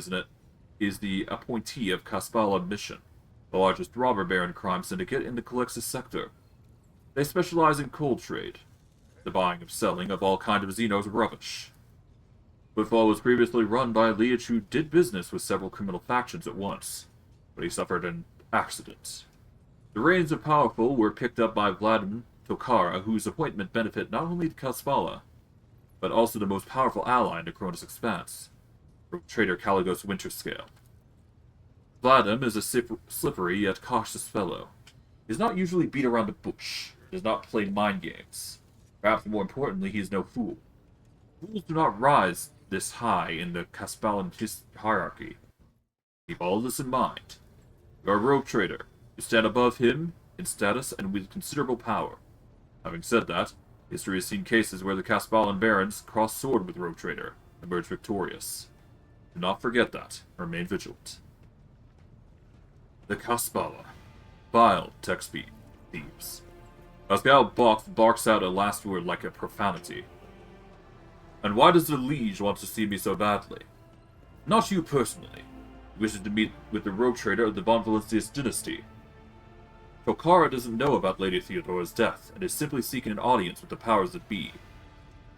[SPEAKER 1] is the appointee of Kaspala Mission, the largest robber baron crime syndicate in the Calixus sector. They specialize in coal trade, the buying and selling of all kinds of Xenos rubbish. Footfall was previously run by a Liege who did business with several criminal factions at once, but he suffered an accident. The reins of powerful were picked up by Vladimir Tokara, whose appointment benefited not only Kaspala, but also the most powerful ally in the Coronis expanse, trader Caligos Winterscale. Vladim is a slippery yet cautious fellow. He does not usually beat around the bush, does not play mind games. Perhaps more importantly, he is no fool. Fools do not rise this high in the Caspalan hierarchy. Keep all this in mind. You are a rogue trader. You stand above him in status and with considerable power. Having said that, history has seen cases where the Caspalan barons crossed sword with rogue trader and emerged victorious. Do not forget that. Remain vigilant. The Kaspala. Vile tech thieves. Pascal barks out a last word like a profanity. And why does the Liege want to see me so badly? Not you personally. He wishes to meet with the rogue trader of the Von Valencius dynasty. Tokara doesn't know about Lady Theodora's death, and is simply seeking an audience with the powers that be.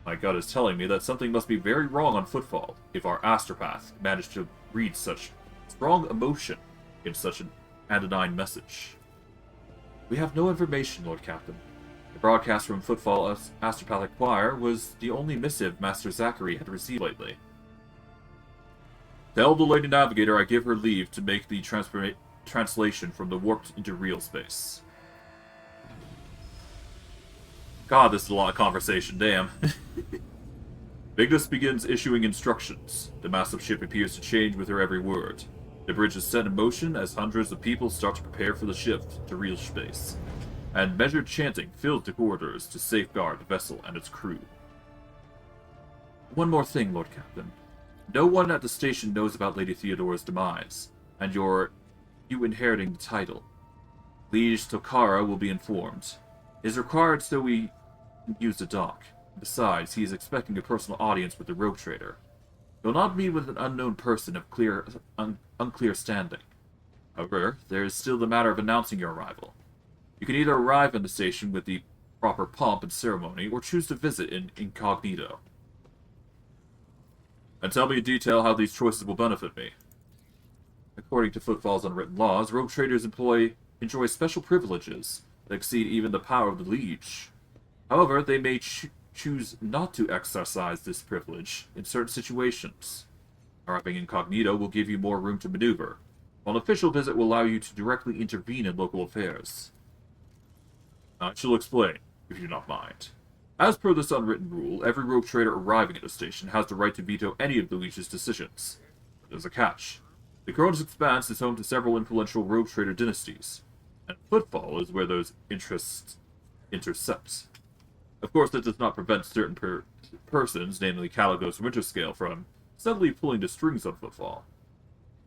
[SPEAKER 1] My gut is telling me that something must be very wrong on Footfall, if our astropath managed to read such strong emotion in such an anodyne message. We have no information, Lord Captain. The broadcast from Footfall's astropathic choir was the only missive Master Zachary had received lately. Tell the Lady Navigator I give her leave to make the translation from the warped into real space. God, this is a lot of conversation, damn. Vigdis begins issuing instructions. The massive ship appears to change with her every word. The bridge is set in motion as hundreds of people start to prepare for the shift to real space. and measured chanting fills the corridors to safeguard the vessel and its crew. One more thing, Lord Captain. No one at the station knows about Lady Theodora's demise, and you inheriting the title. Liege Tokara will be informed. It is required so we can use the dock. Besides, he is expecting a personal audience with the rogue trader. He will not meet with an unknown person of unclear standing. However, there is still the matter of announcing your arrival. You can either arrive in the station with the proper pomp and ceremony, or choose to visit in incognito. And tell me in detail how these choices will benefit me. According to Footfall's unwritten laws, rogue traders enjoy special privileges that exceed even the power of the Liege. However, they may choose not to exercise this privilege in certain situations. Arriving incognito will give you more room to maneuver, while an official visit will allow you to directly intervene in local affairs. I shall explain, if you do not mind. As per this unwritten rule, every rogue trader arriving at the station has the right to veto any of the Liege's decisions. But there's a catch. The Cronus Expanse is home to several influential rogue trader dynasties, and Footfall is where those interests intersect. Of course, that does not prevent certain persons, namely Caligos and Winterscale, from suddenly pulling the strings on Footfall.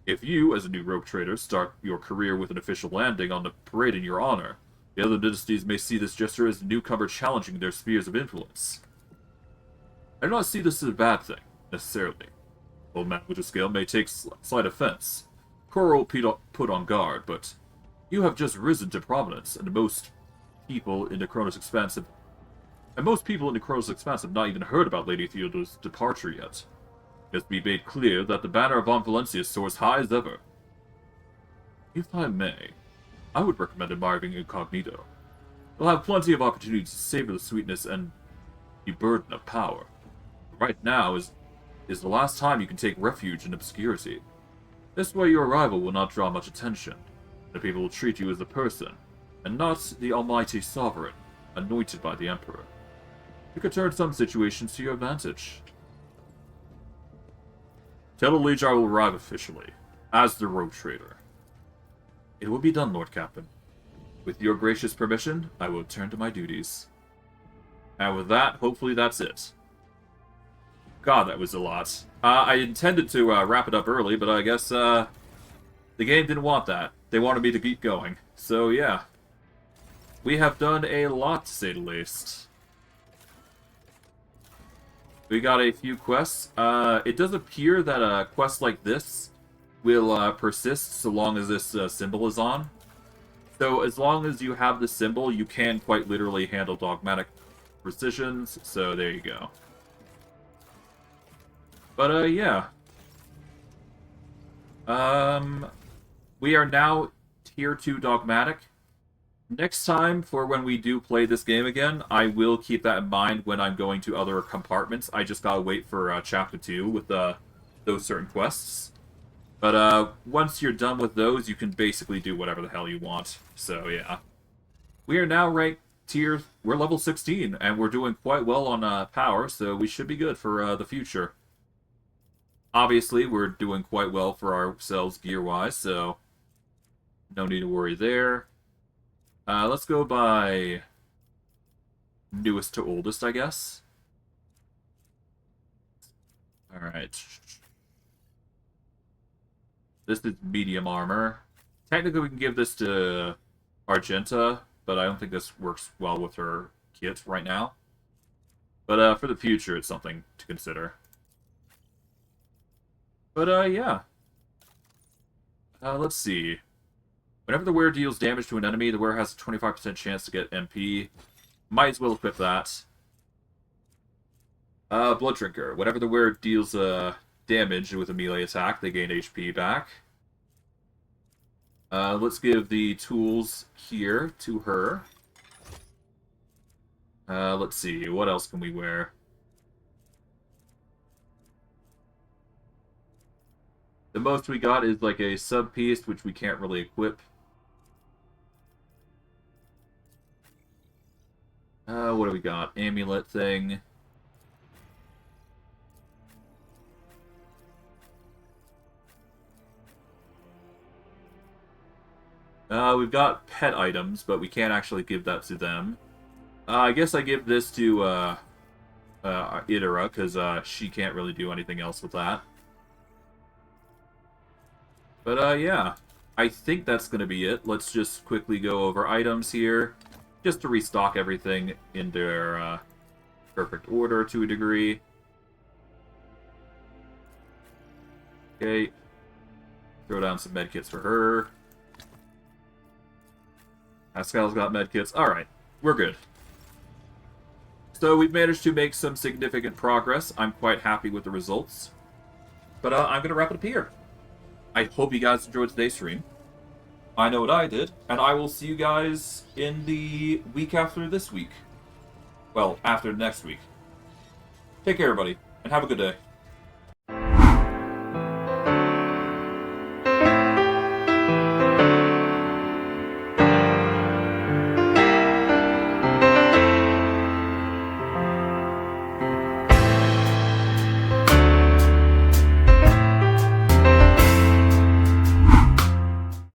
[SPEAKER 1] If you, as a new rogue trader, start your career with an official landing on the parade in your honor, the other dynasties may see this gesture as a newcomer challenging their spheres of influence. I do not see this as a bad thing, necessarily. Old Man Winterscale may take slight offense. Cora will put on guard, but you have just risen to prominence, and most people in the Cronus Expanse have not even heard about Lady Theodora's departure yet. It has to be made clear that the banner of Von Valencia soars high as ever. If I may, I would recommend arriving incognito. You'll have plenty of opportunities to savor the sweetness and the burden of power. Right now is the last time you can take refuge in obscurity. This way your arrival will not draw much attention. The people will treat you as a person, and not the almighty sovereign, anointed by the Emperor. You could turn some situations to your advantage. Tell the Liege I will arrive officially, as the rogue trader. It will be done, Lord Captain. With your gracious permission, I will return to my duties. And with that, hopefully that's it. God, that was a lot. I intended to wrap it up early, but I guess the game didn't want that. They wanted me to keep going. So yeah. We have done a lot, to say the least. We got a few quests. It does appear that a quest like this will persist so long as this symbol is on. So as long as you have the symbol, you can quite literally handle dogmatic precisions. So there you go. But yeah. We are now tier 2 dogmatic. Next time, for when we do play this game again, I will keep that in mind when I'm going to other compartments. I just gotta wait for Chapter 2 with those certain quests. But once you're done with those, you can basically do whatever the hell you want. So yeah. We are now ranked we're level 16, and we're doing quite well on power, so we should be good for the future. Obviously, we're doing quite well for ourselves gear-wise, so no need to worry there. Let's go by newest to oldest, I guess. Alright. This is medium armor. Technically, we can give this to Argenta, but I don't think this works well with her kit right now. But for the future, it's something to consider. But yeah. Let's see. Whenever the wearer deals damage to an enemy, the wearer has a 25% chance to get MP. Might as well equip that. Blood Drinker. Whenever the wearer deals damage with a melee attack, they gain HP back. Let's give the tools here to her. Let's see. What else can we wear? The most we got is like a sub-piece, which we can't really equip. What do we got? Amulet thing. We've got pet items, but we can't actually give that to them. I guess I give this to Idara, because she can't really do anything else with that. But yeah, I think that's going to be it. Let's just quickly go over items here, just to restock everything in their perfect order to a degree. Okay, throw down some medkits for her. Pascal's got medkits. Alright, we're good. So we've managed to make some significant progress. I'm quite happy with the results. But I'm going to wrap it up here. I hope you guys enjoyed today's stream. I know what I did, and I will see you guys in the week after this week. Well, after next week. Take care, everybody, and have a good day.